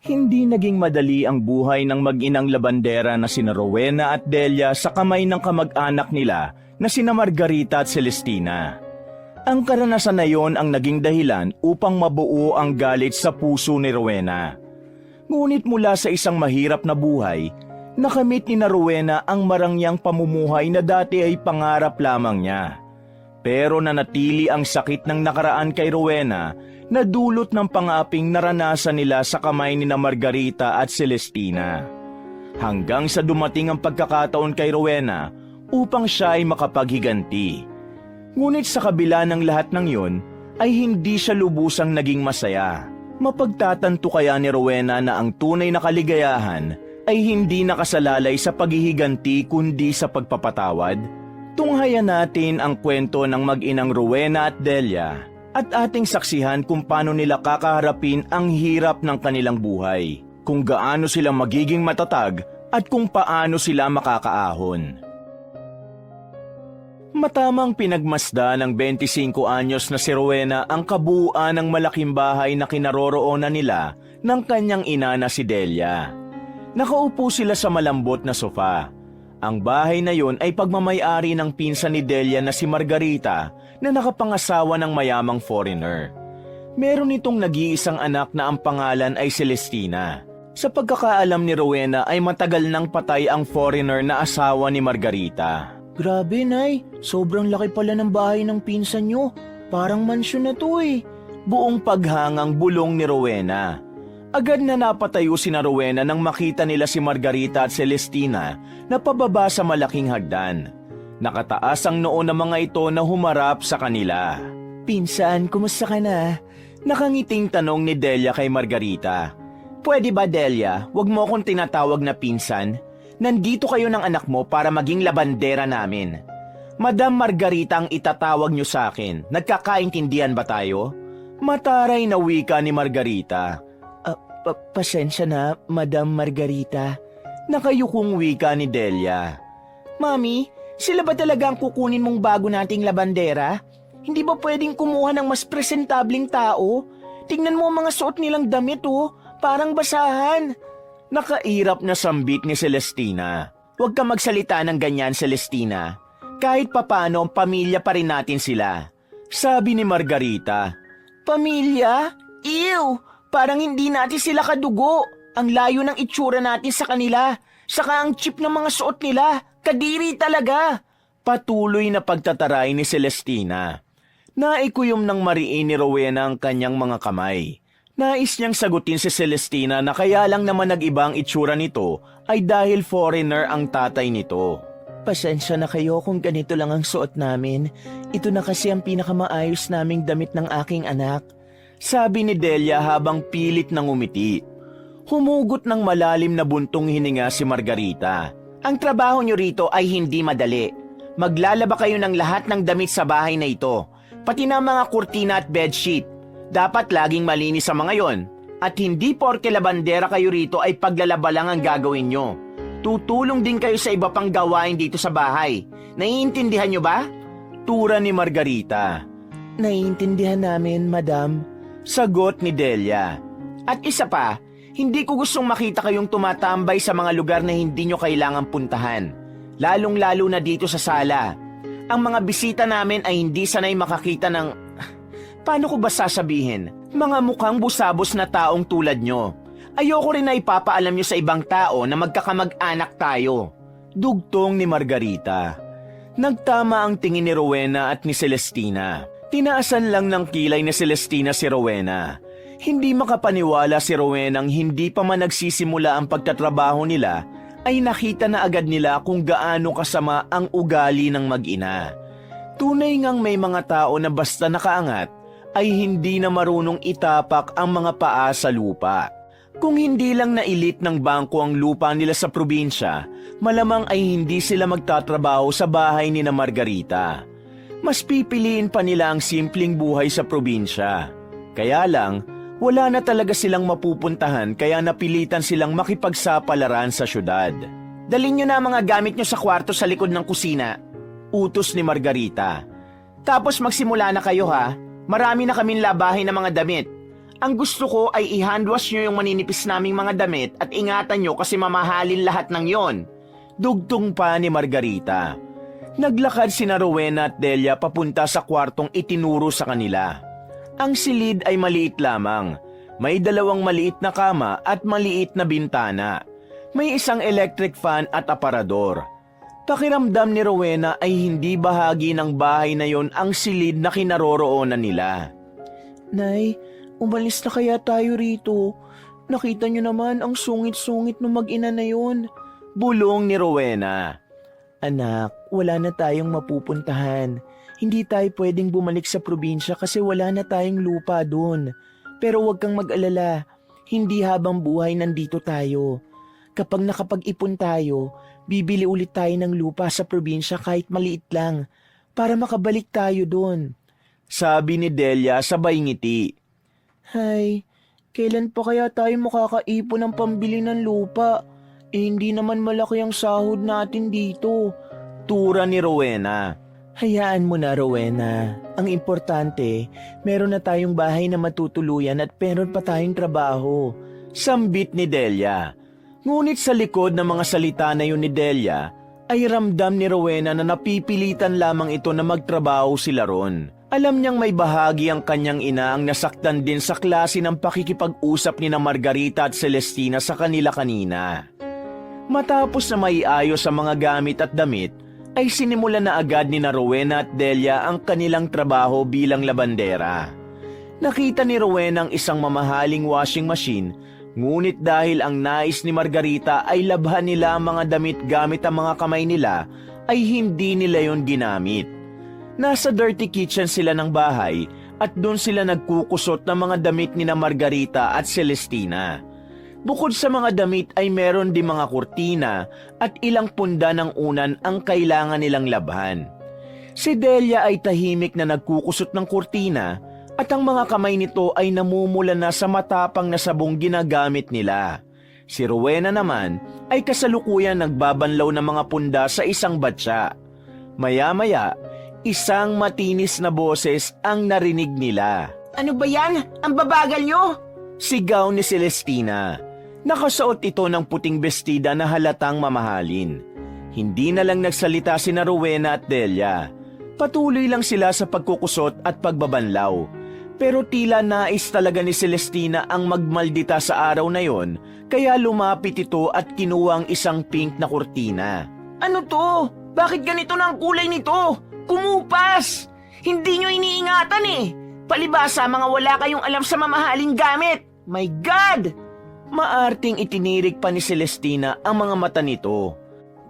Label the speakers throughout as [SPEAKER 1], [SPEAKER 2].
[SPEAKER 1] Hindi naging madali ang buhay ng mag-inang labandera na sina Rowena at Delia sa kamay ng kamag-anak nila na sina Margarita at Celestina. Ang karanasan na yon ang naging dahilan upang mabuo ang galit sa puso ni Rowena. Ngunit mula sa isang mahirap na buhay, nakamit ni na Rowena ang marangyang pamumuhay na dati ay pangarap lamang niya. Pero nanatili ang sakit ng nakaraan kay Rowena na dulot ng pang-aping naranasan nila sa kamay ni na Margarita at Celestina. Hanggang sa dumating ang pagkakataon kay Rowena upang siya ay makapaghiganti. Ngunit sa kabila ng lahat ng yun, ay hindi siya lubusang naging masaya. Mapagtatanto kaya ni Rowena na ang tunay na kaligayahan ay hindi nakasalalay sa paghihiganti kundi sa pagpapatawad? Tunghayan natin ang kwento ng mag-inang Rowena at Delia at ating saksihan kung paano nila kakaharapin ang hirap ng kanilang buhay, kung gaano sila magiging matatag at kung paano sila makakaahon. Matamang pinagmasda ng 25 anyos na si Rowena ang kabuuan ng malaking bahay na kinaroroonan nila ng kanyang ina na si Delia. Nakaupo sila sa malambot na sofa. Ang bahay na yon ay pagmamay-ari ng pinsan ni Delia na si Margarita na nakapangasawa ng mayamang foreigner. Meron itong nag-iisang anak na ang pangalan ay Celestina. Sa pagkakaalam ni Rowena ay matagal nang patay ang foreigner na asawa ni Margarita.
[SPEAKER 2] Grabe, Nay. Sobrang laki pala ng bahay ng pinsan nyo. Parang mansyon na to eh.
[SPEAKER 1] Buong paghangang bulong ni Rowena. Agad na napatayo si na Rowena nang makita nila si Margarita at Celestina na pababa sa malaking hagdan. Nakataas ang noo ng mga ito na humarap sa kanila.
[SPEAKER 2] Pinsan, kumusta ka na?
[SPEAKER 1] Nakangiting tanong ni Delia kay Margarita.
[SPEAKER 2] Pwede ba, Delia? Huwag mo akong tinatawag na pinsan. Nandito kayo ng anak mo para maging labandera namin.
[SPEAKER 1] Madam Margarita ang itatawag niyo sa akin. Nagkakaintindihan ba tayo? Mataray na wika ni Margarita.
[SPEAKER 2] Pasensya na, Madam Margarita.
[SPEAKER 1] Nakayukong wika ni Delia.
[SPEAKER 2] Mami, sila ba talaga ang kukunin mong bago nating labandera? Hindi ba pwedeng kumuha ng mas presentabling tao? Tingnan mo ang mga suot nilang damit oh, parang basahan.
[SPEAKER 1] Nakairap na sambit ni Celestina.
[SPEAKER 2] Huwag ka magsalita ng ganyan, Celestina. Kahit papano, pamilya pa rin natin sila.
[SPEAKER 1] Sabi ni Margarita.
[SPEAKER 2] Pamilya? Ew! Parang hindi natin sila kadugo. Ang layo ng itsura natin sa kanila. Saka ang cheap ng mga suot nila. Kadiri talaga.
[SPEAKER 1] Patuloy na pagtataray ni Celestina. Naikuyom ng mariin ni Rowena ang kanyang mga kamay. Nais niyang sagutin si Celestina na kaya lang naman nag-iba ang itsura nito ay dahil foreigner ang tatay nito.
[SPEAKER 2] Pasensya na kayo kung ganito lang ang suot namin. Ito na kasi ang pinakamaayos naming damit ng aking anak.
[SPEAKER 1] Sabi ni Delia habang pilit nang umiti. Humugot ng malalim na buntong hininga si Margarita.
[SPEAKER 2] Ang trabaho nyo rito ay hindi madali. Maglalaba kayo ng lahat ng damit sa bahay na ito, pati na mga kurtina at bedsheet. Dapat laging malinis sa mga yon. At hindi porke labandera kayo rito ay paglalaba lang ang gagawin nyo. Tutulong din kayo sa iba pang gawain dito sa bahay. Naiintindihan nyo ba?
[SPEAKER 1] Tura ni Margarita.
[SPEAKER 2] Naiintindihan namin, Madam.
[SPEAKER 1] Sagot ni Delia.
[SPEAKER 2] At isa pa, hindi ko gustong makita kayong tumatambay sa mga lugar na hindi nyo kailangang puntahan. Lalong-lalo na dito sa sala. Ang mga bisita namin ay hindi sanay makakita ng... Paano ko ba sasabihin? Mga mukhang busabos na taong tulad nyo. Ayoko rin na ipapaalam nyo sa ibang tao na magkakamag-anak tayo.
[SPEAKER 1] Dugtong ni Margarita. Nagtama ang tingin ni Rowena at ni Celestina. Tinaasan lang ng kilay ni Celestina si Rowena. Hindi makapaniwala si Rowena nang hindi pa man nagsisimula ang pagtatrabaho nila ay nakita na agad nila kung gaano kasama ang ugali ng mag-ina. Tunay ngang may mga tao na basta nakaangat ay hindi na marunong itapak ang mga paa sa lupa. Kung hindi lang nailit ng bangko ang lupa nila sa probinsya, malamang ay hindi sila magtatrabaho sa bahay ni na Margarita. Mas pipiliin pa nila ang simpleng buhay sa probinsya. Kaya lang, wala na talaga silang mapupuntahan kaya napilitan silang makipagsapalaran sa syudad.
[SPEAKER 2] Dalhin nyo na ang mga gamit nyo sa kwarto sa likod ng kusina. Utos ni Margarita. Tapos magsimula na kayo ha. Marami na kaming labahin ng mga damit. Ang gusto ko ay i-handwash nyo yung maninipis naming mga damit at ingatan nyo kasi mamahalin lahat ng yon.
[SPEAKER 1] Dugtong pa ni Margarita. Naglakad sina Rowena at Delia papunta sa kwartong itinuro sa kanila. Ang silid ay maliit lamang. May 2 maliit na kama at maliit na bintana. May isang electric fan at aparador. Pakiramdam ni Rowena ay hindi bahagi ng bahay na yon ang silid na kinaroroonan nila.
[SPEAKER 3] Nay, umalis na kaya tayo rito? Nakita niyo naman ang sungit-sungit ng mag-ina na yun.
[SPEAKER 1] Bulong ni Rowena.
[SPEAKER 3] Anak, wala na tayong mapupuntahan. Hindi tayo pwedeng bumalik sa probinsya kasi wala na tayong lupa doon. Pero huwag kang mag-alala, hindi habang buhay nandito tayo. Kapag nakapag-ipon tayo, bibili ulit tayo ng lupa sa probinsya kahit maliit lang, para makabalik tayo doon.
[SPEAKER 1] Sabi ni Delia sabay ngiti.
[SPEAKER 3] Hay, kailan pa kaya tayo makakaipon ng pambili ng lupa? Hindi naman malaki ang sahod natin dito.
[SPEAKER 1] Tura ni Rowena.
[SPEAKER 3] Hayaan mo na, Rowena. Ang importante, meron na tayong bahay na matutuluyan at meron pa tayong trabaho.
[SPEAKER 1] Sambit ni Delia. Ngunit sa likod ng mga salita na yun ni Delia, ay ramdam ni Rowena na napipilitan lamang ito na magtrabaho sila ron. Alam niyang may bahagi ang kanyang ina ang nasaktan din sa klase ng pakikipag-usap ni na Margarita at Celestina sa kanila kanina. Matapos na maiayos sa mga gamit at damit, ay sinimulan na agad ni na Rowena at Delia ang kanilang trabaho bilang labandera. Nakita ni Rowena ang isang mamahaling washing machine, ngunit dahil ang nais ni Margarita ay labhan nila ang mga damit gamit ang mga kamay nila, ay hindi nila yon ginamit. Nasa dirty kitchen sila ng bahay at doon sila nagkukusot ng mga damit ni na Margarita at Celestina. Bukod sa mga damit ay meron din mga kurtina at ilang punda ng unan ang kailangan nilang labhan. Si Delia ay tahimik na nagkukusot ng kurtina at ang mga kamay nito ay namumula na sa matapang na sabong ginagamit nila. Si Rowena naman ay kasalukuyan nagbabanlaw ng mga punda sa isang batya. Maya-maya, isang matinis na boses ang narinig nila.
[SPEAKER 2] Ano ba yan? Ang babagal nyo?
[SPEAKER 1] Sigaw ni Celestina. Nakasuot ito ng puting bestida na halatang mamahalin. Hindi na lang nagsalita sina Rowena at Delia. Patuloy lang sila sa pagkukusot at pagbabanlaw. Pero tila nais talaga ni Celestina ang magmaldita sa araw na yon, kaya lumapit ito at kinuha ang isang pink na kurtina.
[SPEAKER 2] Ano to? Bakit ganito na ang kulay nito? Kumupas! Hindi nyo iniingatan eh. Palibasa mga wala kayong alam sa mamahaling gamit. My God!
[SPEAKER 1] Maarting itinirik pa ni Celestina ang mga mata nito.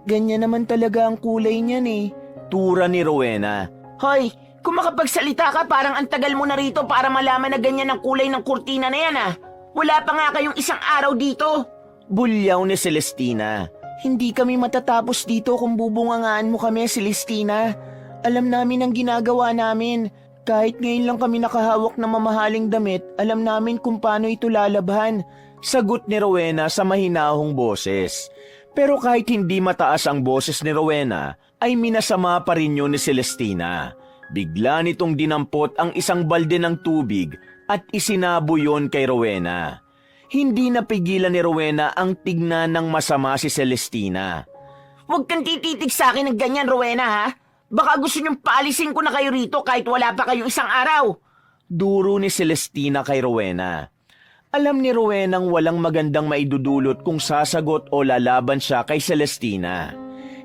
[SPEAKER 3] Ganyan naman talaga ang kulay niyan eh.
[SPEAKER 1] Tura ni Rowena.
[SPEAKER 2] Hoy, kung makapagsalita ka parang ang tagal mo na rito para malaman na ganyan ang kulay ng kurtina na yan ah. Wala pa nga kayong isang araw dito.
[SPEAKER 1] Bulyaw ni Celestina.
[SPEAKER 3] Hindi kami matatapos dito kung bubungangaan mo kami, Celestina. Alam namin ang ginagawa namin. Kahit ngayon lang kami nakahawak ng mamahaling damit, alam namin kung paano ito lalabhan.
[SPEAKER 1] Sagot ni Rowena sa mahinahong boses. Pero kahit hindi mataas ang boses ni Rowena, ay minasama pa rin yun ni Celestina. Bigla nitong dinampot ang isang balde ng tubig at isinabo yon kay Rowena. Hindi napigilan ni Rowena ang tignan ng masama si Celestina.
[SPEAKER 2] Huwag kang tititig sa akin ng ganyan, Rowena ha. Baka gusto niyong paalisin ko na kayo rito kahit wala pa kayong isang araw.
[SPEAKER 1] Duro ni Celestina kay Rowena. Alam ni Rowenang walang magandang maidudulot kung sasagot o lalaban siya kay Celestina.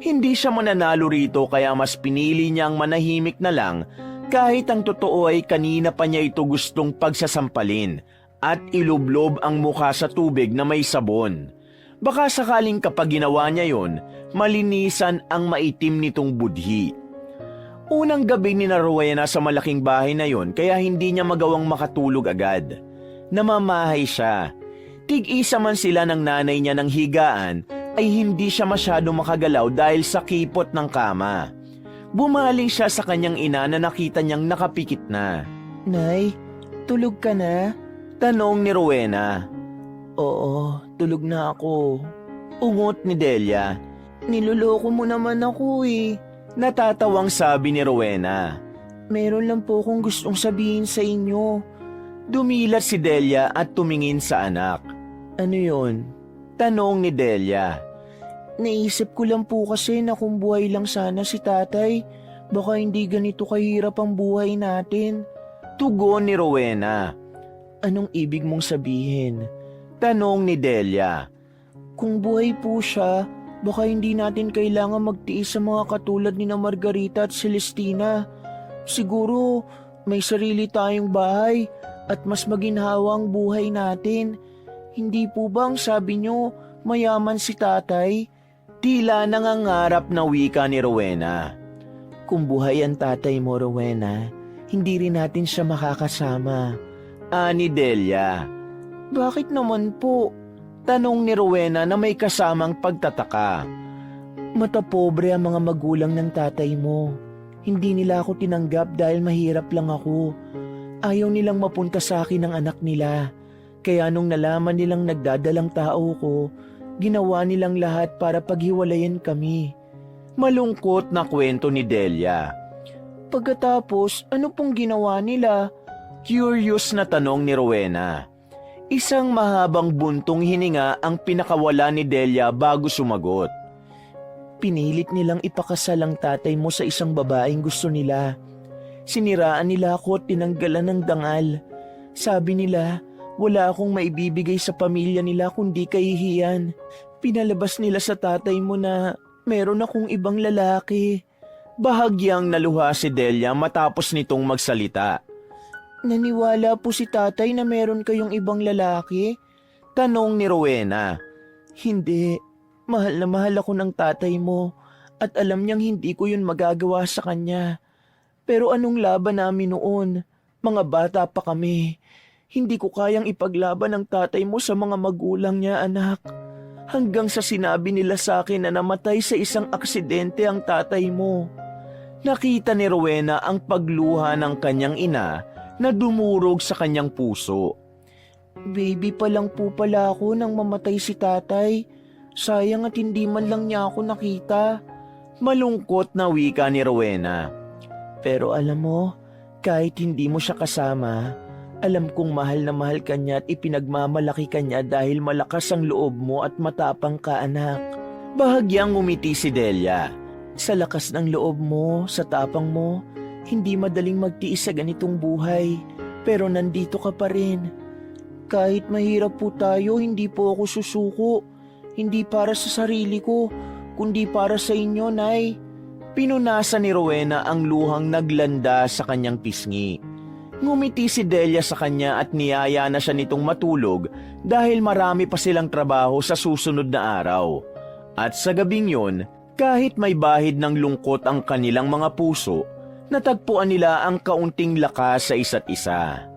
[SPEAKER 1] Hindi siya mananalo rito kaya mas pinili niyang manahimik na lang kahit ang totoo ay kanina pa niya ito gustong pagsasampalin at ilublob ang mukha sa tubig na may sabon. Baka sakaling kapag ginawa niya yon, malinisan ang maitim nitong budhi. Unang gabi ni Rowena sa malaking bahay na yon kaya hindi niya magawang makatulog agad. Namamahay siya. Tig-isa man sila ng nanay niya ng higaan ay hindi siya masyado makagalaw dahil sa kipot ng kama. Bumaling siya sa kanyang ina na nakita niyang nakapikit na.
[SPEAKER 3] Nay, tulog ka na?
[SPEAKER 1] Tanong ni Rowena.
[SPEAKER 3] Oo, tulog na ako.
[SPEAKER 1] Ungot ni Delia.
[SPEAKER 3] Niloloko mo naman ako eh.
[SPEAKER 1] Natatawang sabi ni Rowena.
[SPEAKER 3] Meron lang po akong gustong sabihin sa inyo.
[SPEAKER 1] Dumilat si Delia at tumingin sa anak.
[SPEAKER 3] Ano yon?
[SPEAKER 1] Tanong ni Delia.
[SPEAKER 3] Naisip ko lang po kasi na kung buhay lang sana si tatay, baka hindi ganito kahirap ang buhay natin.
[SPEAKER 1] Tugon ni Rowena.
[SPEAKER 3] Anong ibig mong sabihin?
[SPEAKER 1] Tanong ni Delia.
[SPEAKER 3] Kung buhay po siya, baka hindi natin kailangan magtiis sa mga katulad ni na Margarita at Celestina. Siguro may sarili tayong bahay at mas maginhawa ang buhay natin. Hindi po bang sabi nyo mayaman si tatay?
[SPEAKER 1] Tila nangangarap na wika ni Rowena.
[SPEAKER 3] Kung buhay ang tatay mo, Rowena, hindi rin natin siya makakasama.
[SPEAKER 1] Ani Delia.
[SPEAKER 3] Bakit naman po?
[SPEAKER 1] Tanong ni Rowena na may kasamang pagtataka.
[SPEAKER 3] Matapobre ang mga magulang ng tatay mo. Hindi nila ako tinanggap dahil mahirap lang ako. Ayaw nilang mapunta sa akin ang anak nila. Kaya nung nalaman nilang nagdadalang tao ko, ginawa nilang lahat para paghiwalayan kami.
[SPEAKER 1] Malungkot na kwento ni Delia.
[SPEAKER 3] Pagkatapos, ano pong ginawa nila?
[SPEAKER 1] Curious na tanong ni Rowena. Isang mahabang buntong hininga ang pinakawala ni Delia bago sumagot.
[SPEAKER 3] Pinilit nilang ipakasal ang tatay mo sa isang babaeng gusto nila. Siniraan nila ako at tinanggalan ng dangal. Sabi nila, wala akong maibibigay sa pamilya nila kundi kahihiyan. Pinalabas nila sa tatay mo na meron akong ibang lalaki.
[SPEAKER 1] Bahagyang naluha si Delia matapos nitong magsalita.
[SPEAKER 3] Naniwala po si tatay na meron kayong ibang lalaki?
[SPEAKER 1] Tanong ni Rowena.
[SPEAKER 3] Hindi. Mahal na mahal ako ng tatay mo at alam niyang hindi ko yun magagawa sa kanya. Pero anong laban namin noon? Mga bata pa kami. Hindi ko kayang ipaglaban ng tatay mo sa mga magulang niya, anak. Hanggang sa sinabi nila sa akin na namatay sa isang aksidente ang tatay mo.
[SPEAKER 1] Nakita ni Rowena ang pagluha ng kanyang ina na dumurog sa kanyang puso.
[SPEAKER 3] Baby pa lang po pala ako nang mamatay si tatay. Sayang at hindi man lang niya ako nakita.
[SPEAKER 1] Malungkot na wika ni Rowena.
[SPEAKER 3] Pero alam mo, kahit hindi mo siya kasama, alam kong mahal na mahal ka niya at ipinagmamalaki ka niya dahil malakas ang loob mo at matapang ka, anak.
[SPEAKER 1] Bahagyang ngumiti si Delia.
[SPEAKER 3] Sa lakas ng loob mo, sa tapang mo, hindi madaling magtiis sa ganitong buhay, pero nandito ka pa rin. Kahit mahirap po tayo, hindi po ako susuko. Hindi para sa sarili ko, kundi para sa inyo, Nay.
[SPEAKER 1] Pinunasan ni Rowena ang luhang naglanda sa kanyang pisngi. Ngumiti si Delia sa kanya at niyaya na siya nitong matulog dahil marami pa silang trabaho sa susunod na araw. At sa gabing yon, kahit may bahid ng lungkot ang kanilang mga puso, natagpuan nila ang kaunting lakas sa isa't isa.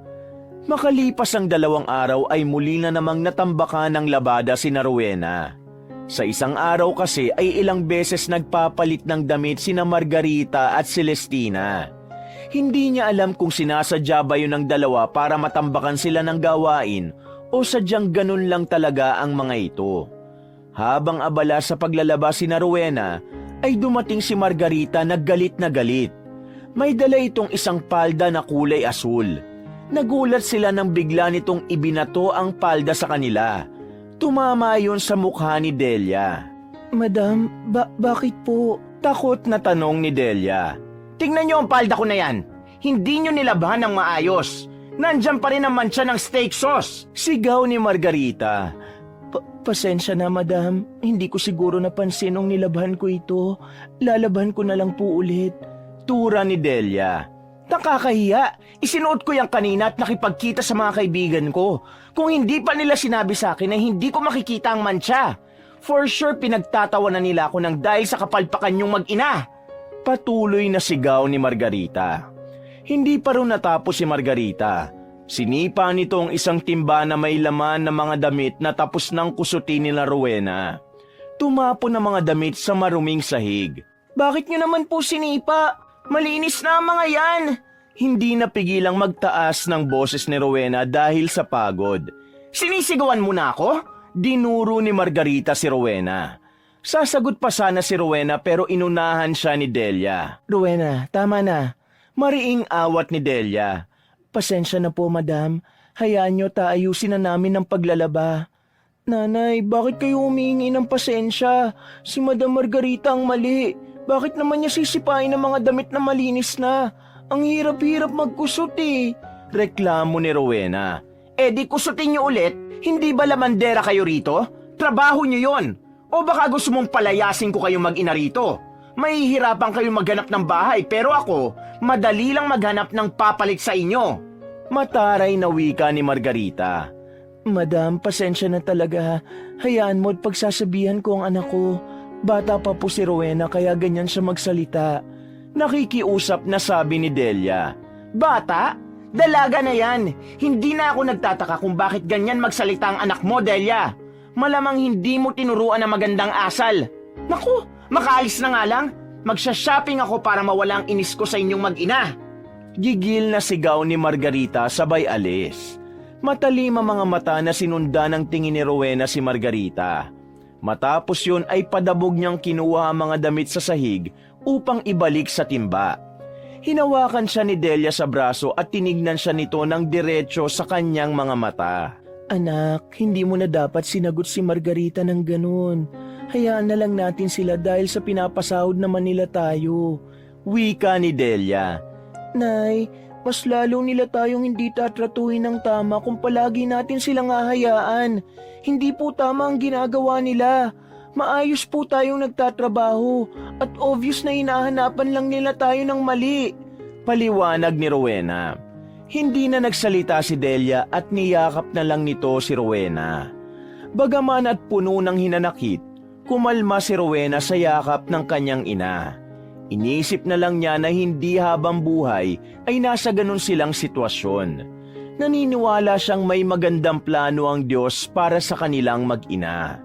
[SPEAKER 1] Makalipas ang 2 araw ay muli na namang natambakan ng labada si Rowena. Sa isang araw kasi ay ilang beses nagpapalit ng damit sina Margarita at Celestina. Hindi niya alam kung sinasadya ba yun ng dalawa para matambakan sila ng gawain o sadyang ganun lang talaga ang mga ito. Habang abala sa paglalaba sina Rowena, ay dumating si Margarita na galit na galit. May dala itong isang palda na kulay asul. Nagulat sila nang bigla nitong ibinato ang palda sa kanila. Tumama yon sa mukha ni Delia.
[SPEAKER 3] Madam, bakit po?
[SPEAKER 1] Takot na tanong ni Delia.
[SPEAKER 2] Tingnan niyo ang palda ko na yan. Hindi niyo nilabahan ng maayos. Nandyan pa rin ang mancha ng steak sauce.
[SPEAKER 1] Sigaw ni Margarita.
[SPEAKER 3] Pasensya na, madam. Hindi ko siguro napansin nung nilabhan ko ito. Lalaban ko na lang po ulit.
[SPEAKER 1] Tura ni Delia.
[SPEAKER 2] Nakakahiya. Isinuot ko yan kanina at nakipagkita sa mga kaibigan ko. Kung hindi pa nila sinabi sa akin na hindi ko makikita ang mancha. For sure pinagtatawa na nila ako ng dahil sa kapalpakan yung mag-ina.
[SPEAKER 1] Patuloy na sigaw ni Margarita. Hindi pa rin natapos si Margarita. Sinipa nito ang isang timba na may laman ng mga damit na tapos nang kusutin nila Rowena. Tumapon ang mga damit sa maruming sahig.
[SPEAKER 2] Bakit nyo naman po sinipa? Malinis na ang mga yan.
[SPEAKER 1] Hindi napigilang magtaas ng boses ni Rowena dahil sa pagod.
[SPEAKER 2] Sinisigawan mo na ako?
[SPEAKER 1] Dinuro ni Margarita si Rowena. Sasagot pa sana si Rowena pero inunahan siya ni Delia.
[SPEAKER 3] Rowena, tama na.
[SPEAKER 1] Mariing awat ni Delia.
[SPEAKER 3] Pasensya na po, madam. Hayaan nyo taayusin na namin ang paglalaba. Nanay, bakit kayo humihingi ng pasensya? Si Madam Margarita ang mali. Bakit naman niya sisipain ang mga damit na malinis na? Ang hirap-hirap magkusot eh.
[SPEAKER 1] Reklamo ni Rowena.
[SPEAKER 2] Di kusutin niyo ulit? Hindi ba lamandera kayo rito? Trabaho niyo yon. O baka gusto mong palayasin ko kayong mag-ina rito? Mahihirapan kayong maghanap ng bahay pero ako, madali lang maghanap ng papalit sa inyo.
[SPEAKER 1] Mataray na wika ni Margarita.
[SPEAKER 3] Madam, pasensya na talaga. Hayaan mo at pagsasabihan ko ang anak ko. Bata pa po si Rowena kaya ganyan siya magsalita.
[SPEAKER 1] Nakikiusap na sabi ni Delia.
[SPEAKER 2] Bata? Dalaga na yan. Hindi na ako nagtataka kung bakit ganyan magsalita ang anak mo, Delia. Malamang hindi mo tinuruan ng magandang asal. Naku, makaalis na nga lang. Magsha-shopping ako para mawala ang inis ko sa inyong mag-ina.
[SPEAKER 1] Gigil na sigaw ni Margarita sabay alis. Matalim ang mga mata na sinundan ng tingin ni Rowena si Margarita. Matapos yun ay padabog niyang kinuha ang mga damit sa sahig upang ibalik sa timba. Hinawakan siya ni Delia sa braso at tinignan siya nito ng diretso sa kanyang mga mata.
[SPEAKER 3] Anak, hindi mo na dapat sinagot si Margarita ng ganun. Hayaan na lang natin sila dahil sa pinapasahod naman nila tayo.
[SPEAKER 1] Wika ni Delia.
[SPEAKER 3] Nay, mas lalo nila tayong hindi tatratuhin ng tama kung palagi natin silang hahayaan. Hindi po tama ang ginagawa nila. Maayos po tayong nagtatrabaho at obvious na hinahanapan lang nila tayo ng mali.
[SPEAKER 1] Paliwanag ni Rowena. Hindi na nagsalita si Delia at niyakap na lang nito si Rowena. Bagaman at puno ng hinanakit, kumalma si Rowena sa yakap ng kanyang ina. Iniisip na lang niya na hindi habang buhay ay nasa ganun silang sitwasyon. Naniniwala siyang may magandang plano ang Diyos para sa kanilang mag-ina.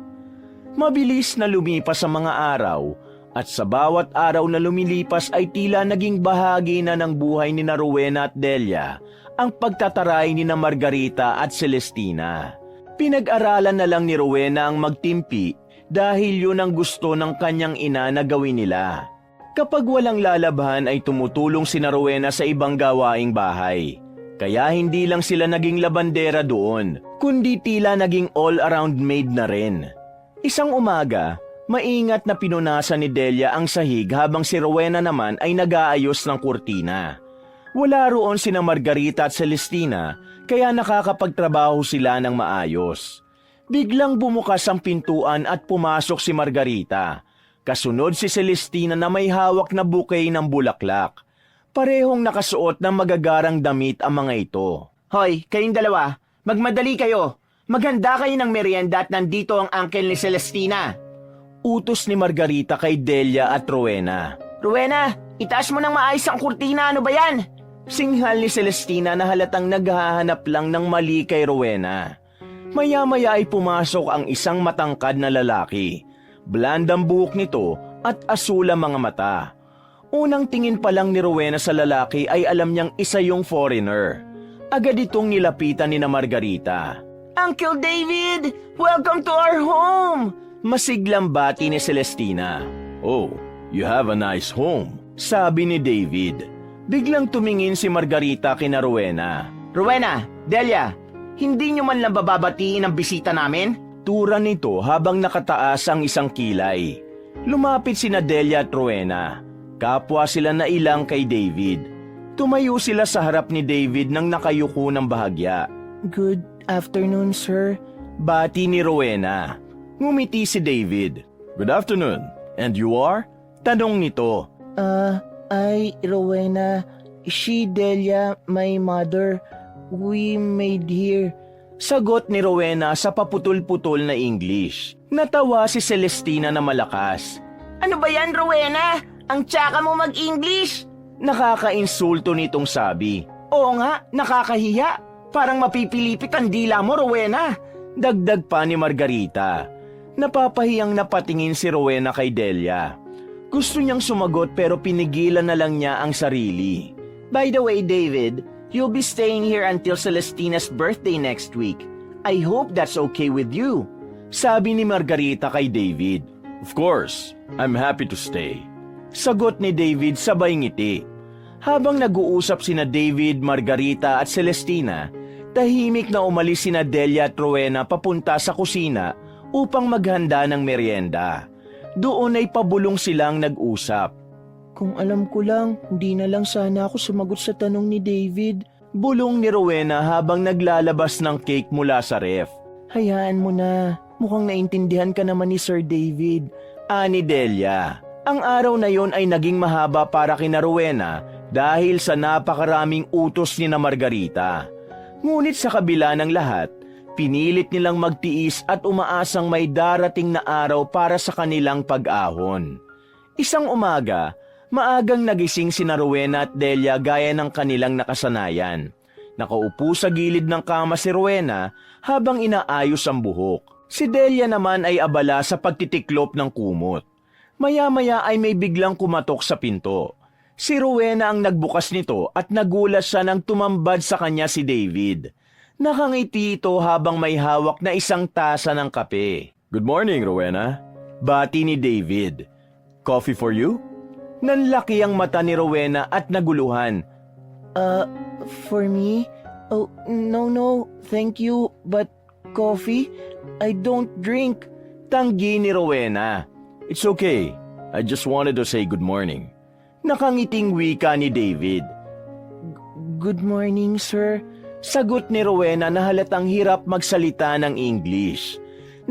[SPEAKER 1] Mabilis na lumipas ang mga araw at sa bawat araw na lumilipas ay tila naging bahagi na ng buhay ni Rowena at Delia ang pagtataray ni Margarita at Celestina. Pinag-aralan na lang ni Rowena ang magtimpi dahil yun ang gusto ng kanyang ina na gawin nila. Kapag walang lalabahan ay tumutulong si Rowena sa ibang gawaing bahay. Kaya hindi lang sila naging labandera doon, kundi tila naging all-around maid na rin. Isang umaga, maingat na pinunasan ni Delia ang sahig habang si Rowena naman ay nag-aayos ng kurtina. Wala roon sina Margarita at Celestina kaya nakakapagtrabaho sila ng maayos. Biglang bumukas ang pintuan at pumasok si Margarita. Kasunod si Celestina na may hawak na bouquet ng bulaklak. Parehong nakasuot ng magagarang damit ang mga ito.
[SPEAKER 2] Hoy, kayong dalawa, magmadali kayo. Maghanda kayo ng merienda at nandito ang uncle ni Celestina.
[SPEAKER 1] Utos ni Margarita kay Delia at Rowena.
[SPEAKER 2] Rowena, itaas mo ng maayos ang kurtina, ano ba yan?
[SPEAKER 1] Singhal ni Celestina na halatang naghahanap lang ng mali kay Rowena. Maya-maya ay pumasok ang isang matangkad na lalaki. Blandang buhok nito at asul ang mga mata. Unang tingin pa lang ni Rowena sa lalaki ay alam niyang isa yung foreigner. Agad itong nilapitan ni Margarita.
[SPEAKER 2] Uncle David, welcome to our home!
[SPEAKER 1] Masiglang bati ni Celestina. Oh, you have a nice home, sabi ni David. Biglang tumingin si Margarita kina Rowena.
[SPEAKER 2] Rowena, Delia, hindi nyo man lang bababatiin ang bisita namin?
[SPEAKER 1] Tura nito habang nakataas ang isang kilay. Lumapit sina Delia at Rowena. Kapwa sila na ilang kay David. Tumayo sila sa harap ni David nang nakayuko ng bahagya.
[SPEAKER 3] Good afternoon, sir.
[SPEAKER 1] Bati ni Rowena. Ngumiti si David. Good afternoon. And you are? Tanong nito.
[SPEAKER 3] Rowena. She, Delia, my mother. We made here.
[SPEAKER 1] Sagot ni Rowena sa paputol-putol na English. Natawa si Celestina na malakas.
[SPEAKER 2] Ano ba yan, Rowena? Ang tsaka mo mag-English?
[SPEAKER 1] Nakaka-insulto nitong sabi.
[SPEAKER 2] Oo nga, nakakahiya. Parang mapipilipit ang dila mo, Rowena.
[SPEAKER 1] Dagdag pa ni Margarita. Napapahiyang napatingin si Rowena kay Delia. Gusto niyang sumagot pero pinigilan na lang niya ang sarili.
[SPEAKER 2] By the way, David, you'll be staying here until Celestina's birthday next week. I hope that's okay with you.
[SPEAKER 1] Sabi ni Margarita kay David. Of course, I'm happy to stay. Sagot ni David sabay ngiti. Habang nag-uusap sina David, Margarita at Celestina, Tahimik na umalis sina Delia at Rowena papunta sa kusina upang maghanda ng merienda. Doon ay pabulong silang nag-usap.
[SPEAKER 3] Kung alam ko lang, hindi na lang sana ako sumagot sa tanong ni David.
[SPEAKER 1] Bulong ni Rowena habang naglalabas ng cake mula sa ref.
[SPEAKER 3] Hayaan mo na. Mukhang naintindihan ka naman ni Sir David.
[SPEAKER 1] Ani Delia. Ang araw na yon ay naging mahaba para kina Rowena dahil sa napakaraming utos ni na Margarita. Ngunit sa kabila ng lahat, pinilit nilang magtiis at umaasang may darating na araw para sa kanilang pag-ahon. Isang umaga, maagang nagising sina Rowena at Delia gaya ng kanilang nakasanayan. Nakaupo sa gilid ng kama si Rowena habang inaayos ang buhok. Si Delia naman ay abala sa pagtitiklop ng kumot. Maya-maya ay may biglang kumatok sa pinto. Si Rowena ang nagbukas nito at nagulat siya nang tumambad sa kanya si David. Nakangiti ito habang may hawak na isang tasa ng kape. Good morning, Rowena. Bati ni David. Coffee for you? Nanlaki ang mata ni Rowena at naguluhan.
[SPEAKER 3] For me? Oh, no, thank you, but coffee? I don't drink.
[SPEAKER 1] Tanggi ni Rowena. It's okay. I just wanted to say good morning. Nakangiting wika ni David.
[SPEAKER 3] Good morning, sir.
[SPEAKER 1] Sagot ni Rowena na halatang hirap magsalita ng English.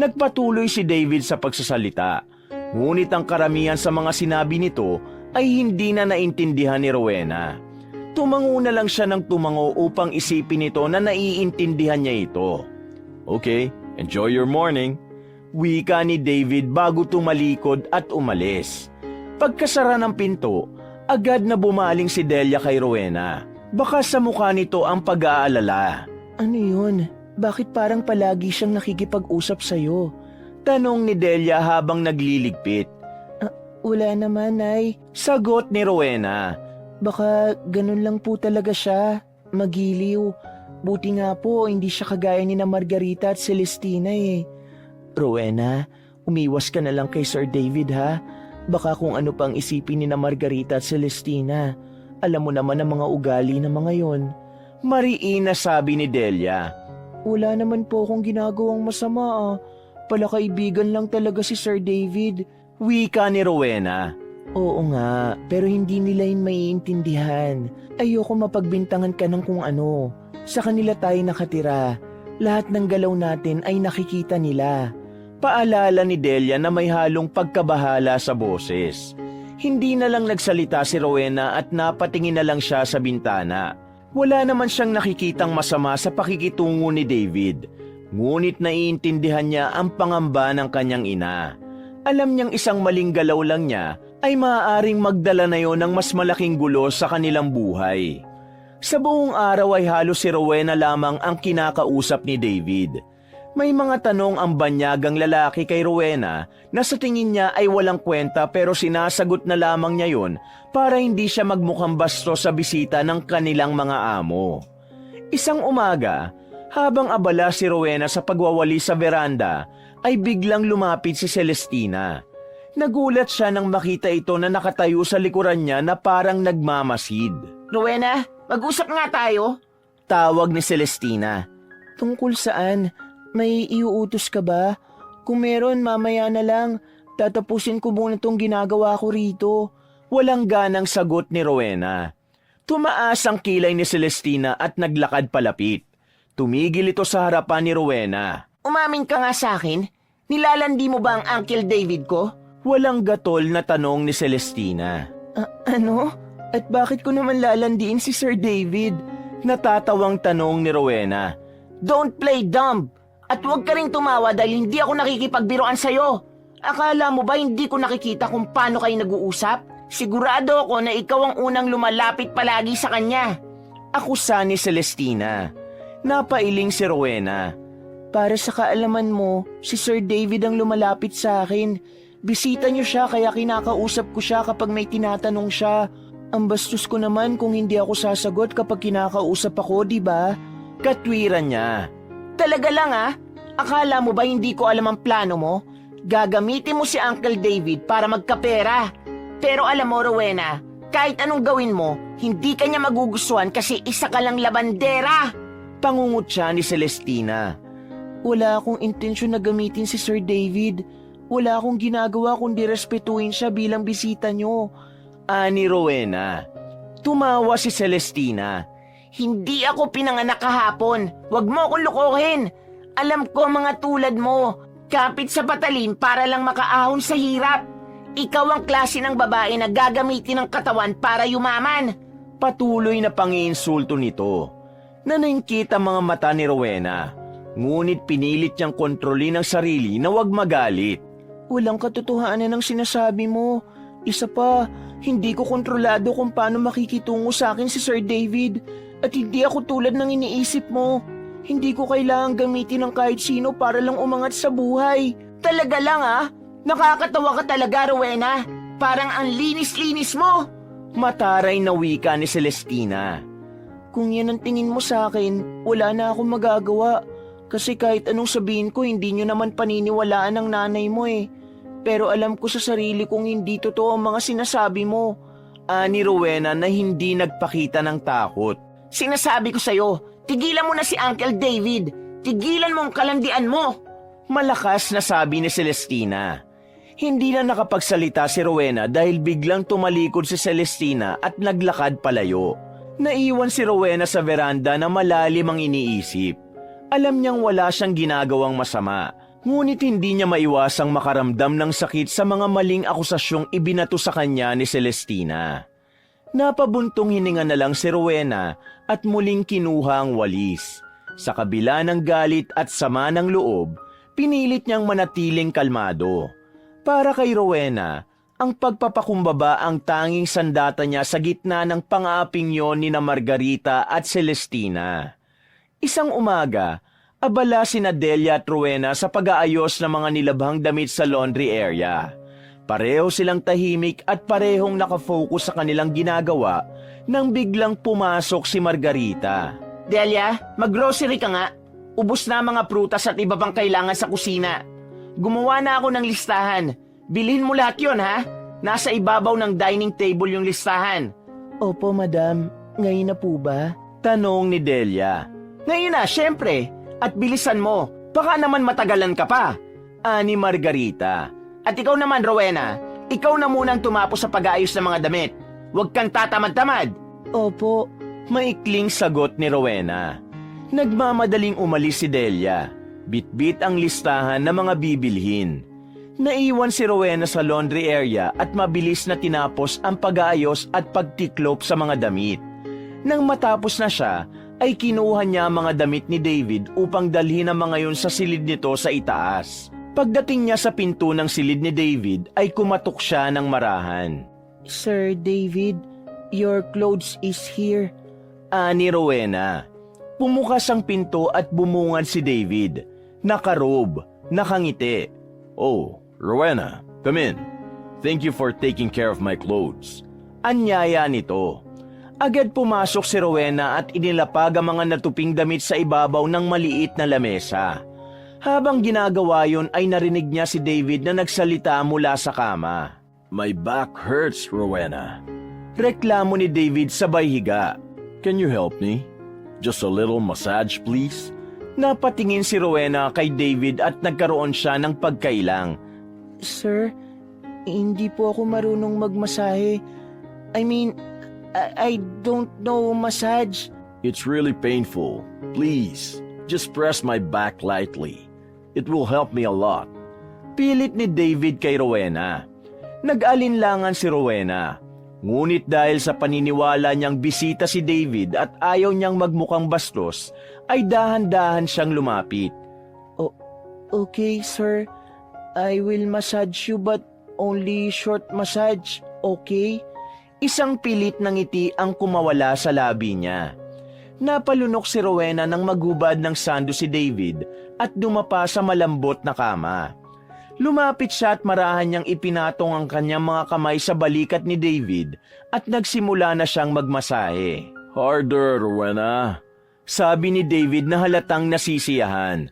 [SPEAKER 1] Nagpatuloy si David sa pagsasalita. Ngunit ang karamihan sa mga sinabi nito ay hindi na naintindihan ni Rowena. Tumango na lang siya ng tumango upang isipin nito na naiintindihan niya ito. Okay, enjoy your morning. Wika ni David bago tumalikod at umalis. Pagkasara ng pinto, agad na bumaling si Delia kay Rowena. Baka sa mukha nito ang pag-aalala.
[SPEAKER 3] Ano yun? Bakit parang palagi siyang nakikipag-usap sa'yo?
[SPEAKER 1] Tanong ni Delia habang nagliligpit.
[SPEAKER 3] Wala naman, Nay.
[SPEAKER 1] Sagot ni Rowena.
[SPEAKER 3] Baka ganun lang po talaga siya. Magiliw. Buti nga po, hindi siya kagaya ni na Margarita at Celestina eh. Rowena, umiwas ka na lang kay Sir David ha. Baka kung ano pang isipin ni na Margarita at Celestina. Alam mo naman ang mga ugali ng mga yon.
[SPEAKER 1] Mariin na sabi ni Delia.
[SPEAKER 3] Wala naman po akong ginagawang masama ah. Palakaibigan lang talaga si Sir David.
[SPEAKER 1] Wika ni Rowena.
[SPEAKER 3] Oo nga, pero hindi nila yun maiintindihan. Ayoko mapagbintangan ka ng kung ano. Sa kanila tayo nakatira. Lahat ng galaw natin ay nakikita nila.
[SPEAKER 1] Paalala ni Delia na may halong pagkabahala sa boses. Hindi na lang nagsalita si Rowena at napatingin na lang siya sa bintana. Wala naman siyang nakikitang masama sa pakikitungo ni David. Ngunit naiintindihan niya ang pangamba ng kanyang ina. Alam niyang isang maling galaw lang niya ay maaaring magdala na yon ng mas malaking gulo sa kanilang buhay. Sa buong araw ay halos si Rowena lamang ang kinakausap ni David. May mga tanong ang banyagang lalaki kay Rowena na sa tingin niya ay walang kwenta pero sinasagot na lamang niya yon para hindi siya magmukhang bastos sa bisita ng kanilang mga amo. Isang umaga, habang abala si Rowena sa pagwawali sa veranda, ay biglang lumapit si Celestina. Nagulat siya nang makita ito na nakatayo sa likuran niya na parang nagmamasid.
[SPEAKER 2] Rowena, mag-usap nga tayo.
[SPEAKER 1] Tawag ni Celestina.
[SPEAKER 3] Tungkol saan? May iuutos ka ba? Kung meron, mamaya na lang. Tatapusin ko muna tong ginagawa ko rito.
[SPEAKER 1] Walang ganang sagot ni Rowena. Tumaas ang kilay ni Celestina at naglakad palapit. Tumigil ito sa harapan ni Rowena.
[SPEAKER 2] Umamin ka nga sa akin. Nilalandi mo ba ang Uncle David ko?
[SPEAKER 1] Walang gatol na tanong ni Celestina.
[SPEAKER 3] Ano? At bakit ko naman lalandiin si Sir David?
[SPEAKER 1] Natatawang tanong ni Rowena.
[SPEAKER 2] Don't play dumb. At huwag ka rin tumawa dahil hindi ako nakikipagbiroan sa'yo. Akala mo ba hindi ko nakikita kung paano kayo nag-uusap? Sigurado ako na ikaw ang unang lumalapit palagi sa kanya.
[SPEAKER 1] Akusa ni Celestina. Napailing si Rowena.
[SPEAKER 3] Para sa kaalaman mo, si Sir David ang lumalapit sa akin. Bisita niyo siya kaya kinakausap ko siya kapag may tinatanong siya. Ang bastos ko naman kung hindi ako sasagot kapag kinakausap ako, di ba?
[SPEAKER 1] Katwiran niya.
[SPEAKER 2] Talaga lang ah? Akala mo ba hindi ko alam ang plano mo? Gagamitin mo si Uncle David para magkapera. Pero alam mo, Rowena, kahit anong gawin mo, hindi ka niya magugustuhan kasi isa ka lang labandera. Pangungot siya ni Celestina.
[SPEAKER 3] Wala akong intensyon na gamitin si Sir David. Wala akong ginagawa kundi respetuhin siya bilang bisita nyo.
[SPEAKER 2] Ani Rowena. Tumawa si Celestina. Hindi ako pinanganak kahapon. Huwag mo akong lukuhin. Alam ko mga tulad mo. Kapit sa patalim para lang makaahon sa hirap. Ikaw ang klase ng babae na gagamitin ng katawan para yumaman.
[SPEAKER 1] Patuloy na pangiinsulto nito. Naningkit ang mga mata ni Rowena. Ngunit pinilit niyang kontrolin ang sarili na huwag magalit.
[SPEAKER 3] Walang katotohanan ng sinasabi mo. Isa pa, hindi ko kontrolado kung paano makikitungo sa akin si Sir David. At hindi ako tulad ng iniisip mo. Hindi ko kailangang gamitin ng kahit sino para lang umangat sa buhay.
[SPEAKER 2] Talaga lang Nakakatawa ka talaga, Rowena. Parang ang linis-linis mo.
[SPEAKER 1] Mataray na wika ni Celestina.
[SPEAKER 3] Kung yan ang tingin mo sa akin, wala na akong magagawa. Kasi kahit anong sabihin ko, hindi nyo naman paniniwalaan ng nanay mo eh. Pero alam ko sa sarili kong hindi totoo ang mga sinasabi mo.
[SPEAKER 1] Ani Rowena na hindi nagpakita ng takot.
[SPEAKER 2] Sinasabi ko sa'yo, tigilan mo na si Uncle David. Tigilan mo ang kalandian mo.
[SPEAKER 1] Malakas na sabi ni Celestina. Hindi na nakapagsalita si Rowena dahil biglang tumalikod si Celestina at naglakad palayo. Naiwan si Rowena sa veranda na malalim ang iniisip. Alam niyang wala siyang ginagawang masama, ngunit hindi niya maiwasang makaramdam ng sakit sa mga maling akusasyong ibinato sa kanya ni Celestina. Napabuntong hininga na lang si Rowena at muling kinuha ang walis. Sa kabila ng galit at sama ng loob, pinilit niyang manatiling kalmado. Para kay Rowena, ang pagpapakumbaba ang tanging sandata niya sa gitna ng pang-aaping yon ni na Margarita at Celestina. Isang umaga, abala sina Delia at Rowena sa pag-aayos ng mga nilabhang damit sa laundry area. Pareho silang tahimik at parehong nakafocus sa kanilang ginagawa nang biglang pumasok si Margarita.
[SPEAKER 2] Delia, mag-grocery ka nga. Ubus na ang mga prutas at iba pang kailangan sa kusina. Gumawa na ako ng listahan. Bilhin mo lahat yon ha? Nasa ibabaw ng dining table yung listahan.
[SPEAKER 3] Opo, madam. Ngayon na po ba?
[SPEAKER 1] Tanong ni Delia.
[SPEAKER 2] Ngayon na, syempre. At bilisan mo. Baka naman matagalan ka pa.
[SPEAKER 1] Ani Margarita.
[SPEAKER 2] At ikaw naman, Rowena, ikaw na munang tumapos sa pag-aayos ng mga damit. Huwag kang tatamad-tamad.
[SPEAKER 3] Opo.
[SPEAKER 1] Maikling sagot ni Rowena. Nagmamadaling umalis si Delia. Bit-bit ang listahan ng mga bibilhin. Naiwan si Rowena sa laundry area at mabilis na tinapos ang pag-aayos at pagtiklop sa mga damit. Nang matapos na siya, ay kinuha niya ang mga damit ni David upang dalhin ang mga yon sa silid nito sa itaas. Pagdating niya sa pinto ng silid ni David ay kumatok siya ng marahan.
[SPEAKER 3] Sir David, your clothes is here.
[SPEAKER 1] Ani Rowena. Pumukas ang pinto at bumungad si David. Nakarob, nakangiti. Oh, Rowena, come in. Thank you for taking care of my clothes. Anyaya nito. Agad pumasok si Rowena at inilapag ang mga natuping damit sa ibabaw ng maliit na lamesa. Habang ginagawa yon ay narinig niya si David na nagsalita mula sa kama. My back hurts, Rowena. Reklamo ni David sabay higa. Can you help me? Just a little massage, please? Napatingin si Rowena kay David at nagkaroon siya ng pagkailang.
[SPEAKER 3] Sir, hindi po ako marunong magmasahe. I don't know massage.
[SPEAKER 1] It's really painful. Please, just press my back lightly. It will help me a lot. Pilit ni David kay Rowena. Nag-alinlangan si Rowena. Ngunit dahil sa paniniwala niyang bisita si David at ayaw niyang magmukhang bastos, ay dahan-dahan siyang lumapit.
[SPEAKER 3] Okay, sir. I will massage you but only short massage, okay?
[SPEAKER 1] Isang pilit ng ngiti ang kumawala sa labi niya. Napalunok si Rowena nang magubad ng sando si David at dumapa sa malambot na kama. Lumapit siya at marahan niyang ipinatong ang kanyang mga kamay sa balikat ni David at nagsimula na siyang magmasahe. Harder, Rowena. Sabi ni David na halatang nasisiyahan.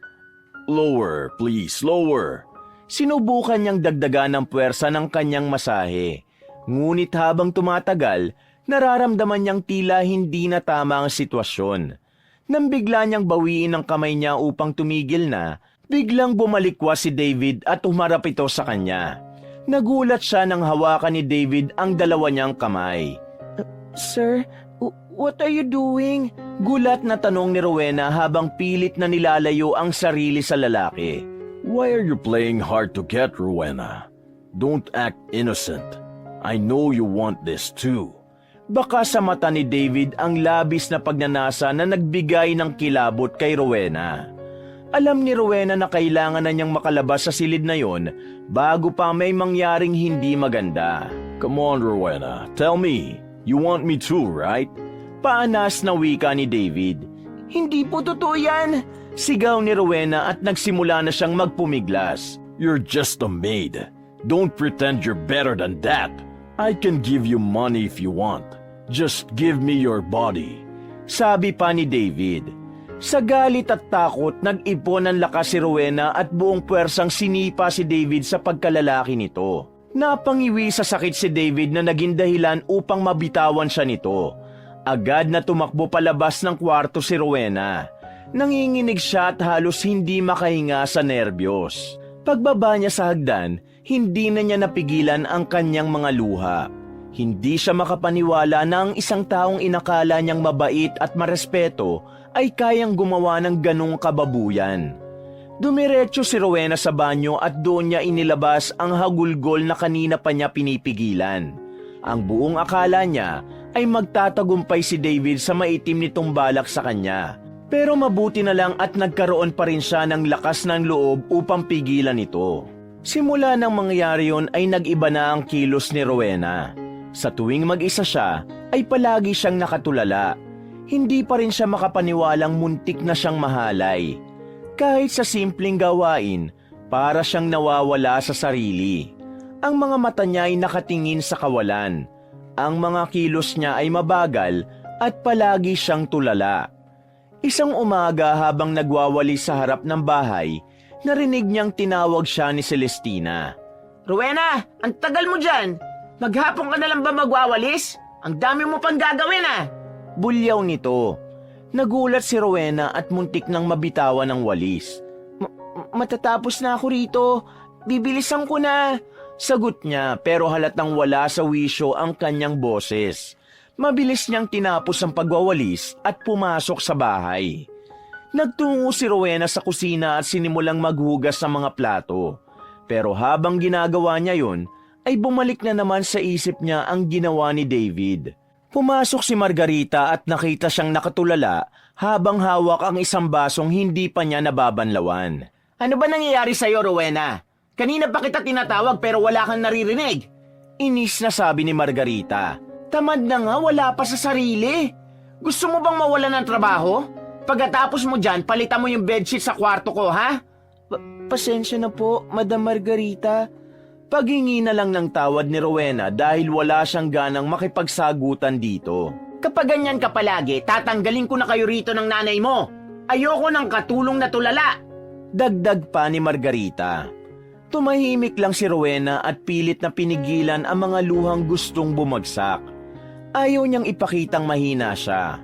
[SPEAKER 1] Lower, please, lower. Sinubukan niyang dagdagan ang puwersa ng kanyang masahe. Ngunit habang tumatagal, nararamdaman niyang tila hindi na tama ang sitwasyon. Nang bigla niyang bawiin ang kamay niya upang tumigil na, biglang bumalikwas si David at humarap ito sa kanya. Nagulat siya nang hawakan ni David ang dalawa niyang kamay.
[SPEAKER 3] Sir, what are you doing?
[SPEAKER 1] Gulat na tanong ni Rowena habang pilit na nilalayo ang sarili sa lalaki.
[SPEAKER 4] Why are you playing hard to get, Rowena? Don't act innocent. I know you want this too.
[SPEAKER 1] Baka sa mata ni David ang labis na pagnanasa na nagbigay ng kilabot kay Rowena. Alam ni Rowena na kailangan na niyang makalabas sa silid na yon bago pa may mangyaring hindi maganda.
[SPEAKER 4] Come on, Rowena. Tell me. You want me too, right?
[SPEAKER 1] Paanas na wika ni David.
[SPEAKER 3] Hindi po totoo yan.
[SPEAKER 1] Sigaw ni Rowena at nagsimula na siyang magpumiglas.
[SPEAKER 4] You're just a maid. Don't pretend you're better than that. I can give you money if you want. Just give me your body.
[SPEAKER 1] Sabi pa ni David. Sa galit at takot, nag-ipon ng lakas si Rowena at buong puwersang sinipa si David sa pagkalalaki nito. Napangiwi sa sakit si David na naging dahilan upang mabitawan siya nito. Agad na tumakbo palabas ng kwarto si Rowena. Nanginginig siya at halos hindi makahinga sa nerbiyos. Pagbaba niya sa hagdan, hindi na niya napigilan ang kanyang mga luha. Hindi siya makapaniwala na ang isang taong inakala niyang mabait at marespeto ay kayang gumawa ng ganong kababuyan. Dumiretso si Rowena sa banyo at doon niya inilabas ang hagulgol na kanina pa niya pinipigilan. Ang buong akala niya ay magtatagumpay si David sa maitim nitong balak sa kanya. Pero mabuti na lang at nagkaroon pa rin siya ng lakas ng loob upang pigilan ito. Simula nang mangyari yon ay nag-iba na ang kilos ni Rowena. Sa tuwing mag-isa siya ay palagi siyang nakatulala. Hindi pa rin siya makapaniwalang muntik na siyang mahalay. Kahit sa simpleng gawain, para siyang nawawala sa sarili. Ang mga mata niya ay nakatingin sa kawalan. Ang mga kilos niya ay mabagal at palagi siyang tulala. Isang umaga habang nagwawali sa harap ng bahay, narinig niyang tinawag siya ni Celestina.
[SPEAKER 2] Rowena, ang tagal mo dyan. Maghapon ka na lang ba magwawalis? Ang dami mo pang gagawin
[SPEAKER 1] Bulyaw nito. Nagulat si Rowena at muntik nang mabitawan ng walis.
[SPEAKER 3] Matatapos na ako rito. Bibilisan ko na.
[SPEAKER 1] Sagot niya pero halatang wala sa wisyo ang kanyang boses. Mabilis niyang tinapos ang pagwawalis at pumasok sa bahay. Nagtungo si Rowena sa kusina at sinimulang maghugas ng mga plato. Pero habang ginagawa niya yon, ay bumalik na naman sa isip niya ang ginawa ni David. Pumasok si Margarita at nakita siyang nakatulala habang hawak ang isang basong hindi pa niya nababanlawan.
[SPEAKER 2] Ano ba nangyayari sa'yo, Rowena? Kanina pa kita tinatawag pero wala kang naririnig.
[SPEAKER 1] Inis na sabi ni Margarita.
[SPEAKER 2] Tamad na nga, wala pa sa sarili. Gusto mo bang mawalan ng trabaho? Pagkatapos mo dyan, palitan mo yung bedsheet sa kwarto ko, ha?
[SPEAKER 3] Pasensya na po, Madam Margarita.
[SPEAKER 1] Paghingi na lang ng tawad ni Rowena dahil wala siyang ganang makipagsagutan dito.
[SPEAKER 2] Kapag ganyan ka palagi, tatanggalin ko na kayo rito ng nanay mo. Ayoko ng katulong na tulala.
[SPEAKER 1] Dagdag pa ni Margarita. Tumahimik lang si Rowena at pilit na pinigilan ang mga luhang gustong bumagsak. Ayaw niyang ipakitang mahina siya.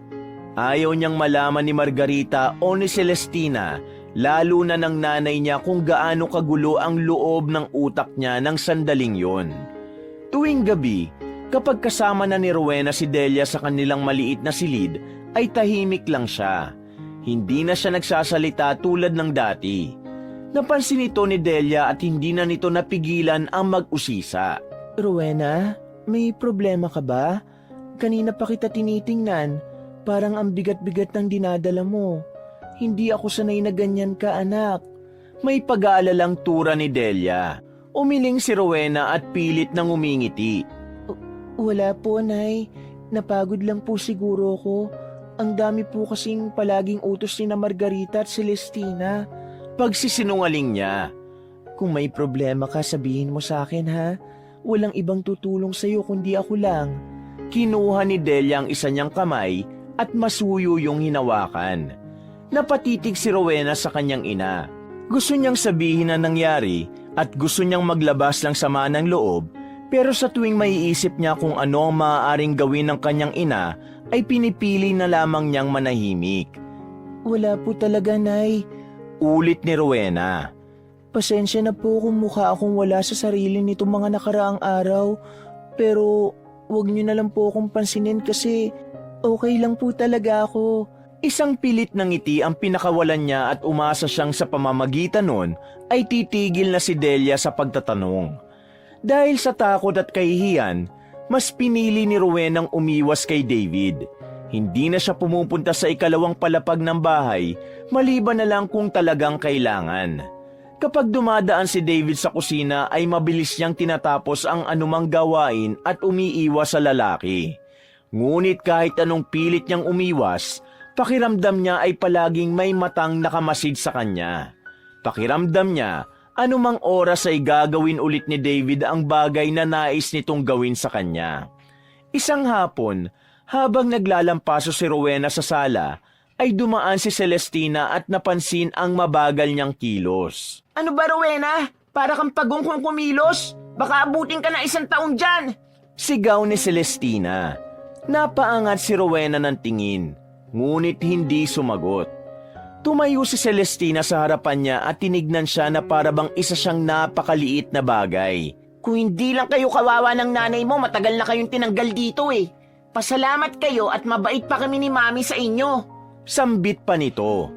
[SPEAKER 1] Ayaw niyang malaman ni Margarita o ni Celestina, lalo na ng nanay niya kung gaano kagulo ang loob ng utak niya ng sandaling yon. Tuwing gabi, kapag kasama na ni Rowena si Delia sa kanilang maliit na silid, ay tahimik lang siya. Hindi na siya nagsasalita tulad ng dati. Napansin ito ni Delia at hindi na nito napigilan ang mag-usisa.
[SPEAKER 3] Rowena, may problema ka ba? Kanina pa kita tinitingnan. Parang ang bigat-bigat ng dinadala mo. Hindi ako sanay na ganyan ka, anak.
[SPEAKER 1] May pag-aalalang tura ni Delia. Umiling si Rowena at pilit nang umingiti.
[SPEAKER 3] Wala po, Nay. Napagod lang po siguro ko. Ang dami po kasing palaging utos ni na Margarita at Celestina.
[SPEAKER 1] Pagsisinungaling niya.
[SPEAKER 3] Kung may problema ka, sabihin mo sa akin, ha? Walang ibang tutulong sa'yo kundi ako lang.
[SPEAKER 1] Kinuha ni Delia ang isa niyang kamay at masuyo yung hinawakan. Napatitig si Rowena sa kanyang ina. Gusto niyang sabihin na nangyari at gusto niyang maglabas ng sama ng loob, pero sa tuwing maiisip niya kung ano ang maaaring gawin ng kanyang ina, ay pinipili na lamang niyang manahimik.
[SPEAKER 3] Wala po talaga, Nay.
[SPEAKER 1] Ulit ni Rowena.
[SPEAKER 3] Pasensya na po kung mukha akong wala sa sarili nitong mga nakaraang araw. Pero wag niyo na lang po akong pansinin kasi okay lang po talaga ako.
[SPEAKER 1] Isang pilit ng ngiti ang pinakawalan niya at umasa siyang sa pamamagitan nun ay titigil na si Delia sa pagtatanong. Dahil sa takot at kahihiyan, mas pinili ni Rowenang umiwas kay David. Hindi na siya pumupunta sa ikalawang palapag ng bahay, maliban na lang kung talagang kailangan. Kapag dumadaan si David sa kusina ay mabilis niyang tinatapos ang anumang gawain at umiiwas sa lalaki. Ngunit kahit anong pilit niyang umiwas, pakiramdam niya ay palaging may matang nakamasid sa kanya. Pakiramdam niya, anumang oras ay gagawin ulit ni David ang bagay na nais nitong gawin sa kanya. Isang hapon, habang naglalampaso si Rowena sa sala, ay dumaan si Celestina at napansin ang mabagal niyang kilos.
[SPEAKER 2] Ano ba, Rowena? Para kang pagong kung kumilos? Baka abutin ka na 1 taon dyan!
[SPEAKER 1] Sigaw ni Celestina. Napaangat si Rowena ng tingin, ngunit hindi sumagot. Tumayo si Celestina sa harapan niya at tinignan siya na parabang isa siyang napakaliit na bagay.
[SPEAKER 2] Kung hindi lang kayo kawawa ng nanay mo, matagal na kayong tinanggal dito eh. Pasalamat kayo at mabait pa kami ni Mami sa inyo.
[SPEAKER 1] Sambit pa nito.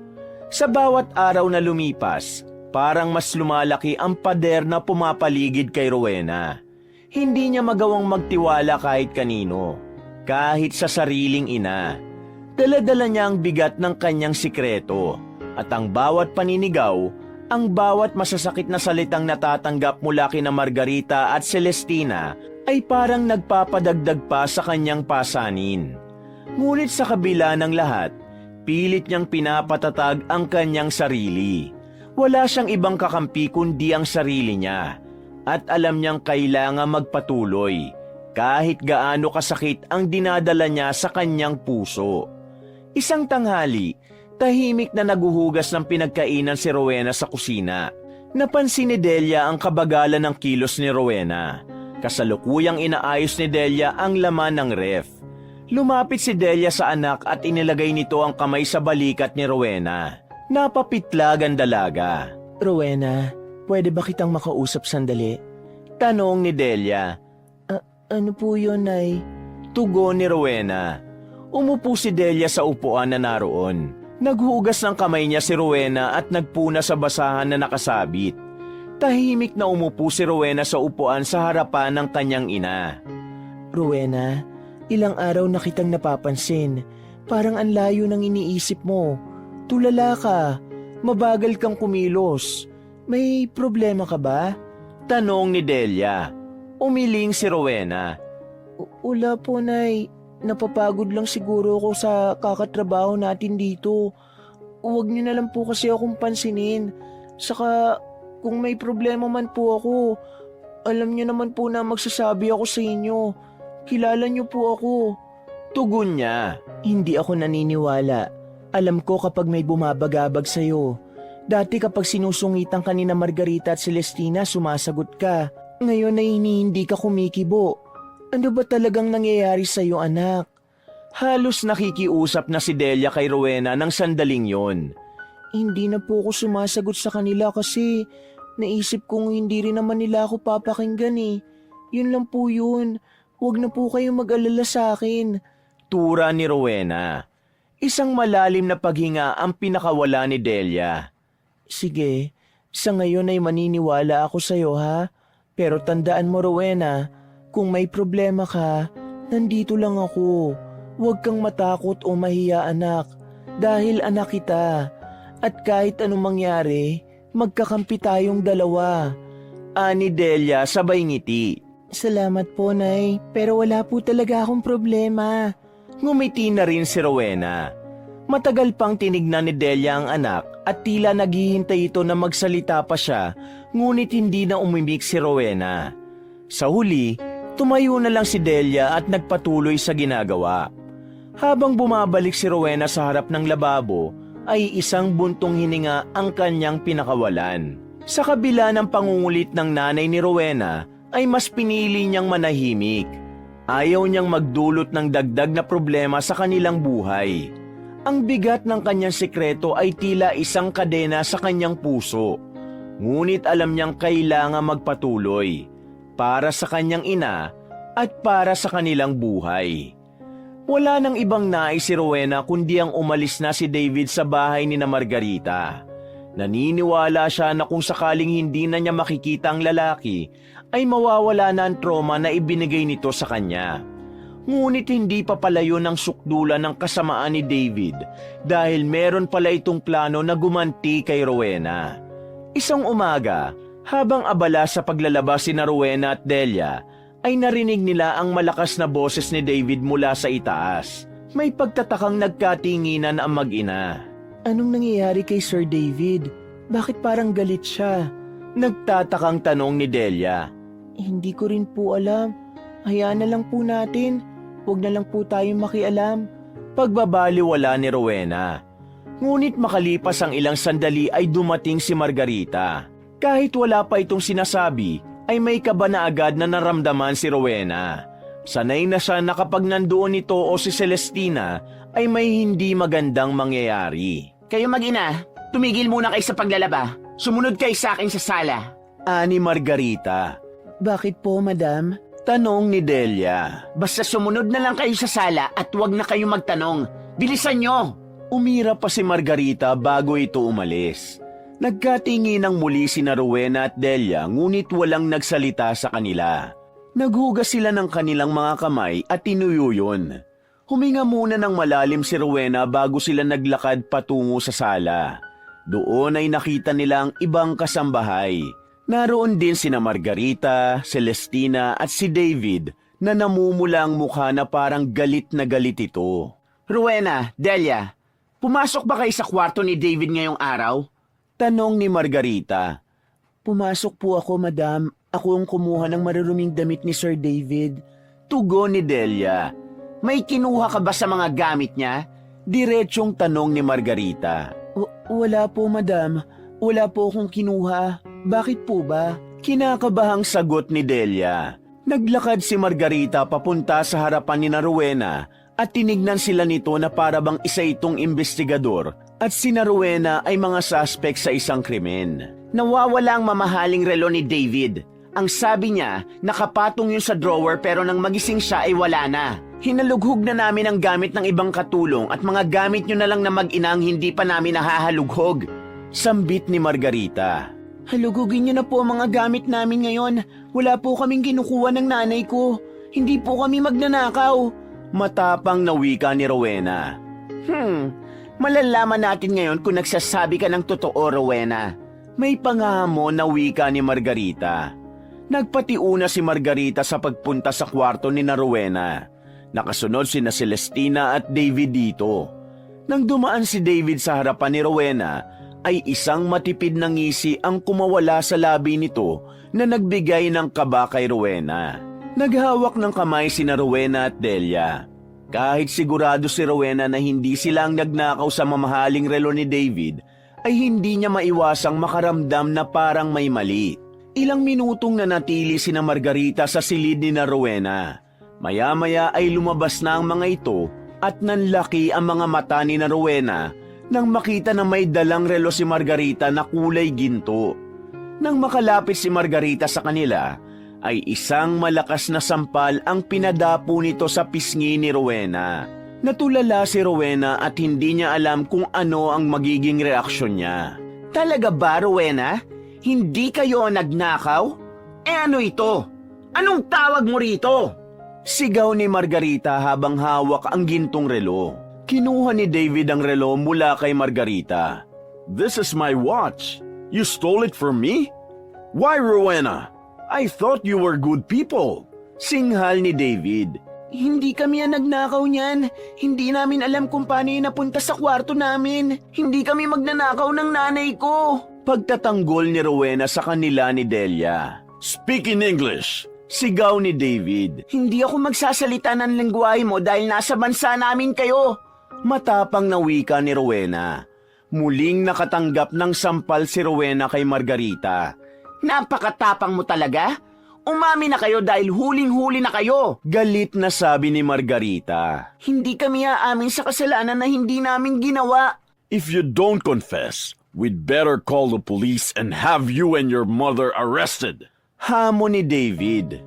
[SPEAKER 1] Sa bawat araw na lumipas, parang mas lumalaki ang pader na pumapaligid kay Rowena. Hindi niya magawang magtiwala kahit kanino, kahit sa sariling ina. Dala-dala niya ang bigat ng kanyang sikreto at ang bawat paninigaw, ang bawat masasakit na salitang natatanggap mula kina Margarita at Celestina ay parang nagpapadagdag pa sa kanyang pasanin. Ngunit sa kabila ng lahat, pilit niyang pinapatatag ang kanyang sarili. Wala siyang ibang kakampi kundi ang sarili niya at alam niyang kailangan magpatuloy kahit gaano kasakit ang dinadala niya sa kanyang puso. Isang tanghali, tahimik na naguhugas ng pinagkainan si Rowena sa kusina. Napansin ni Delia ang kabagalan ng kilos ni Rowena. Kasalukuyang inaayos ni Delia ang laman ng ref. Lumapit si Delia sa anak at inilagay nito ang kamay sa balikat ni Rowena. Napapitlag ang dalaga.
[SPEAKER 3] Rowena, pwede ba kitang makausap sandali?
[SPEAKER 1] Tanong ni Delia.
[SPEAKER 3] Ano po yun, Nay?
[SPEAKER 1] Tugon ni Rowena. Umupo si Delia sa upuan na naroon. Naghugas ng kamay niya si Rowena at nagpuna sa basahan na nakasabit. Tahimik na umupo si Rowena sa upuan sa harapan ng kanyang ina.
[SPEAKER 3] Rowena, ilang araw na kitang napapansin. Parang ang layo ng iniisip mo. Tulala ka. Mabagal kang kumilos. May problema ka ba?
[SPEAKER 1] Tanong ni Delia. Umiling si Rowena.
[SPEAKER 3] Wala po, Nay. Napapagod lang siguro ako sa kakatrabaho natin dito. Huwag niyo na lang po kasi akong pansinin. Saka kung may problema man po ako, alam niyo naman po na magsasabi ako sa inyo. Kilala niyo po ako.
[SPEAKER 1] Tugon niya.
[SPEAKER 3] Hindi ako naniniwala. Alam ko kapag may bumabagabag sa'yo. Dati kapag sinusungitan ka ni na Margarita at Celestina, sumasagot ka. Ngayon ay hindi ka kumikibo. Ano ba talagang nangyayari sa'yo, anak?
[SPEAKER 1] Halos nakikiusap na si Delia kay Rowena ng sandaling yon.
[SPEAKER 3] Hindi na po ako sumasagot sa kanila kasi naisip kong hindi rin naman nila ako papakinggan eh. Yun lang po yun. Huwag na po kayong mag-alala sa akin.
[SPEAKER 1] Tura ni Rowena. Isang malalim na paghinga ang pinakawala ni Delia.
[SPEAKER 3] Sige, sa ngayon ay maniniwala ako sa'yo ha. Pero tandaan mo, Rowena, kung may problema ka, nandito lang ako. Huwag kang matakot o mahiya, anak. Dahil anak kita. At kahit anong mangyari, magkakampi tayong dalawa.
[SPEAKER 1] Ani Delia sabay ngiti.
[SPEAKER 3] Salamat po, Nay. Pero wala po talaga akong problema.
[SPEAKER 1] Ngumiti na rin si Rowena. Matagal pang tinignan ni Delia ang anak at tila naghihintay ito na magsalita pa siya, ngunit hindi na umimik si Rowena. Sa huli, tumayo na lang si Delia at nagpatuloy sa ginagawa. Habang bumabalik si Rowena sa harap ng lababo, ay isang buntong hininga ang kanyang pinakawalan. Sa kabila ng pangungulit ng nanay ni Rowena, ay mas pinili niyang manahimik. Ayaw niyang magdulot ng dagdag na problema sa kanilang buhay. Ang bigat ng kanyang sikreto ay tila isang kadena sa kanyang puso. Ngunit alam niyang kailangan magpatuloy para sa kanyang ina at para sa kanilang buhay. Wala nang ibang nais si Rowena kundi ang umalis na si David sa bahay ni na Margarita. Naniniwala siya na kung sakaling hindi na niya makikita ang lalaki, ay mawawala na ang trauma na ibinigay nito sa kanya. Ngunit hindi pa palayo ng sukdulan ng kasamaan ni David dahil meron pala itong plano na gumanti kay Rowena. Isang umaga, habang abala sa paglalabas sina Rowena at Delia, ay narinig nila ang malakas na boses ni David mula sa itaas. May pagtatakang nagkatinginan ang mag-ina.
[SPEAKER 3] Anong nangyayari kay Sir David? Bakit parang galit siya?
[SPEAKER 1] Nagtatakang tanong ni Delia.
[SPEAKER 3] Hindi ko rin po alam. Hayaan na lang po natin. Huwag na lang po tayong makialam.
[SPEAKER 1] Pagbabaliwala ni Rowena. Ngunit makalipas ang ilang sandali ay dumating si Margarita. Kahit wala pa itong sinasabi, ay may kaba na agad na naramdaman si Rowena. Sanay na siya na kapag nandoon ito o si Celestina, ay may hindi magandang mangyayari.
[SPEAKER 2] Kayo mag-ina, tumigil muna kayo sa paglalaba. Sumunod kayo sa akin sa sala.
[SPEAKER 1] Ani Margarita.
[SPEAKER 3] Bakit po, madam?
[SPEAKER 1] Tanong ni Delia.
[SPEAKER 2] Basta sumunod na lang kayo sa sala at huwag na kayo magtanong. Bilisan nyo!
[SPEAKER 1] Umira pa si Margarita bago ito umalis. Nagkatinginang muli sina Rowena at Delia ngunit walang nagsalita sa kanila. Naghugas sila ng kanilang mga kamay at tinuyuyon. Huminga muna ng malalim si Rowena bago sila naglakad patungo sa sala. Doon ay nakita nila ang ibang kasambahay. Naroon din sina Margarita, Celestina at si David na namumula ang mukha na parang galit na galit ito.
[SPEAKER 2] Rowena, Delia, pumasok ba kayo sa kwarto ni David ngayong araw?
[SPEAKER 1] Tanong ni Margarita.
[SPEAKER 3] Pumasok po ako, madam. Ako ang kumuha ng maruruming damit ni Sir David.
[SPEAKER 1] Tugon ni Delia.
[SPEAKER 2] May kinuha ka ba sa mga gamit niya?
[SPEAKER 1] Diretsyong tanong ni Margarita.
[SPEAKER 3] Wala po, madam. Wala po akong kinuha. Bakit po ba?
[SPEAKER 1] Kinakabahang sagot ni Delia. Naglakad si Margarita papunta sa harapan ni Rowena at tinignan sila nito na para bang isa itong investigador at si Rowena ay mga suspect sa isang krimen.
[SPEAKER 2] Nawawala ang mamahaling relo ni David. Ang sabi niya, nakapatong yun sa drawer pero nang magising siya ay wala na. Hinalughog na namin ang gamit ng ibang katulong at mga gamit nyo na lang na mag-inang hindi pa namin nahahalughog.
[SPEAKER 1] Sambit ni Margarita.
[SPEAKER 3] Halugugin niyo na po ang mga gamit namin ngayon. Wala po kaming kinukuha ng nanay ko. Hindi po kami magnanakaw.
[SPEAKER 1] Matapang na wika ni Rowena.
[SPEAKER 2] Malalaman natin ngayon kung nagsasabi ka ng totoo, Rowena.
[SPEAKER 1] May pangahamon na wika ni Margarita. Nagpatiuna si Margarita sa pagpunta sa kwarto ni Rowena. Nakasunod sina Celestina at David dito. Nang dumaan si David sa harapan ni Rowena, ay isang matipid na ngisi ang kumawala sa labi nito na nagbigay ng kaba kay Rowena. Naghawak ng kamay sina Rowena at Delia. Kahit sigurado si Rowena na hindi sila ang nagnakaw sa mamahaling relo ni David, ay hindi niya maiwasang makaramdam na parang may mali. Ilang minutong nanatili sina Margarita sa silid ni Rowena. Maya-maya ay lumabas na ang mga ito at nanlaki ang mga mata ni Rowena nang makita na may dalang relo si Margarita na kulay ginto. Nang makalapit si Margarita sa kanila, ay isang malakas na sampal ang pinadapo nito sa pisngi ni Rowena. Natulala si Rowena at hindi niya alam kung ano ang magiging reaksyon niya.
[SPEAKER 2] Talaga ba, Rowena? Hindi kayo nagnakaw? Ano ito? Anong tawag mo rito?
[SPEAKER 1] Sigaw ni Margarita habang hawak ang gintong relo. Kinuha ni David ang relo mula kay Margarita.
[SPEAKER 4] This is my watch. You stole it from me? Why, Rowena? I thought you were good people.
[SPEAKER 1] Singhal ni David.
[SPEAKER 3] Hindi kami ang nagnakaw niyan. Hindi namin alam kung paano yun napunta sa kwarto namin. Hindi kami magnanakaw ng nanay ko.
[SPEAKER 1] Pagtatanggol ni Rowena sa kanila ni Delia.
[SPEAKER 4] Speak in English.
[SPEAKER 1] Sigaw ni David.
[SPEAKER 2] Hindi ako magsasalita ng lengguwahe mo dahil nasa bansa namin kayo.
[SPEAKER 1] Matapang na wika ni Rowena. Muling nakatanggap ng sampal si Rowena kay Margarita.
[SPEAKER 2] Napakatapang mo talaga. Umami na kayo dahil huling-huli na kayo.
[SPEAKER 1] Galit na sabi ni Margarita.
[SPEAKER 2] Hindi kami aamin sa kasalanan na hindi namin ginawa.
[SPEAKER 4] If you don't confess, we'd better call the police and have you and your mother arrested.
[SPEAKER 1] Hamon ni David.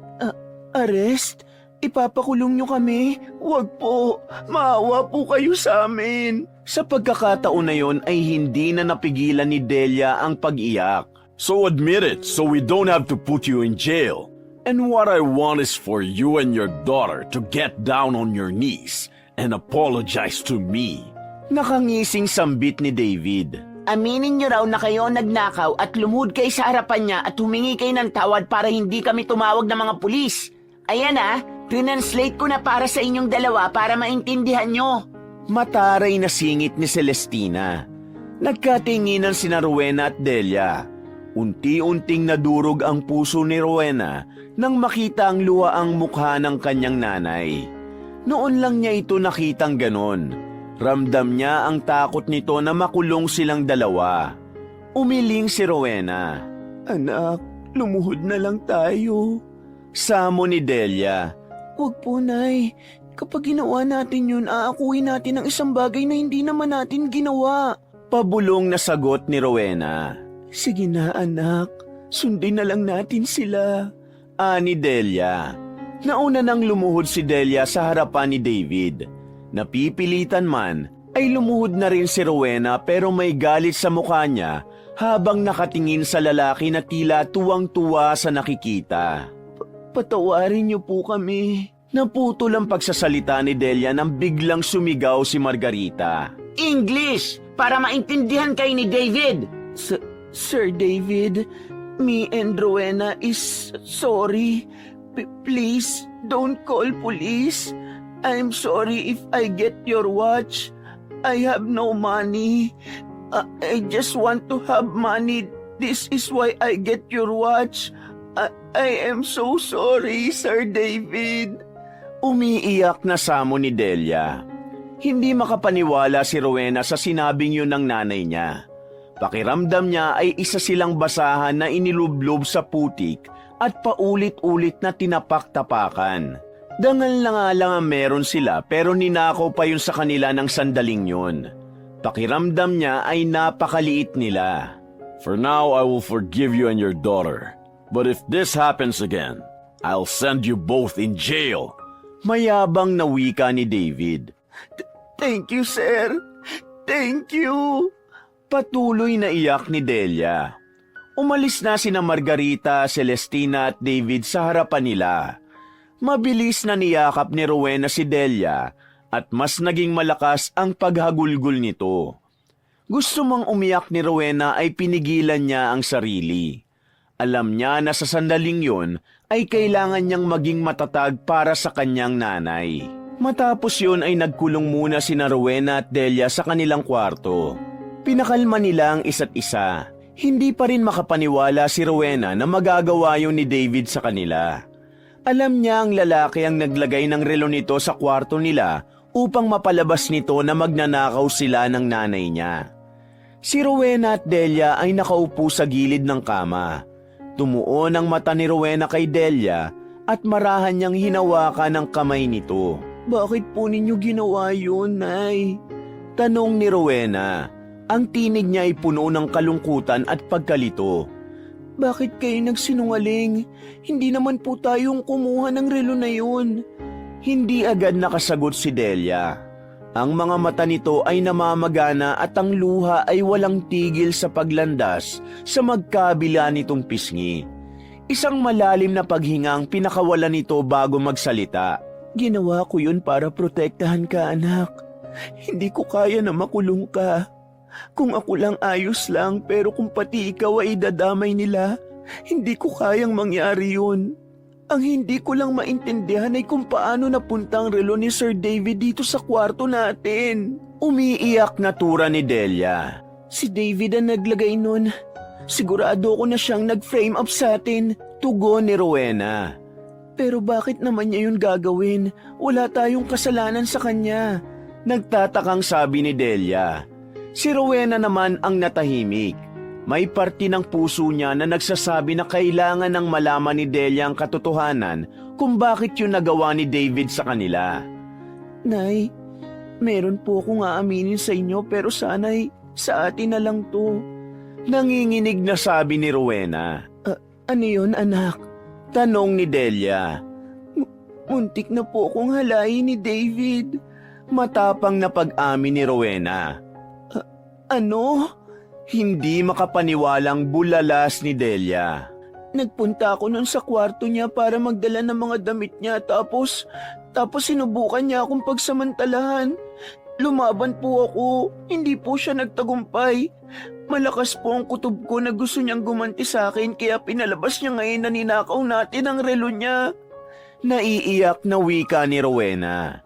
[SPEAKER 3] Arrest? Ipapakulong niyo kami? Huwag po. Maawa po kayo sa amin.
[SPEAKER 1] Sa pagkakataon na yon ay hindi na napigilan ni Delia ang pag-iyak.
[SPEAKER 4] So admit it so we don't have to put you in jail. And what I want is for you and your daughter to get down on your knees and apologize to me.
[SPEAKER 1] Nakangising sambit ni David.
[SPEAKER 2] Aminin niyo raw na kayo nagnakaw at lumuhod kayo sa harapan niya at humingi kayo ng tawad para hindi kami tumawag ng mga pulis. Ayan translate ko na para sa inyong dalawa para maintindihan nyo.
[SPEAKER 1] Mataray na singit ni Celestina. Nagkatinginan sina Rowena at Delia. Unti-unting nadurog ang puso ni Rowena nang makita ang luwaang mukha ng kanyang nanay. Noon lang niya ito nakitang ganon. Ramdam niya ang takot nito na makulong silang dalawa. Umiling si Rowena.
[SPEAKER 3] Anak, lumuhod na lang tayo.
[SPEAKER 1] Samo ni Delia.
[SPEAKER 3] Huwag po, Nay. Kapag ginawa natin yun, aakuin natin ang isang bagay na hindi naman natin ginawa.
[SPEAKER 1] Pabulong na sagot ni Rowena.
[SPEAKER 3] Sige na, anak. Sundin na lang natin sila.
[SPEAKER 1] Ani Delia. Nauna nang lumuhod si Delia sa harapan ni David. Napipilitan man, ay lumuhod na rin si Rowena pero may galit sa mukha niya habang nakatingin sa lalaki na tila tuwang-tuwa sa nakikita.
[SPEAKER 3] Patawarin niyo po kami.
[SPEAKER 1] Naputol ang pagsasalita ni Delia nang biglang sumigaw si Margarita.
[SPEAKER 2] English! Para maintindihan kayo ni David!
[SPEAKER 3] Sir David, me and Rowena is sorry. Please, don't call police. I'm sorry if I get your watch. I have no money. I just want to have money. This is why I get your watch. I am so sorry, Sir David.
[SPEAKER 1] Umiiyak na samo ni Delia. Hindi makapaniwala si Rowena sa sinabing yun ng nanay niya. Pakiramdam niya ay isa silang basahan na inilublob sa putik at paulit-ulit na tinapak-tapakan. Dangal na nga lang ang meron sila pero ninakaw pa yun sa kanila ng sandaling yun. Pakiramdam niya ay napakaliit nila.
[SPEAKER 4] For now, I will forgive you and your daughter. But if this happens again, I'll send you both in jail.
[SPEAKER 1] Mayabang na wika ni David.
[SPEAKER 3] Thank you, sir. Thank you.
[SPEAKER 1] Patuloy na iyak ni Delia. Umalis na sina Margarita, Celestina at David sa harapan nila. Mabilis na niyakap ni Rowena si Delia at mas naging malakas ang paghagulgol nito. Gusto mang umiyak ni Rowena ay pinigilan niya ang sarili. Alam niya na sa sandaling yon ay kailangan niyang maging matatag para sa kanyang nanay. Matapos yon ay nagkulong muna sina Rowena at Delia sa kanilang kwarto. Pinakalma nila ang isa't isa. Hindi pa rin makapaniwala si Rowena na magagawa yun ni David sa kanila. Alam niya ang lalaki ang naglagay ng relo nito sa kwarto nila upang mapalabas nito na magnanakaw sila ng nanay niya. Si Rowena at Delia ay nakaupo sa gilid ng kama. Tumuon ang mata ni Rowena kay Delia at marahan niyang hinawakan ang kamay nito.
[SPEAKER 3] Bakit po ninyo ginawa yun, Nay?
[SPEAKER 1] Tanong ni Rowena. Ang tinig niya ay puno ng kalungkutan at pagkalito.
[SPEAKER 3] Bakit kayo nagsinungaling? Hindi naman po tayong kumuha ng relo na yun.
[SPEAKER 1] Hindi agad nakasagot si Delia. Ang mga mata nito ay namamagana at ang luha ay walang tigil sa paglandas sa magkabila nitong pisngi. Isang malalim na paghinga ang pinakawalan nito bago magsalita.
[SPEAKER 3] Ginawa ko yun para protektahan ka, anak. Hindi ko kaya na makulong ka. Kung ako lang ayos lang, pero kung pati ikaw ay dadamay nila, hindi ko kayang mangyari yun. Ang hindi ko lang maintindihan ay kung paano napunta ang relo ni Sir David dito sa kwarto natin.
[SPEAKER 1] Umiiyak na tura ni Delia.
[SPEAKER 3] Si David ang naglagay nun. Sigurado ko na siyang nag-frame up sa atin.
[SPEAKER 1] Tugon ni Rowena.
[SPEAKER 3] Pero bakit naman niya yun gagawin? Wala tayong kasalanan sa kanya.
[SPEAKER 1] Nagtatakang sabi ni Delia. Si Rowena naman ang natahimik.
[SPEAKER 2] May parte ng puso niya na nagsasabi na kailangan ng malaman ni Delia ang katotohanan kung bakit yun nagawa ni David sa kanila.
[SPEAKER 3] Nay, meron po akong aaminin sa inyo pero sana'y sa atin na lang to.
[SPEAKER 2] Nanginginig na sabi ni Rowena.
[SPEAKER 3] Ano yun, anak?
[SPEAKER 2] Tanong ni Delia.
[SPEAKER 3] Muntik na po akong halayin ni David.
[SPEAKER 2] Matapang na pag-amin ni Rowena.
[SPEAKER 3] Ano?
[SPEAKER 2] Hindi makapaniwalang bulalas ni Delia.
[SPEAKER 3] Nagpunta ako nun sa kwarto niya para magdala ng mga damit niya tapos sinubukan niya akong pagsamantalahan. Lumaban po ako, hindi po siya nagtagumpay. Malakas po ang kutob ko na gusto niyang gumanti sa akin kaya pinalabas niya ngayon na ninakaw natin ang relo niya.
[SPEAKER 2] Naiiyak na wika ni Rowena.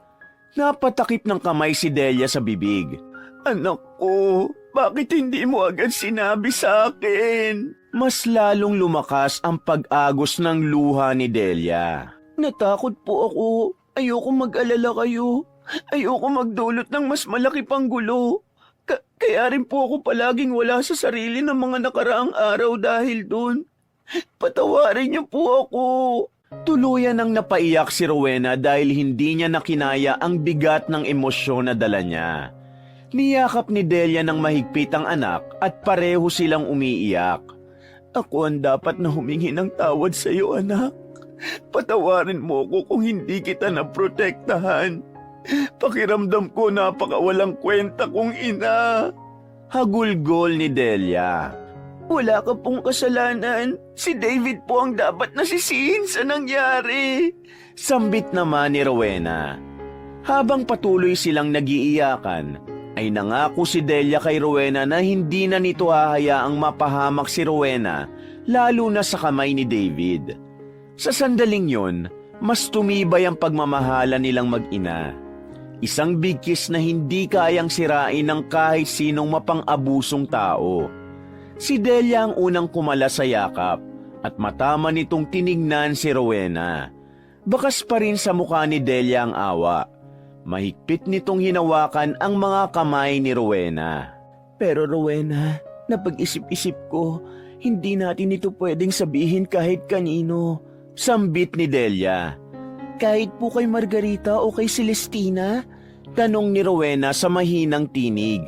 [SPEAKER 2] Napatakip ng kamay si Delia sa bibig.
[SPEAKER 3] Anak ko, bakit hindi mo agad sinabi sa akin?
[SPEAKER 2] Mas lalong lumakas ang pag-agos ng luha ni Delia.
[SPEAKER 3] Natakot po ako. Ayoko mag-alala kayo. Ayoko magdulot ng mas malaki pang gulo. Kaya rin po ako palaging wala sa sarili ng mga nakaraang araw dahil doon. Patawarin niyo po ako.
[SPEAKER 2] Tuluyan ang napaiyak si Rowena dahil hindi niya nakinaya ang bigat ng emosyon na dala niya. Niyakap ni Delia ng mahigpit ang anak at pareho silang umiiyak.
[SPEAKER 3] Ako ang dapat na humingi ng tawad sa iyo, anak. Patawarin mo ako kung hindi kita naprotektahan. Pakiramdam ko napakawalang kwenta kong ina.
[SPEAKER 2] Hagulgol ni Delia.
[SPEAKER 3] Wala ka pong kasalanan. Si David po ang dapat nasisihin sa nangyari.
[SPEAKER 2] Sambit naman ni Rowena. Habang patuloy silang nagiiyakan, ay nangako si Delia kay Rowena na hindi na nito hahayaang mapahamak si Rowena, lalo na sa kamay ni David. Sa sandaling yon, mas tumibay ang pagmamahala nilang mag-ina. Isang bigkis na hindi kayang sirain ng kahit sinong mapang-abusong tao. Si Delia ang unang kumala sa yakap at matama nitong tinignan si Rowena. Bakas pa rin sa mukha ni Delia ang awa. Mahigpit nitong hinawakan ang mga kamay ni Rowena.
[SPEAKER 3] Pero Rowena, napag-isip-isip ko, hindi natin ito pwedeng sabihin kahit kanino.
[SPEAKER 2] Sambit ni Delia.
[SPEAKER 3] Kahit po kay Margarita o kay Celestina?
[SPEAKER 2] Tanong ni Rowena sa mahinang tinig.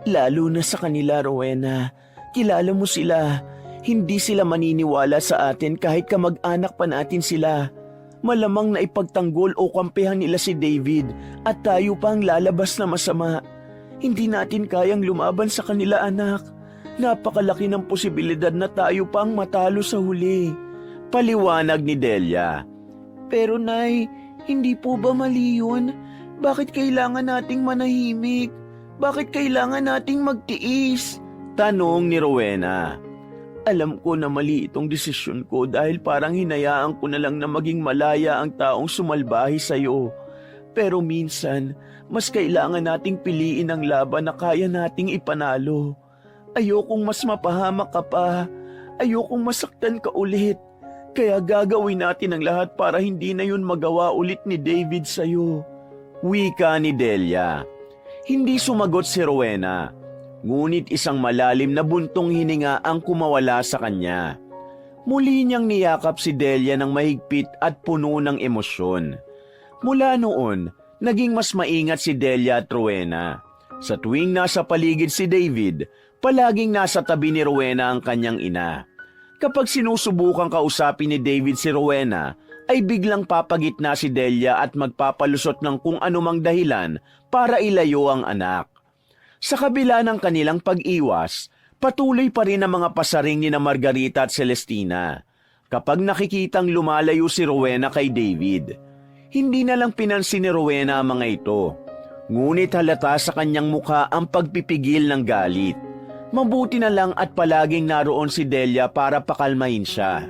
[SPEAKER 3] Lalo na sa kanila, Rowena. Kilala mo sila. Hindi sila maniniwala sa atin kahit kamag-anak pa natin sila. Malamang na ipagtanggol o kampihan nila si David at tayo pa ang lalabas na masama. Hindi natin kayang lumaban sa kanila, anak. Napakalaki ng posibilidad na tayo pa ang matalo sa huli.
[SPEAKER 2] Paliwanag ni Delia.
[SPEAKER 3] Pero Nay, hindi po ba mali yun? Bakit kailangan nating manahimik? Bakit kailangan nating magtiis?
[SPEAKER 2] Tanong ni Rowena.
[SPEAKER 3] Alam ko na mali itong desisyon ko dahil parang hinayaan ko na lang na maging malaya ang taong sumalbahi sa'yo. Pero minsan, mas kailangan nating piliin ang laban na kaya nating ipanalo. Ayokong mas mapahamak ka pa. Ayokong masaktan ka ulit. Kaya gagawin natin ang lahat para hindi na yun magawa ulit ni David sa'yo.
[SPEAKER 2] Wika ni Delia. Hindi sumagot si Rowena. Ngunit isang malalim na buntong hininga ang kumawala sa kanya. Muli niyang niyakap si Delia ng mahigpit at puno ng emosyon. Mula noon, naging mas maingat si Delia at Rowena. Sa tuwing nasa paligid si David, palaging nasa tabi ni Rowena ang kanyang ina. Kapag sinusubukang kausapin ni David si Rowena, ay biglang papagitna si Delia at magpapalusot ng kung anumang dahilan para ilayo ang anak. Sa kabila ng kanilang pag-iwas, patuloy pa rin ang mga pasaring ni na Margarita at Celestina. Kapag nakikitang lumalayo si Rowena kay David, hindi na lang pinansin ni Rowena ang mga ito. Ngunit halata sa kanyang mukha ang pagpipigil ng galit. Mabuti na lang at palaging naroon si Delia para pakalmahin siya.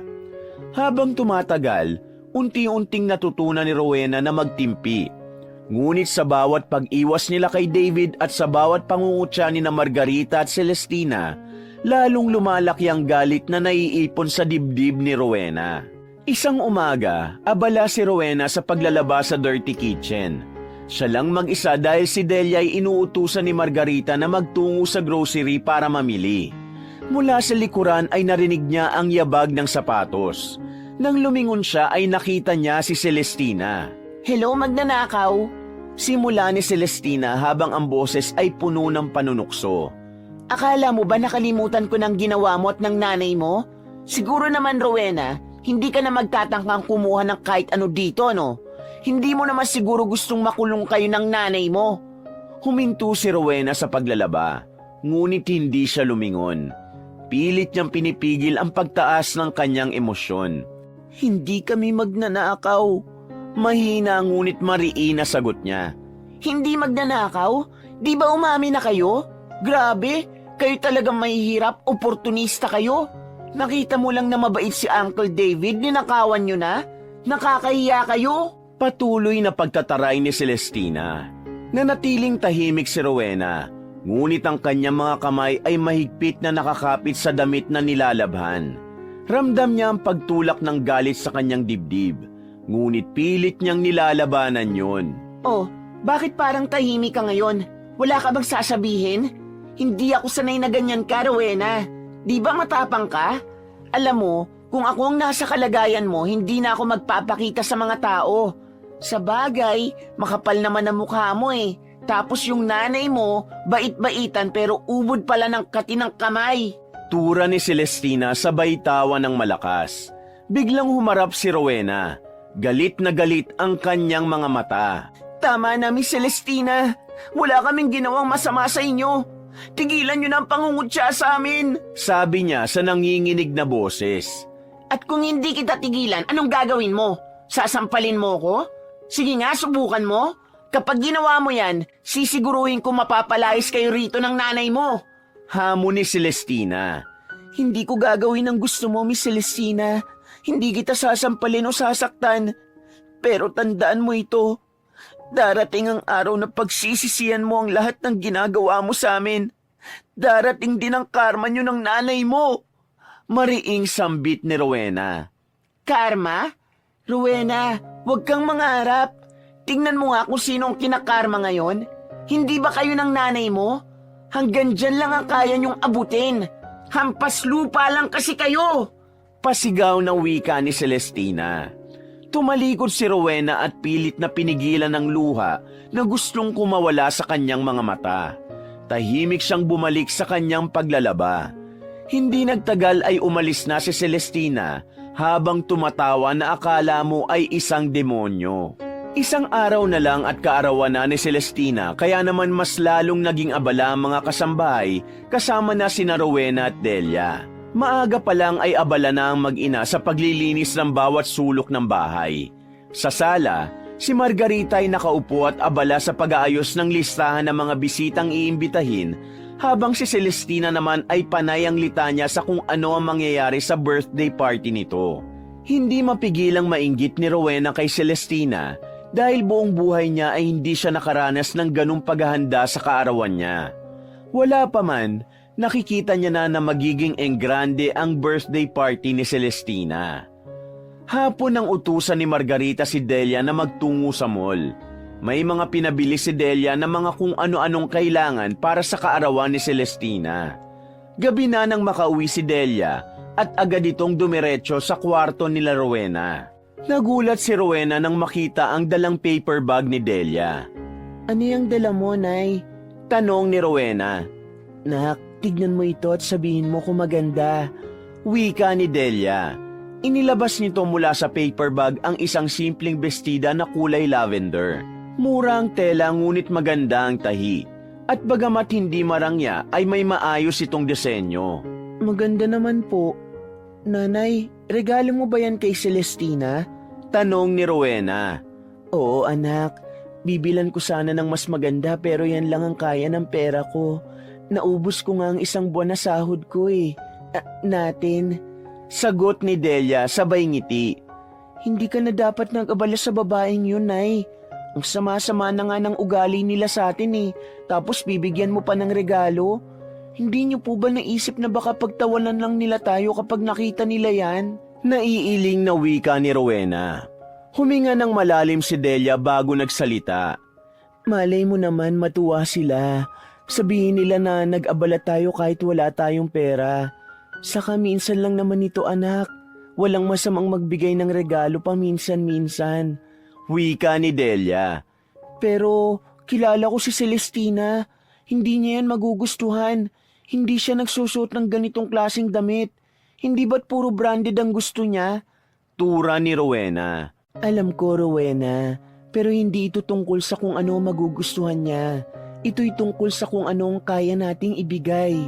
[SPEAKER 2] Habang tumatagal, unti-unting natutunan ni Rowena na magtimpi. Ngunit sa bawat pag-iwas nila kay David at sa bawat pangungutya ni na Margarita at Celestina, lalong lumalaki ang galit na naiipon sa dibdib ni Rowena. Isang umaga, abala si Rowena sa paglalaba sa dirty kitchen. Siya lang mag-isa dahil si Delia ay inuutusan ni Margarita na magtungo sa grocery para mamili.
[SPEAKER 1] Mula sa likuran ay narinig niya ang yabag ng sapatos. Nang lumingon siya ay nakita niya si Celestina.
[SPEAKER 2] Hello, magnanakaw.
[SPEAKER 1] Simula ni Celestina habang ang boses ay puno ng panunukso.
[SPEAKER 2] Akala mo ba nakalimutan ko ng ginawa mo at ng nanay mo? Siguro naman, Rowena, hindi ka na magtatangkang kumuha ng kahit ano dito, no? Hindi mo naman siguro gustong makulong kayo ng nanay mo.
[SPEAKER 1] Huminto si Rowena sa paglalaba, ngunit hindi siya lumingon. Pilit niyang pinipigil ang pagtaas ng kanyang emosyon.
[SPEAKER 3] Hindi kami magnanakaw.
[SPEAKER 1] Mahina ngunit mariin na sagot niya.
[SPEAKER 2] Hindi magnanakaw? Di ba umamin na kayo? Grabe, kayo talagang mahihirap, oportunista kayo. Nakita mo lang na mabait si Uncle David, ninakawan nyo na? Nakakahiya kayo?
[SPEAKER 1] Patuloy na pagtataray ni Celestina. Nanatiling tahimik si Rowena, ngunit ang kanyang mga kamay ay mahigpit na nakakapit sa damit na nilalabhan. Ramdam niya ang pagtulak ng galit sa kanyang dibdib, ngunit pilit niyang nilalabanan yon.
[SPEAKER 2] Oh, bakit parang tahimik ka ngayon? Wala ka bang sasabihin? Hindi ako sanay na ganyan ka, Rowena. Di ba matapang ka? Alam mo, kung ako ang nasa kalagayan mo, hindi na ako magpapakita sa mga tao. Sa bagay, makapal naman ang mukha mo eh. Tapos yung nanay mo, bait-baitan pero ubod pala ng katinang kamay.
[SPEAKER 1] Tura ni Celestina sabay tawa ng malakas. Biglang humarap si Rowena. Galit na galit ang kanyang mga mata.
[SPEAKER 2] Tama na, Miss Celestina. Wala kaming ginawang masama sa inyo. Tigilan nyo na ang pangungutya sa amin.
[SPEAKER 1] Sabi niya sa nanginginig na boses.
[SPEAKER 2] At kung hindi kita tigilan, anong gagawin mo? Sasampalin mo ko? Sige nga, subukan mo. Kapag ginawa mo yan, sisiguruhin ko mapapalayas kayo rito ng nanay mo.
[SPEAKER 1] Hamon ni Celestina.
[SPEAKER 3] Hindi ko gagawin ang gusto mo, Miss Celestina. Hindi kita sasampalin o sasaktan. Pero tandaan mo ito. Darating ang araw na pagsisisihan mo ang lahat ng ginagawa mo sa amin. Darating din ang karma nyo ng nanay mo.
[SPEAKER 1] Mariing sambit ni Rowena.
[SPEAKER 2] Karma? Rowena, huwag kang mangarap. Tingnan mo nga kung sino ang kinakarma ngayon. Hindi ba kayo ng nanay mo? Hanggang dyan lang ang kaya nyong abutin. Hampas lupa lang kasi kayo.
[SPEAKER 1] Pasigaw ng wika ni Celestina. Tumalikod si Rowena at pilit na pinigilan ng luha na gustong kumawala sa kanyang mga mata. Tahimik siyang bumalik sa kanyang paglalaba. Hindi nagtagal ay umalis na si Celestina habang tumatawa na akala mo ay isang demonyo. Isang araw na lang at kaarawan na ni Celestina kaya naman mas lalong naging abala ang mga kasambahay kasama na sina Rowena at Delia. Maaga pa lang ay abala na ang mag-ina sa paglilinis ng bawat sulok ng bahay. Sa sala, si Margarita ay nakaupo at abala sa pag-aayos ng listahan ng mga bisitang iimbitahin habang si Celestina naman ay panay ang litanya sa kung ano ang mangyayari sa birthday party nito. Hindi mapigilang mainggit ni Rowena kay Celestina dahil buong buhay niya ay hindi siya nakaranas ng ganung paghahanda sa kaarawan niya. Wala pa man, nakikita niya na magiging enggrande ang birthday party ni Celestina. Hapon nang utusan ni Margarita si Delia na magtungo sa mall. May mga pinabili si Delia na mga kung ano-anong kailangan para sa kaarawan ni Celestina. Gabi na nang makauwi si Delia at agad itong dumiretso sa kwarto nila Rowena. Nagulat si Rowena nang makita ang dalang paper bag ni Delia.
[SPEAKER 3] Ano yung dala mo, Nay?
[SPEAKER 1] Tanong ni Rowena.
[SPEAKER 3] Nak, tignan mo ito at sabihin mo kung maganda.
[SPEAKER 1] Wika ni Delia. Inilabas nito mula sa paper bag ang isang simpleng bestida na kulay lavender. Mura ang tela ngunit maganda ang tahi. At bagamat hindi marangya ay may maayos itong disenyo.
[SPEAKER 3] Maganda naman po. Nanay, regalo mo ba yan kay Celestina?
[SPEAKER 1] Tanong ni Rowena.
[SPEAKER 3] Oo, anak. Bibilan ko sana ng mas maganda pero yan lang ang kaya ng pera ko. Naubos ko nga ang isang buwan na sahod ko eh. Natin.
[SPEAKER 1] Sagot ni Delia sabay ngiti.
[SPEAKER 3] Hindi ka na dapat nag-abala sa babaeng yun, Nay. Ang sama-sama na nga ng ugali nila sa atin eh. Tapos bibigyan mo pa ng regalo. Hindi niyo po ba naisip na baka pagtawanan lang nila tayo kapag nakita nila yan?
[SPEAKER 1] Naiiling na wika ni Rowena. Huminga ng malalim si Delia bago nagsalita.
[SPEAKER 3] Malay mo naman matuwa sila. Sabihin nila na nag-abala tayo kahit wala tayong pera. Saka minsan lang naman ito, anak. Walang masamang magbigay ng regalo paminsan-minsan.
[SPEAKER 1] Wika ni Delia.
[SPEAKER 3] Pero kilala ko si Celestina. Hindi niya yan magugustuhan. Hindi siya nagsusuot ng ganitong klaseng damit. Hindi ba't puro branded ang gusto niya?
[SPEAKER 1] Tura ni Rowena.
[SPEAKER 3] Alam ko, Rowena. Pero hindi ito tungkol sa kung ano magugustuhan niya. Ito'y tungkol sa kung anong kaya nating ibigay.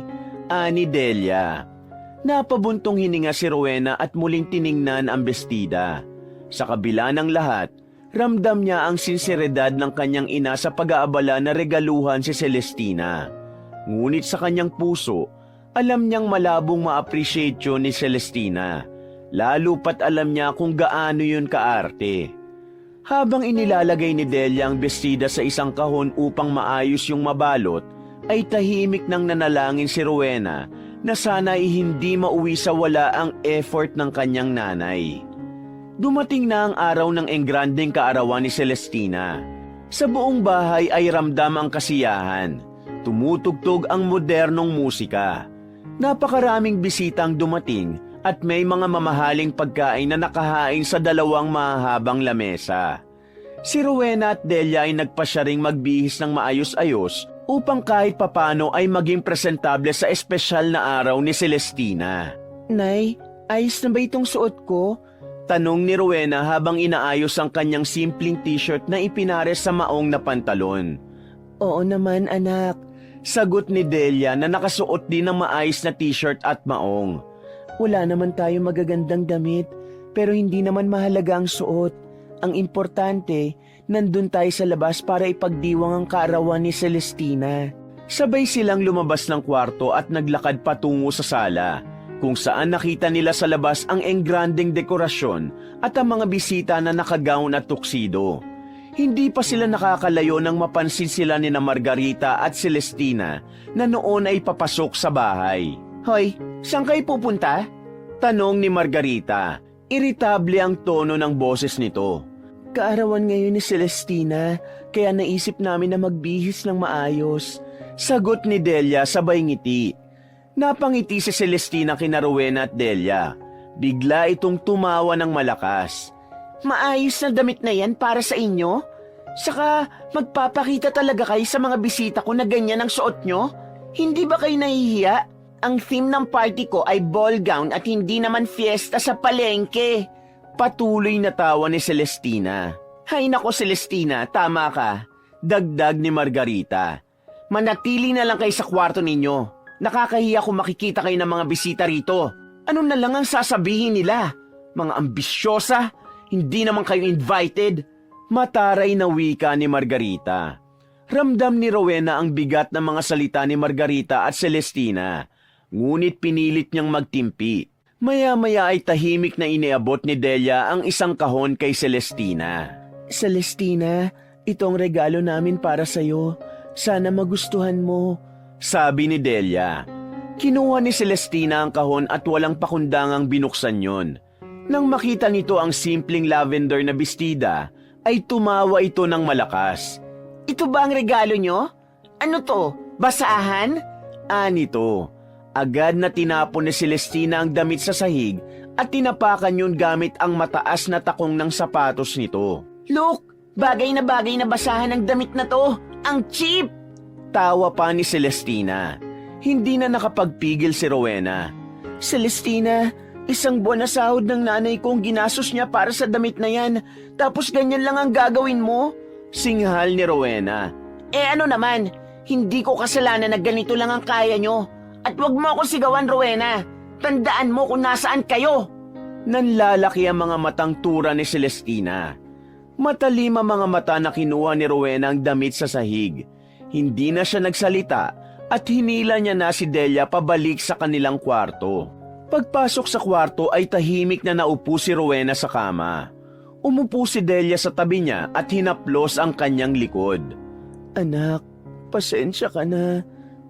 [SPEAKER 1] Ani Delia. Napabuntong hininga si Rowena at muling tiningnan ang bestida. Sa kabila ng lahat, ramdam niya ang sinseridad ng kanyang ina sa pag-aabala na regaluhan si Celestina. Ngunit sa kanyang puso, alam niyang malabong ma-appreciate yun ni Celestina. Lalo pat alam niya kung gaano yun kaarte. Habang inilalagay ni Delia ang bestida sa isang kahon upang maayos yung mabalot, ay tahimik nang nanalangin si Rowena na sana'y hindi mauwi sa wala ang effort ng kanyang nanay. Dumating na ang araw ng engrandeng kaarawan ni Celestina. Sa buong bahay ay ramdam ang kasiyahan. Tumutugtog ang modernong musika. Napakaraming bisitang dumating at may mga mamahaling pagkain na nakahain sa dalawang mahahabang lamesa. Si Rowena at Delia ay nagpasya ring magbihis ng maayos-ayos upang kahit papano ay maging presentable sa espesyal na araw ni Celestina.
[SPEAKER 3] Nay, ayos na ba itong suot ko?
[SPEAKER 1] Tanong ni Rowena habang inaayos ang kanyang simpleng t-shirt na ipinares sa maong na pantalon.
[SPEAKER 3] Oo naman, anak.
[SPEAKER 1] Sagot ni Delia na nakasuot din ng maayos na t-shirt at maong.
[SPEAKER 3] Wala naman tayo magagandang damit, pero hindi naman mahalaga ang suot. Ang importante, nandun tayo sa labas para ipagdiwang ang kaarawan ni Celestina.
[SPEAKER 1] Sabay silang lumabas ng kwarto at naglakad patungo sa sala, kung saan nakita nila sa labas ang engrandeng dekorasyon at ang mga bisita na nakagown at tuksido. Hindi pa sila nakakalayo nang mapansin sila ni na Margarita at Celestina na noon ay papasok sa bahay.
[SPEAKER 2] Hoy, saan kayo pupunta?
[SPEAKER 1] Tanong ni Margarita. Iritable ang tono ng boses nito.
[SPEAKER 3] Kaarawan ngayon ni Celestina, kaya naisip namin na magbihis ng maayos.
[SPEAKER 1] Sagot ni Delia sabay ngiti. Napangiti si Celestina kina Rowena at Delia. Bigla itong tumawa ng malakas.
[SPEAKER 2] Maayos na damit na yan para sa inyo? Saka magpapakita talaga kayo sa mga bisita ko na ganyan ang suot nyo? Hindi ba kayo nahihiya? Ang theme ng party ko ay ball gown at hindi naman fiesta sa palengke.
[SPEAKER 1] Patuloy na tawa ni Celestina.
[SPEAKER 2] Hay nako Celestina, tama ka.
[SPEAKER 1] Dagdag ni Margarita.
[SPEAKER 2] Manatili na lang kayo sa kwarto ninyo. Nakakahiya kung makikita kayo ng mga bisita rito. Ano na lang ang sasabihin nila? Mga ambisyosa, hindi naman kayo invited.
[SPEAKER 1] Mataray na wika ni Margarita. Ramdam ni Rowena ang bigat ng mga salita ni Margarita at Celestina. Ngunit pinilit niyang magtimpi. Maya-maya ay tahimik na iniabot ni Delia ang isang kahon kay Celestina.
[SPEAKER 3] Celestina, itong regalo namin para sa'yo. Sana magustuhan mo.
[SPEAKER 1] Sabi ni Delia. Kinuha ni Celestina ang kahon at walang pakundangang binuksan yon. Nang makita nito ang simpleng lavender na bestida, ay tumawa ito ng malakas.
[SPEAKER 2] Ito ba ang regalo nyo? Ano to? Basahan?
[SPEAKER 1] Anito. Agad na tinapon ni Celestina ang damit sa sahig at tinapakan yun gamit ang mataas na takong ng sapatos nito.
[SPEAKER 2] Look, bagay na basahan ang damit na to. Ang cheap!
[SPEAKER 1] Tawa pa ni Celestina. Hindi na nakapagpigil si Rowena.
[SPEAKER 3] Celestina, isang buwan na sahod ng nanay kong ginastos niya para sa damit na yan. Tapos ganyan lang ang gagawin mo?
[SPEAKER 1] Singhal ni Rowena.
[SPEAKER 2] Ano naman, hindi ko kasalanan na ganito lang ang kaya nyo. At wag mo akong sigawan, Rowena. Tandaan mo kung nasaan kayo.
[SPEAKER 1] Nanlalaki ang mga matang tura ni Celestina. Matalim ang mga mata na kinuha ni Rowena ang damit sa sahig. Hindi na siya nagsalita at hinila niya na si Delia pabalik sa kanilang kwarto. Pagpasok sa kwarto ay tahimik na naupo si Rowena sa kama. Umupo si Delia sa tabi niya at hinaplos ang kanyang likod.
[SPEAKER 3] Anak, pasensya ka na.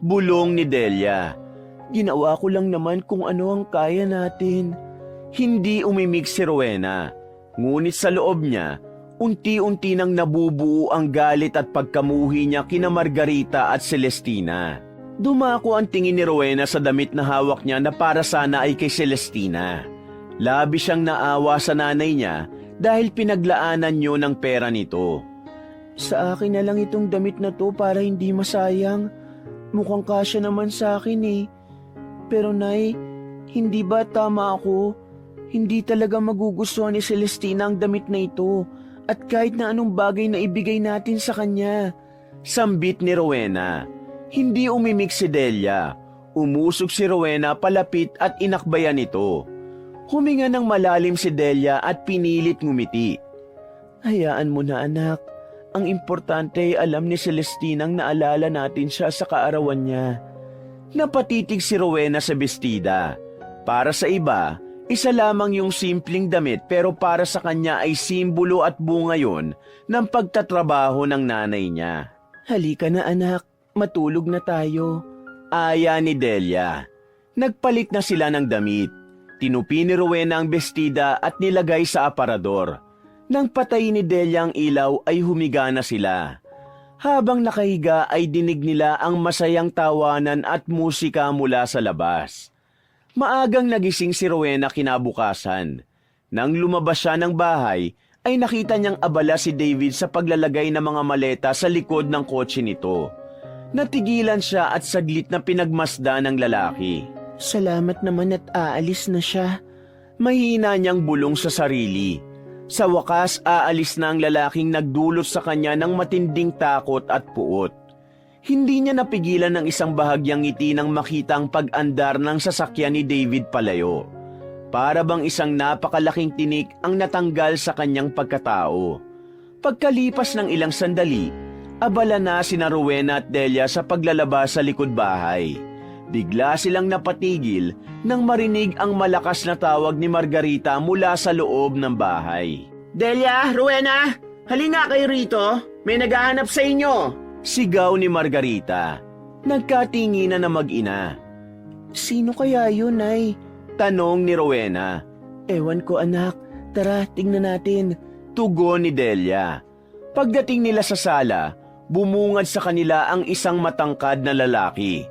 [SPEAKER 1] Bulong ni Delia.
[SPEAKER 3] Ginawa ko lang naman kung ano ang kaya natin.
[SPEAKER 1] Hindi umimik si Rowena. Ngunit sa loob niya,
[SPEAKER 2] Unti-unti nang nabubuo ang galit at pagkamuhi niya kina Margarita at Celestina. Dumako ang tingin ni Rowena sa damit na hawak niya na para sana ay kay Celestina. Labis siyang naawa sa nanay niya dahil pinaglaanan niyo ng pera nito.
[SPEAKER 3] Sa akin na lang itong damit na to para hindi masayang. Mukhang kasya naman sa akin eh. Pero Nay, hindi ba tama ako? Hindi talaga magugustuhan ni Celestina ang damit na ito at kahit na anong bagay na ibigay natin sa kanya.
[SPEAKER 2] Sambit ni Rowena. Hindi umimik si Delia. Umusog si Rowena palapit at inakbayan ito. Huminga ng malalim si Delia at pinilit ngumiti.
[SPEAKER 3] Hayaan mo na anak. Ang importante ay alam ni Celestinang naalala natin siya sa kaarawan niya.
[SPEAKER 2] Napatitig si Rowena sa bestida. Para sa iba, isa lamang yung simpleng damit pero para sa kanya ay simbolo at bunga yon ng pagtatrabaho ng nanay niya.
[SPEAKER 3] Halika na anak, matulog na tayo.
[SPEAKER 2] Aya ni Delia. Nagpalit na sila ng damit. Tinupi ni Rowena ang bestida at nilagay sa aparador. Nang patay ni Delia ang ilaw ay humiga na sila. Habang nakahiga ay dinig nila ang masayang tawanan at musika mula sa labas. Maagang nagising si Rowena kinabukasan. Nang lumabas siya ng bahay, ay nakita niyang abala si David sa paglalagay ng mga maleta sa likod ng kotse nito. Natigilan siya at saglit na pinagmasdan ng lalaki.
[SPEAKER 3] Salamat naman at aalis na siya.
[SPEAKER 2] Mahina niyang bulong sa sarili. Sa wakas, aalis na ang lalaking nagdulot sa kanya ng matinding takot at puot. Hindi niya napigilan ng isang bahagyang ngiti nang makita ang pag-andar ng sasakyan ni David palayo. Para bang isang napakalaking tinik ang natanggal sa kanyang pagkatao. Pagkalipas ng ilang sandali, abala na sina Rowena at Delia sa paglalabas sa likod bahay. Bigla silang napatigil nang marinig ang malakas na tawag ni Margarita mula sa loob ng bahay.
[SPEAKER 3] Delia, Rowena, halina kayo rito. May naghahanap sa inyo.
[SPEAKER 2] Sigaw ni Margarita. Nagkatinginan na mag-ina.
[SPEAKER 3] Sino kaya yun, Nay?
[SPEAKER 2] Tanong ni Rowena.
[SPEAKER 3] Ewan ko anak. Tara, tingnan natin.
[SPEAKER 2] Tugon ni Delia. Pagdating nila sa sala, bumungad sa kanila ang isang matangkad na lalaki.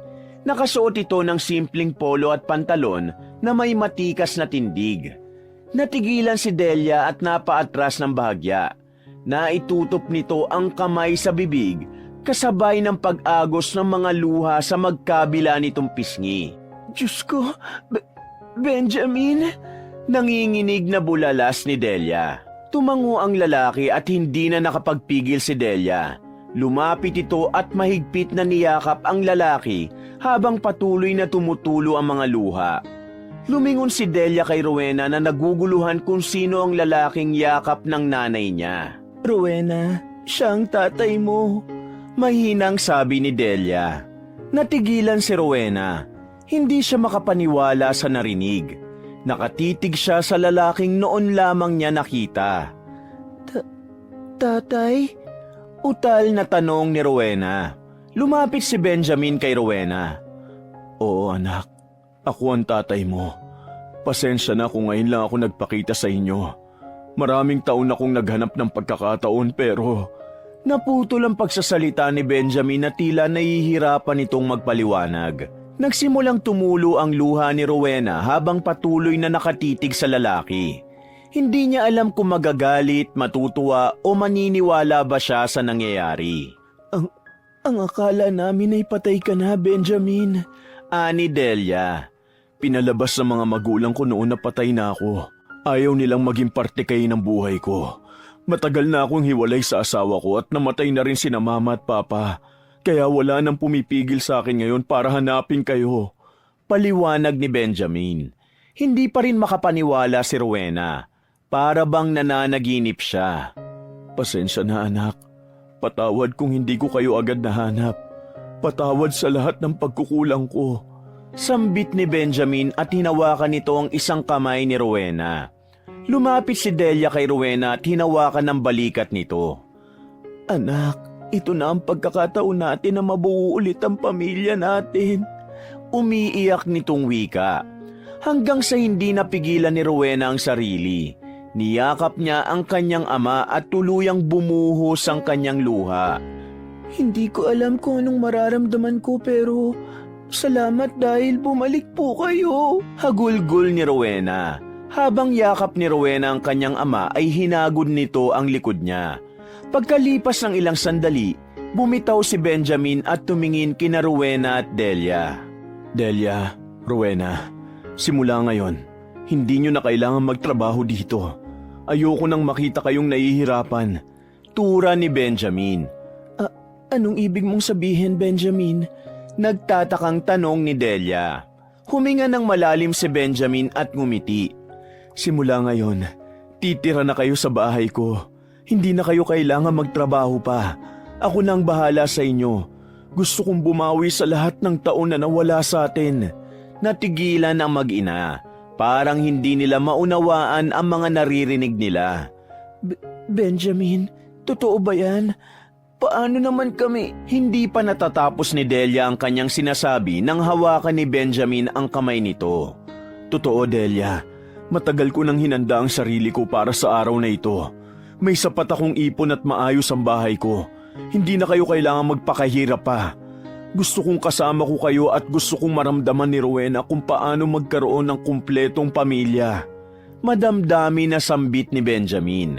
[SPEAKER 2] Nakasuot ito ng simpleng polo at pantalon na may matikas na tindig. Natigilan si Delia at napaatras ng bahagya. Naitutop nito ang kamay sa bibig kasabay ng pag-agos ng mga luha sa magkabila nitong pisngi.
[SPEAKER 3] Diyos ko, Benjamin?
[SPEAKER 2] Nanginginig na bulalas ni Delia. Tumango ang lalaki at hindi na nakapagpigil si Delia. Lumapit ito at mahigpit na niyakap ang lalaki habang patuloy na tumutulo ang mga luha. Lumingon si Delia kay Rowena na naguguluhan kung sino ang lalaking yakap ng nanay niya.
[SPEAKER 3] Rowena, siya ang tatay mo.
[SPEAKER 2] Mahinang sabi ni Delia. Natigilan si Rowena. Hindi siya makapaniwala sa narinig. Nakatitig siya sa lalaking noon lamang niya nakita.
[SPEAKER 3] Tatay?
[SPEAKER 2] Utal na tanong ni Rowena. Lumapit si Benjamin kay Rowena. Oo anak, ako ang tatay mo. Pasensya na kung ngayon lang ako nagpakita sa inyo. Maraming taon akong naghanap ng pagkakataon pero... Naputol ang pagsasalita ni Benjamin na tila nahihirapan itong magpaliwanag. Nagsimulang tumulo ang luha ni Rowena habang patuloy na nakatitig sa lalaki. Hindi niya alam kung magagalit, matutuwa o maniniwala ba siya sa nangyayari.
[SPEAKER 3] Ang akala namin ay patay ka na, Benjamin.
[SPEAKER 2] Ani Delia. Pinalabas sa mga magulang ko noon na patay na ako. Ayaw nilang maging parte kayo ng buhay ko. Matagal na akong hiwalay sa asawa ko at namatay na rin sina mama at papa. Kaya wala nang pumipigil sa akin ngayon para hanapin kayo. Paliwanag ni Benjamin. Hindi pa rin makapaniwala si Rowena. Para bang nananaginip siya. Pasensya na anak. Patawad kung hindi ko kayo agad nahanap. Patawad sa lahat ng pagkukulang ko. Sambit ni Benjamin at hinawakan nito ang isang kamay ni Rowena. Lumapit si Delia kay Rowena at hinawakan ng balikat nito.
[SPEAKER 3] Anak, ito na ang pagkakataon natin na mabuo ulit ang pamilya natin.
[SPEAKER 2] Umiiyak nitong wika. Hanggang sa hindi napigilan ni Rowena ang sarili.
[SPEAKER 1] Niyakap niya ang kanyang ama at tuluyang bumuhos ang kanyang luha.
[SPEAKER 3] Hindi ko alam kung anong mararamdaman ko pero salamat dahil bumalik po kayo.
[SPEAKER 1] Hagulgol ni Rowena. Habang yakap ni Rowena ang kanyang ama ay hinagod nito ang likod niya. Pagkalipas ng ilang sandali, bumitaw si Benjamin at tumingin kina Rowena at Delia. Delia, Rowena, simula ngayon, hindi nyo na kailangan magtrabaho dito. Ayoko nang makita kayong nahihirapan. Tura ni Benjamin.
[SPEAKER 3] Anong ibig mong sabihin, Benjamin?
[SPEAKER 1] Nagtatakang tanong ni Delia. Huminga ng malalim si Benjamin at ngumiti. Simula ngayon, titira na kayo sa bahay ko. Hindi na kayo kailangan magtrabaho pa. Ako nang bahala sa inyo. Gusto kong bumawi sa lahat ng taon na nawala sa atin. Natigilan ang mag-ina. Parang hindi nila maunawaan ang mga naririnig nila.
[SPEAKER 3] Benjamin, totoo ba yan? Paano naman kami?
[SPEAKER 1] Hindi pa natatapos ni Delia ang kanyang sinasabi nang hawakan ni Benjamin ang kamay nito. Totoo, Delia. Matagal ko nang hinanda ang sarili ko para sa araw na ito. May sapat akong ipon at maayos ang bahay ko. Hindi na kayo kailangan magpakahirap pa. Gusto kong kasama ko kayo at gusto kong maramdaman ni Rowena kung paano magkaroon ng kumpletong pamilya. Madamdami na sambit ni Benjamin.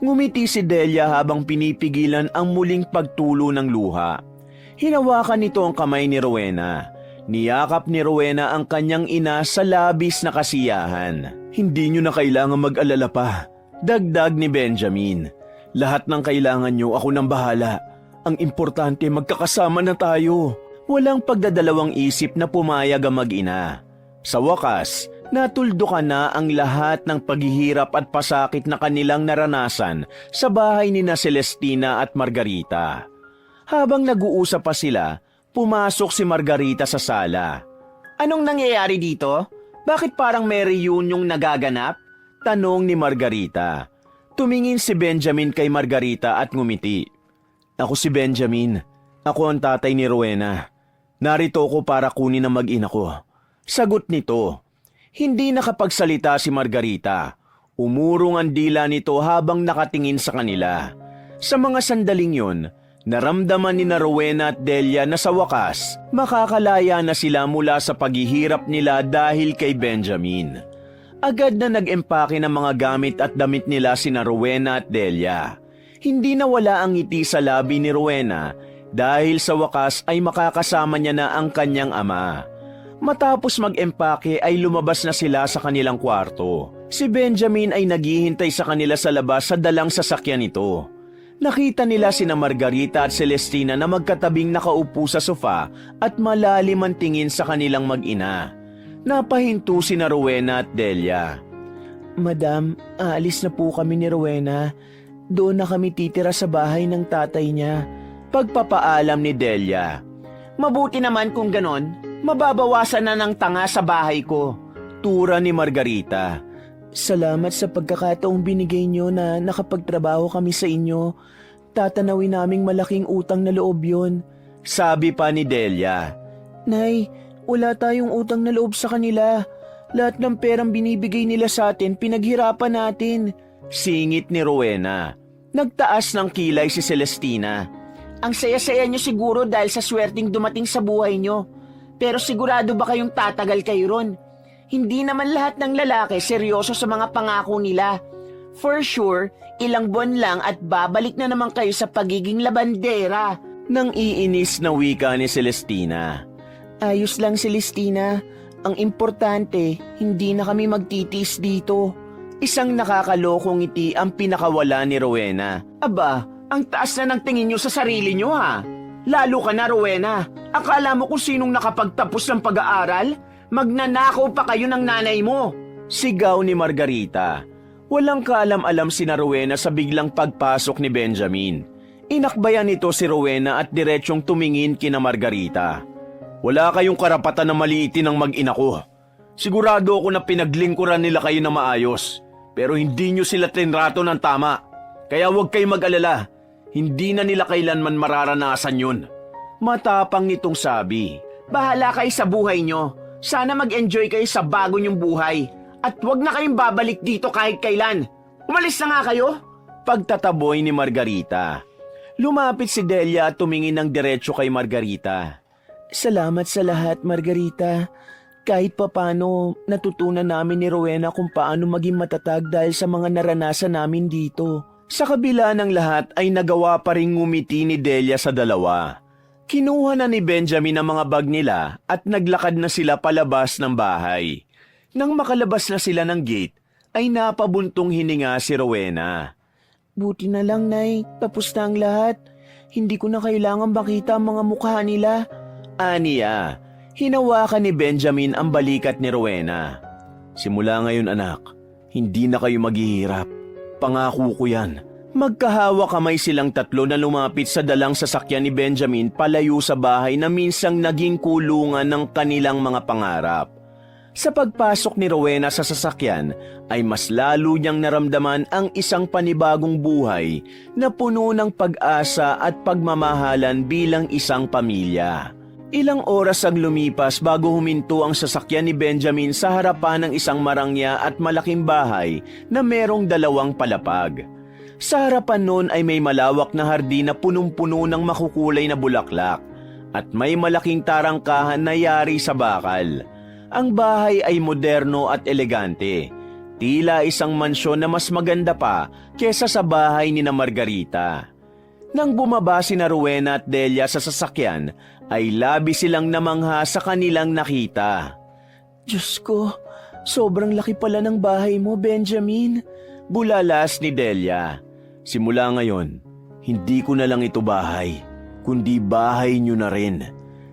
[SPEAKER 1] Ngumiti si Delia habang pinipigilan ang muling pagtulo ng luha. Hinawakan nito ang kamay ni Rowena. Niyakap ni Rowena ang kanyang ina sa labis na kasiyahan. Hindi nyo na kailangan mag-alala pa. Dagdag ni Benjamin. Lahat ng kailangan nyo ako nang bahala. Ang importante magkakasama na tayo. Walang pagdadalawang isip na pumayag ang mag-ina. Sa wakas, natuldukan na ang lahat ng paghihirap at pasakit na kanilang naranasan sa bahay ni na Celestina at Margarita. Habang nag-uusap pa sila, pumasok si Margarita sa sala.
[SPEAKER 2] Anong nangyayari dito? Bakit parang may reunion nagaganap?
[SPEAKER 1] Tanong ni Margarita. Tumingin si Benjamin kay Margarita at ngumiti. Ako si Benjamin. Ako ang tatay ni Rowena. Narito ko para kunin ang mag-ina ko. Sagot nito. Hindi nakapagsalita si Margarita. Umurong ang dila nito habang nakatingin sa kanila. Sa mga sandaling yon, naramdaman ni na Rowena at Delia na sa wakas, makakalaya na sila mula sa paghihirap nila dahil kay Benjamin. Agad na nag-empake ng mga gamit at damit nila sina Rowena at Delia. Hindi nawala ang ngiti sa labi ni Rowena dahil sa wakas ay makakasama niya na ang kanyang ama. Matapos mag-empake ay lumabas na sila sa kanilang kwarto. Si Benjamin ay naghihintay sa kanila sa labas sa dalang sasakyan nito. Nakita nila sina Margarita at Celestina na magkatabing nakaupo sa sofa at malalim ang tingin sa kanilang mag-ina. Napahinto sina Rowena at Delia.
[SPEAKER 3] Madam, aalis na po kami ni Rowena. Doon na kami titira sa bahay ng tatay niya.
[SPEAKER 1] Pagpapaalam ni Delia.
[SPEAKER 2] Mabuti naman kung ganon, mababawasan na ng tanga sa bahay ko.
[SPEAKER 1] Tura ni Margarita.
[SPEAKER 3] Salamat sa pagkakataong binigay niyo na nakapagtrabaho kami sa inyo. Tatanawin naming malaking utang na loob yon.
[SPEAKER 1] Sabi pa ni Delia.
[SPEAKER 3] Nay, wala tayong utang na loob sa kanila. Lahat ng perang binibigay nila sa atin, pinaghirapan natin.
[SPEAKER 1] Singit ni Rowena. Nagtaas ng kilay si Celestina.
[SPEAKER 2] Ang saya-saya nyo siguro dahil sa swerteng dumating sa buhay nyo. Pero sigurado ba kayong tatagal kayo ron? Hindi naman lahat ng lalaki seryoso sa mga pangako nila. For sure, ilang buwan lang at babalik na naman kayo sa pagiging labandera.
[SPEAKER 1] Nang iinis na wika ni Celestina.
[SPEAKER 3] Ayos lang, Celestina. Ang importante, hindi na kami magtitis dito.
[SPEAKER 1] Isang nakakalokong ngiti ang pinakawala ni Rowena.
[SPEAKER 2] Aba, ang taas na ng tingin nyo sa sarili nyo ha. Lalo ka na, Rowena. Akala mo kung sinong nakapagtapos ng pag-aaral? Magnanakaw pa kayo ng nanay mo.
[SPEAKER 1] Sigaw ni Margarita. Walang kaalam-alam si na Rowena sa biglang pagpasok ni Benjamin. Inakbayan nito si Rowena at diretsyong tumingin kina Margarita. Wala kayong karapatan na maliitin ang mag-ina ko. Sigurado ako na pinaglingkuran nila kayo na maayos. Pero hindi nyo sila tinrato ng tama. Kaya huwag kayong mag-alala. Hindi na nila kailanman mararanasan yun. Matapang nitong sabi.
[SPEAKER 2] Bahala kayo sa buhay nyo. Sana mag-enjoy kayo sa bago nyong buhay. At huwag na kayong babalik dito kahit kailan. Umalis na nga kayo!
[SPEAKER 1] Pagtataboy ni Margarita. Lumapit si Delia at tumingin ng diretso kay Margarita.
[SPEAKER 3] Salamat sa lahat, Margarita. Kahit papano, natutunan namin ni Rowena kung paano maging matatag dahil sa mga naranasan namin dito.
[SPEAKER 1] Sa kabila ng lahat ay nagawa pa ring ngumiti ni Delia sa dalawa. Kinuha na ni Benjamin ang mga bag nila at naglakad na sila palabas ng bahay. Nang makalabas na sila ng gate, ay napabuntong hininga si Rowena.
[SPEAKER 3] Buti na lang, Nay. Tapos na ang lahat. Hindi ko na kailangan makita ang mga mukha nila.
[SPEAKER 1] Aniya, hinawakan ni Benjamin ang balikat ni Rowena. Simula ngayon anak, hindi na kayo maghihirap. Pangako ko yan. Magkahawa kamay silang tatlo na lumapit sa dalang sasakyan ni Benjamin palayo sa bahay na minsang naging kulungan ng kanilang mga pangarap. Sa pagpasok ni Rowena sa sasakyan ay mas lalo niyang naramdaman ang isang panibagong buhay na puno ng pag-asa at pagmamahalan bilang isang pamilya. Ilang oras ang lumipas bago huminto ang sasakyan ni Benjamin sa harapan ng isang marangya at malaking bahay na merong 2 palapag. Sa harapan nun ay may malawak na hardin na punong-puno ng makukulay na bulaklak at may malaking tarangkahan na yari sa bakal. Ang bahay ay moderno at elegante. Tila isang mansyon na mas maganda pa kesa sa bahay ni na Margarita. Nang bumaba si na Rowena at Delia sa sasakyan, ay labi silang namangha sa kanilang nakita.
[SPEAKER 3] Diyos ko, sobrang laki pala ng bahay mo, Benjamin.
[SPEAKER 1] Bulalas ni Delia. Simula ngayon, hindi ko na lang ito bahay, kundi bahay niyo na rin.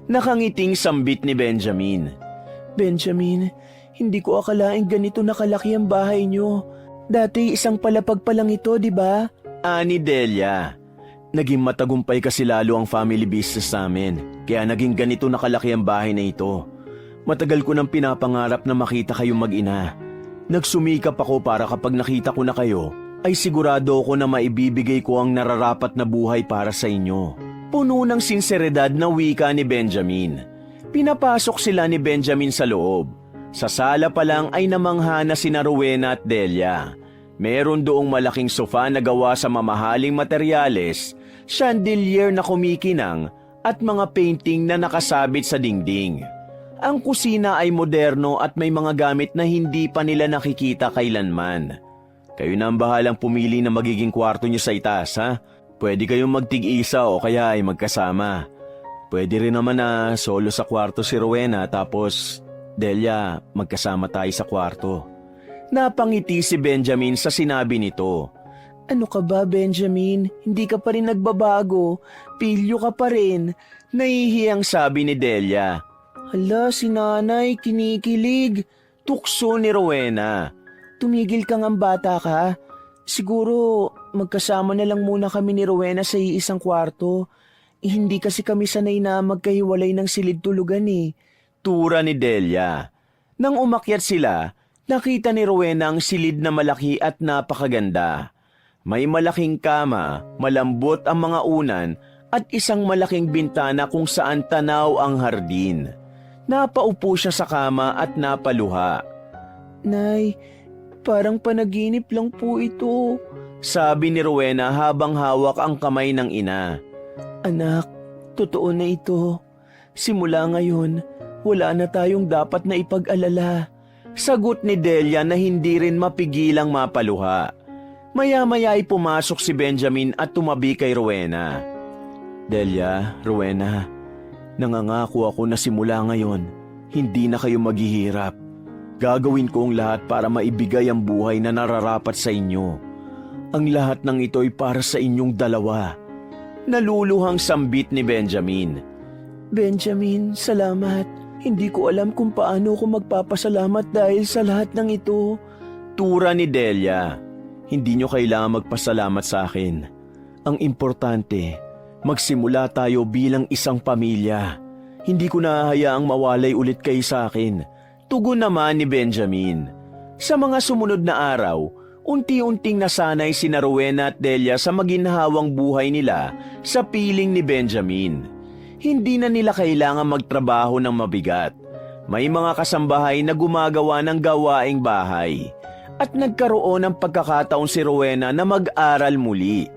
[SPEAKER 1] Nakangiting sambit ni Benjamin.
[SPEAKER 3] Benjamin, hindi ko akalaing ganito nakalaki ang bahay niyo. Dati isang palapag pa lang ito, di ba?
[SPEAKER 1] Ani Delia. Naging matagumpay kasi lalo ang family business namin, kaya naging ganito nakalaki ang bahay na ito. Matagal ko nang pinapangarap na makita kayong mag-ina. Nagsumikap ako para kapag nakita ko na kayo, ay sigurado ko na maibibigay ko ang nararapat na buhay para sa inyo. Puno ng sinseridad na wika ni Benjamin. Pinapasok sila ni Benjamin sa loob. Sa sala pa lang ay namangha na sina Rowena at Delia. Meron doong malaking sofa na gawa sa mamahaling materyales, chandelier na kumikinang at mga painting na nakasabit sa dingding. Ang kusina ay moderno at may mga gamit na hindi pa nila nakikita kailanman. Kayo na ang bahalang pumili na magiging kwarto niyo sa itaas, ha? Pwede kayong magtig-isa o kaya ay magkasama. Pwede rin naman na solo sa kwarto si Rowena tapos, Delia, magkasama tayo sa kwarto. Napangiti si Benjamin sa sinabi nito.
[SPEAKER 3] Ano ka ba, Benjamin? Hindi ka pa rin nagbabago. Pilyo ka pa rin.
[SPEAKER 1] Nahihiyang sabi ni Delia.
[SPEAKER 3] Hala, si nanay, kinikilig.
[SPEAKER 1] Tukso ni Rowena.
[SPEAKER 3] Tumigil kang ang bata ka. Siguro, magkasama na lang muna kami ni Rowena sa iisang kwarto. Hindi kasi kami sanay na magkahiwalay ng silid tulugan eh.
[SPEAKER 1] Tura ni Delia. Nang umakyat sila, nakita ni Rowena ang silid na malaki at napakaganda. May malaking kama, malambot ang mga unan at isang malaking bintana kung saan tanaw ang hardin. Napaupo siya sa kama at napaluha.
[SPEAKER 3] Nay, parang panaginip lang po ito.
[SPEAKER 1] Sabi ni Rowena habang hawak ang kamay ng ina.
[SPEAKER 3] Anak, totoo na ito. Simula ngayon, wala na tayong dapat na ipag-alala.
[SPEAKER 1] Sagot ni Delia na hindi rin mapigilang mapaluha. Maya-maya ay pumasok si Benjamin at tumabi kay Rowena. Delia, Rowena, nangangako ako na simula ngayon, hindi na kayo maghihirap. Gagawin ko ang lahat para maibigay ang buhay na nararapat sa inyo. Ang lahat ng ito ay para sa inyong dalawa. Naluluhang sambit ni Benjamin.
[SPEAKER 3] Benjamin, salamat. Hindi ko alam kung paano ako magpapasalamat dahil sa lahat ng ito.
[SPEAKER 1] Tura ni Delia. Hindi nyo kailangan magpasalamat sa akin. Ang importante, magsimula tayo bilang isang pamilya. Hindi ko nahahayaang mawalay ulit kayo sa akin. Tugon naman ni Benjamin. Sa mga sumunod na araw, unti-unting nasanay sina Rowena at Delia sa maginhawang buhay nila sa piling ni Benjamin. Hindi na nila kailangan magtrabaho ng mabigat. May mga kasambahay na gumagawa ng gawaing bahay. at nagkaroon ng pagkakataon si Rowena na mag-aral muli.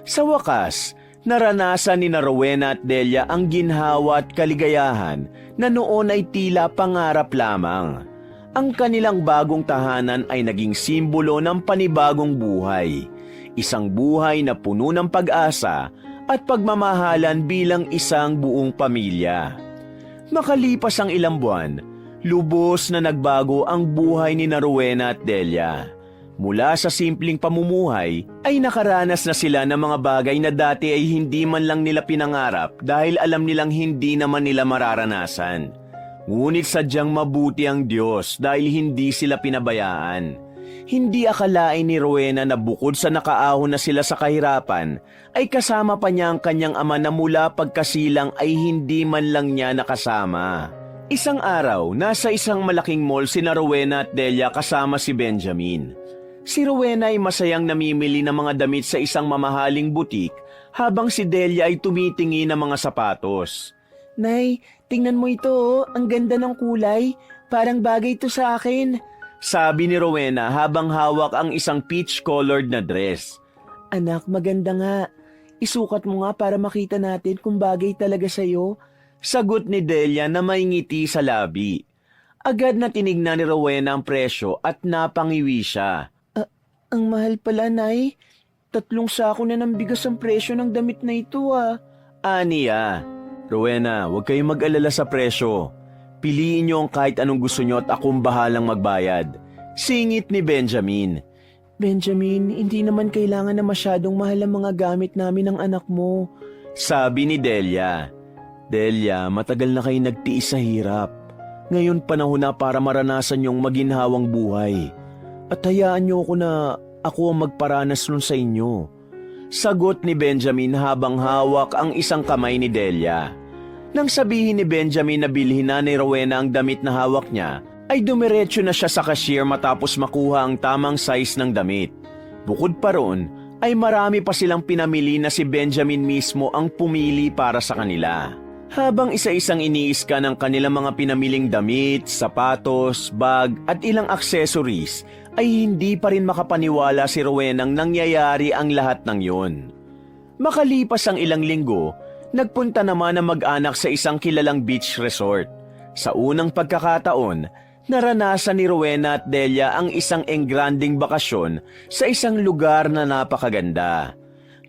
[SPEAKER 1] Sa wakas, naranasan ni Rowena at Delia ang ginhawa at kaligayahan na noon ay tila pangarap lamang. Ang kanilang bagong tahanan ay naging simbolo ng panibagong buhay. Isang buhay na puno ng pag-asa at pagmamahalan bilang isang buong pamilya. Makalipas ang ilang buwan, lubos na nagbago ang buhay ni Rowena at Delia. Mula sa simpleng pamumuhay, ay nakaranas na sila ng mga bagay na dati ay hindi man lang nila pinangarap dahil alam nilang hindi naman nila mararanasan. Ngunit sadyang mabuti ang Diyos dahil hindi sila pinabayaan. Hindi akalain ni Rowena na bukod sa nakaahon na sila sa kahirapan, ay kasama pa niya ang kanyang ama na mula pagkasilang ay hindi man lang niya nakasama. Isang araw, nasa isang malaking mall sina Rowena at Delia kasama si Benjamin. Si Rowena ay masayang namimili ng mga damit sa isang mamahaling butik habang si Delia ay tumitingin ng mga sapatos.
[SPEAKER 3] Nay, tingnan mo ito oh. Ang ganda ng kulay. Parang bagay ito sa akin.
[SPEAKER 1] Sabi ni Rowena habang hawak ang isang peach-colored na dress.
[SPEAKER 3] Anak, maganda nga. Isukat mo nga para makita natin kung bagay talaga sa'yo.
[SPEAKER 1] Sagot ni Delia na may ngiti sa labi. Agad na tinignan ni Rowena ang presyo at napangiwi siya.
[SPEAKER 3] Ang mahal pala, Nay. 3 sako na ng bigas ang presyo ng damit na ito ah.
[SPEAKER 1] Aniya, Rowena, huwag kayong mag-alala sa presyo. Piliin niyo ang kahit anong gusto niyo at akong bahalang magbayad. Singit ni Benjamin.
[SPEAKER 3] Benjamin, hindi naman kailangan na masyadong mahal ang mga gamit namin ng anak mo.
[SPEAKER 1] Sabi ni Delia. Delia, matagal na kayo nagtiis sa hirap. Ngayon panahon na para maranasan yung maginhawang buhay. At hayaan niyo ako na ako ang magparanas nun sa inyo. Sagot ni Benjamin habang hawak ang isang kamay ni Delia. Nang sabihin ni Benjamin na bilhin na ni Rowena ang damit na hawak niya, ay dumiretso na siya sa cashier matapos makuha ang tamang size ng damit. Bukod pa roon, ay marami pa silang pinamili na si Benjamin mismo ang pumili para sa kanila. Habang isa-isang iniiska ng kanilang mga pinamiling damit, sapatos, bag at ilang accessories, ay hindi pa rin makapaniwala si Rowenang nangyayari ang lahat ng yon. Makalipas ang ilang linggo, nagpunta naman ang mag-anak sa isang kilalang beach resort. Sa unang pagkakataon, naranasan ni Rowena at Delia ang isang engranding bakasyon sa isang lugar na napakaganda.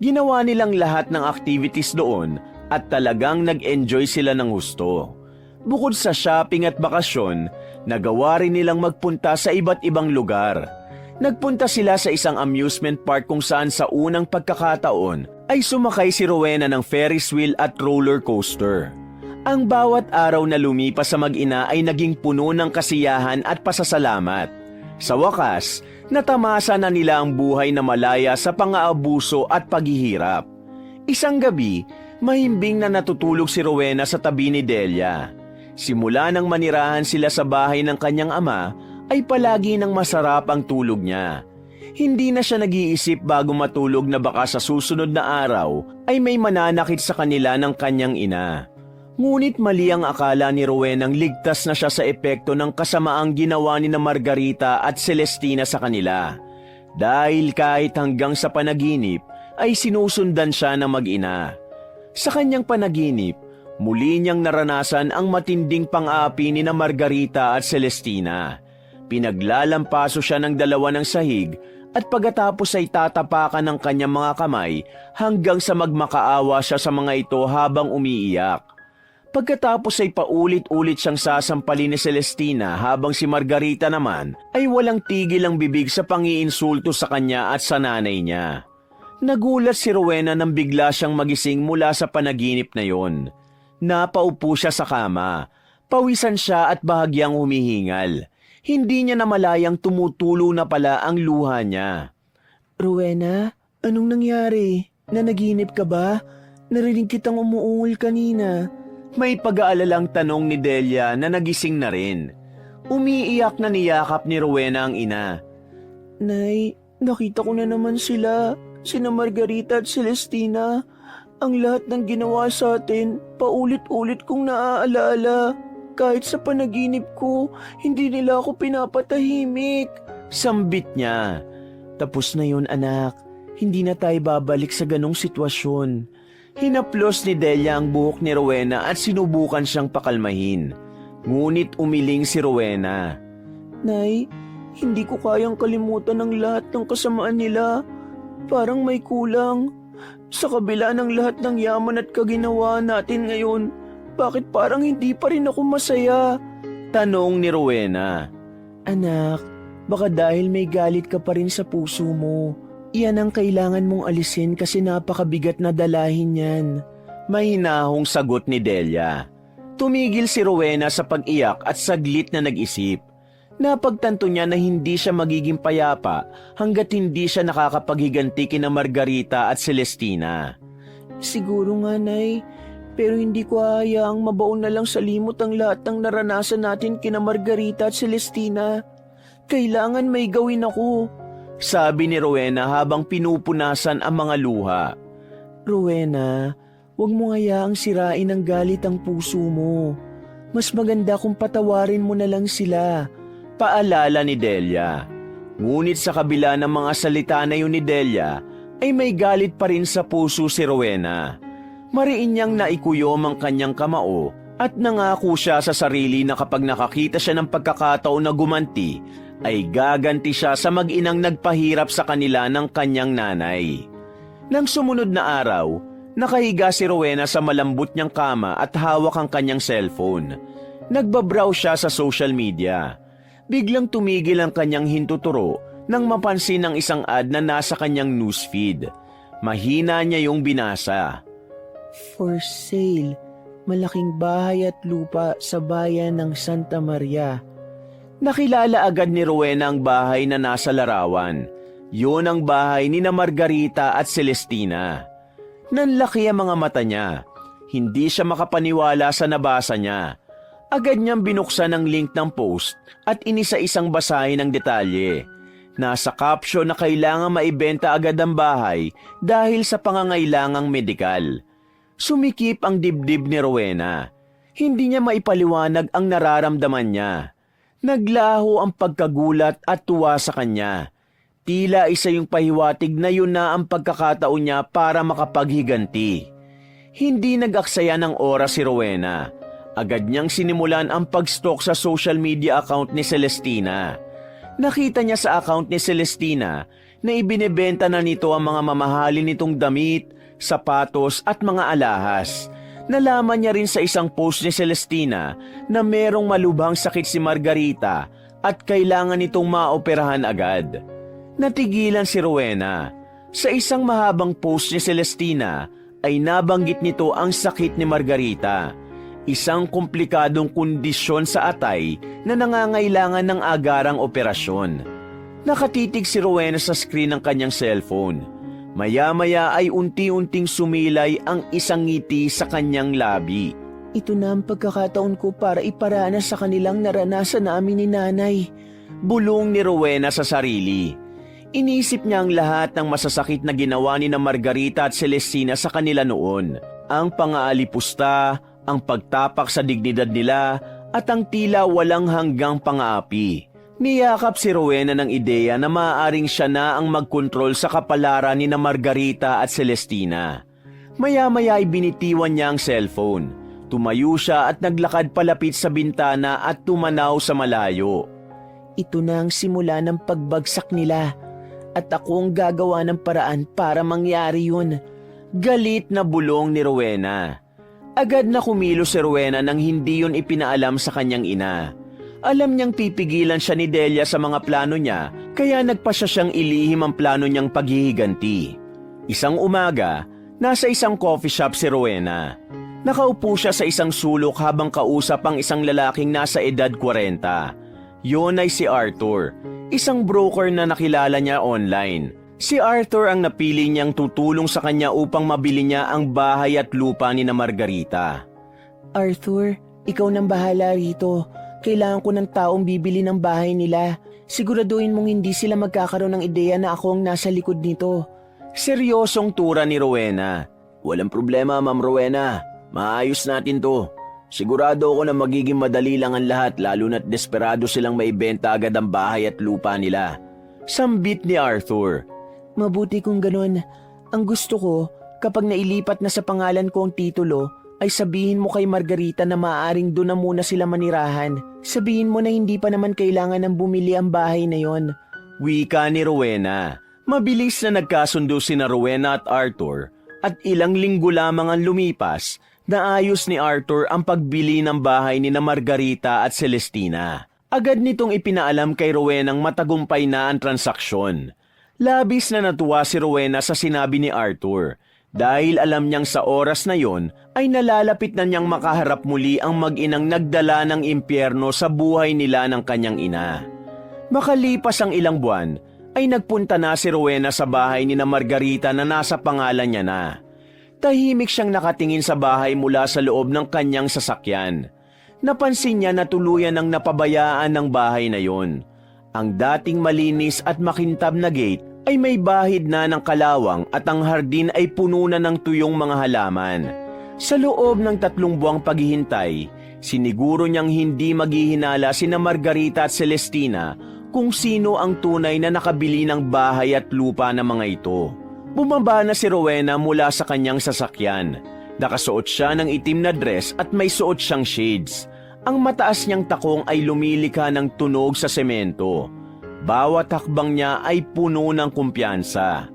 [SPEAKER 1] Ginawa nilang lahat ng activities doon at talagang nag-enjoy sila ng husto. Bukod sa shopping at bakasyon, nagawa rin nilang magpunta sa iba't ibang lugar. Nagpunta sila sa isang amusement park kung saan sa unang pagkakataon ay sumakay si Rowena ng Ferris wheel at roller coaster. Ang bawat araw na lumipas sa mag-ina ay naging puno ng kasiyahan at pasasalamat. Sa wakas, natamasa na nila ang buhay na malaya sa pang-aabuso at paghihirap. Isang gabi, mahimbing na natutulog si Rowena sa tabi ni Delia. Simula nang manirahan sila sa bahay ng kanyang ama, ay palagi nang masarap ang tulog niya. Hindi na siya nag-iisip bago matulog na baka sa susunod na araw ay may mananakit sa kanila ng kanyang ina. Ngunit mali ang akala ni Rowenang ligtas na siya sa epekto ng kasamaang ginawa ni na Margarita at Celestina sa kanila. Dahil kahit hanggang sa panaginip ay sinusundan siya ng mag-ina. Sa kanyang panaginip, muli niyang naranasan ang matinding pang-aapi ni na Margarita at Celestina. Pinaglalampaso siya ng dalawa ng sahig at pagkatapos ay tatapakan ng kanyang mga kamay hanggang sa magmakaawa siya sa mga ito habang umiiyak. Pagkatapos ay paulit-ulit siyang sasampalin ni Celestina habang si Margarita naman ay walang tigil ang bibig sa pangiinsulto sa kanya at sa nanay niya. Nagulat si Rowena nang bigla siyang magising mula sa panaginip na yon. Napaupo siya sa kama. Pawisan siya at bahagyang humihingal. Hindi niya namalayang tumutulo na pala ang luha niya.
[SPEAKER 3] Rowena, anong nangyari? Nanaginip ka ba? Narinig kitang umuungol kanina.
[SPEAKER 1] May pag-aalalang tanong ni Delia na nagising na rin. Umiiyak na niyakap ni Rowena ang ina.
[SPEAKER 3] Nay, nakita ko na naman sila. Sina Margarita at Celestina. Ang lahat ng ginawa sa atin, paulit-ulit kong naaalala. Kahit sa panaginip ko, hindi nila ako pinapatahimik. Sambit niya. Tapos na yun anak. Hindi na tayo babalik sa ganong sitwasyon. Hinaplos ni Delia ang buhok ni Rowena at sinubukan siyang pakalmahin. Ngunit umiling si Rowena. Nay, hindi ko kayang kalimutan ang lahat ng kasamaan nila. Parang may kulang. Sa kabila ng lahat ng yaman at kaginawa natin ngayon, bakit parang hindi pa rin ako masaya? Tanong ni Rowena. Anak, baka dahil may galit ka pa rin sa puso mo. Iyan ang kailangan mong alisin kasi napakabigat na dalahin yan. Mahinahong sagot ni Delia. Tumigil si Rowena sa pag-iyak at saglit na nag-isip. Napagtanto niya na hindi siya magiging payapa hanggat hindi siya nakakapaghiganti kina Margarita at Celestina. Siguro nga, Nay, pero hindi ko hayaang mabaon na lang sa limot ang lahat ng naranasan natin kina Margarita at Celestina. Kailangan may gawin ako. Sabi ni Rowena habang pinupunasan ang mga luha. Rowena, huwag mo hayaang sirain ng galit ang puso mo. Mas maganda kung patawarin mo na lang sila. Paalala ni Delia. Ngunit sa kabila ng mga salita na yun ni Delia, ay may galit pa rin sa puso si Rowena. Mariin niyang naikuyom ang kanyang kamao at nangako siya sa sarili na kapag nakakita siya ng pagkakataon na gumanti, ay gaganti siya sa mag-inang nagpahirap sa kanila ng kanyang nanay. Nang sumunod na araw, nakahiga si Rowena sa malambot niyang kama at hawak ang kanyang cellphone. Nagbabrowse siya sa social media. Biglang tumigil ang kanyang hintuturo nang mapansin ang isang ad na nasa kanyang newsfeed. Mahina niya yung binasa. For sale, malaking bahay at lupa sa bayan ng Santa Maria. Nakilala agad ni Rowena ang bahay na nasa larawan. Yun ang bahay ni na Margarita at Celestina. Nanlaki ang mga mata niya. Hindi siya makapaniwala sa nabasa niya. Agad niyang binuksan ang link ng post at inisa-isang basahin ang detalye. Nasa caption na kailangan maibenta agad ang bahay dahil sa pangangailangang medikal. Sumikip ang dibdib ni Rowena. Hindi niya maipaliwanag ang nararamdaman niya. Naglaho ang pagkagulat at tuwa sa kanya. Tila isa yung pahiwatig na yun na ang pagkakataon niya para makapaghiganti. Hindi nag-aksaya ng oras si Rowena. Agad niyang sinimulan ang pag-stalk sa social media account ni Celestina. Nakita niya sa account ni Celestina na ibinebenta na nito ang mga mamahalin nitong damit, sapatos at mga alahas. Nalaman niya rin sa isang post ni Celestina na merong malubhang sakit si Margarita at kailangan nitong maoperahan agad. Natigilan si Rowena. Sa isang mahabang post ni Celestina ay nabanggit nito ang sakit ni Margarita. Isang komplikadong kondisyon sa atay na nangangailangan ng agarang operasyon. Nakatitig si Rowena sa screen ng kanyang cellphone. Maya-maya ay unti-unting sumilay ang isang ngiti sa kanyang labi. Ito na ang pagkakataon ko para iparanas sa kanilang naranasan namin ni Nanay. Bulong ni Rowena sa sarili. Inisip niya ang lahat ng masasakit na ginawa ni na Margarita at Celestina sa kanila noon. Ang pangaalipusta, ang pagtapak sa dignidad nila, at ang tila walang hanggang pang-aapi. Niyakap si Rowena ng ideya na maaaring siya na ang magkontrol sa kapalaran ni na Margarita at Celestina. Maya-maya ay binitiwan niya ang cellphone. Tumayo siya at naglakad palapit sa bintana at tumanaw sa malayo. Ito na ang simula ng pagbagsak nila at ako ang gagawa ng paraan para mangyari yun. Galit na bulong ni Rowena. Agad na kumilos si Rowena nang hindi yun ipinaalam sa kanyang ina. Alam niyang pipigilan siya ni Delia sa mga plano niya, kaya nagpasya siyang ilihim ang plano niyang paghihiganti. Isang umaga, nasa isang coffee shop si Rowena. Nakaupo siya sa isang sulok habang kausap ang isang lalaking nasa edad 40. Yun ay si Arthur, isang broker na nakilala niya online. Si Arthur ang napili niyang tutulong sa kanya upang mabili niya ang bahay at lupa ni na Margarita. Arthur, ikaw nang bahala rito. Kailangan ko ng taong bibili ng bahay nila. Siguraduhin mong hindi sila magkakaroon ng ideya na ako ang nasa likod nito. Seryosong tura ni Rowena. Walang problema, Ma'am Rowena. Maayos natin to.
[SPEAKER 2] Sigurado ako na magiging madali lang ang lahat lalo na't desperado silang maibenta agad ang bahay at lupa nila.
[SPEAKER 1] Sambit ni Arthur.
[SPEAKER 3] Mabuti kung ganun. Ang gusto ko, kapag nailipat na sa pangalan ko ang titulo, ay sabihin mo kay Margarita na maaaring doon na muna sila manirahan. Sabihin mo na hindi pa naman kailangan ng bumili ang bahay na yon.
[SPEAKER 1] Wika ni Rowena. Mabilis na nagkasundo sina Rowena at Arthur at ilang linggo lamang ang lumipas, naayos ni Arthur ang pagbili ng bahay ni na Margarita at Celestina. Agad nitong ipinaalam kay Rowena ang matagumpay na ang transaksyon. Labis na natuwa si Rowena sa sinabi ni Arthur dahil alam niyang sa oras na yon ay nalalapit na niyang makaharap muli ang mag-inang nagdala ng impyerno sa buhay nila ng kanyang ina. Makalipas ang ilang buwan, ay nagpunta na si Rowena sa bahay ni na Margarita na nasa pangalan niya na. Tahimik siyang nakatingin sa bahay mula sa loob ng kanyang sasakyan. Napansin niya na tuluyan ng napabayaan ng bahay na yon. Ang dating malinis at makintab na gate ay may bahid na ng kalawang at ang hardin ay puno na ng tuyong mga halaman. Sa loob ng 3 buwang paghihintay, siniguro niyang hindi maghihinala sina Margarita at Celestina kung sino ang tunay na nakabili ng bahay at lupa ng mga ito. Bumaba na si Rowena mula sa kanyang sasakyan. Nakasuot siya ng itim na dress at may suot siyang shades. Ang mataas niyang takong ay lumilika ng tunog sa semento. Bawat hakbang niya ay puno ng kumpiyansa.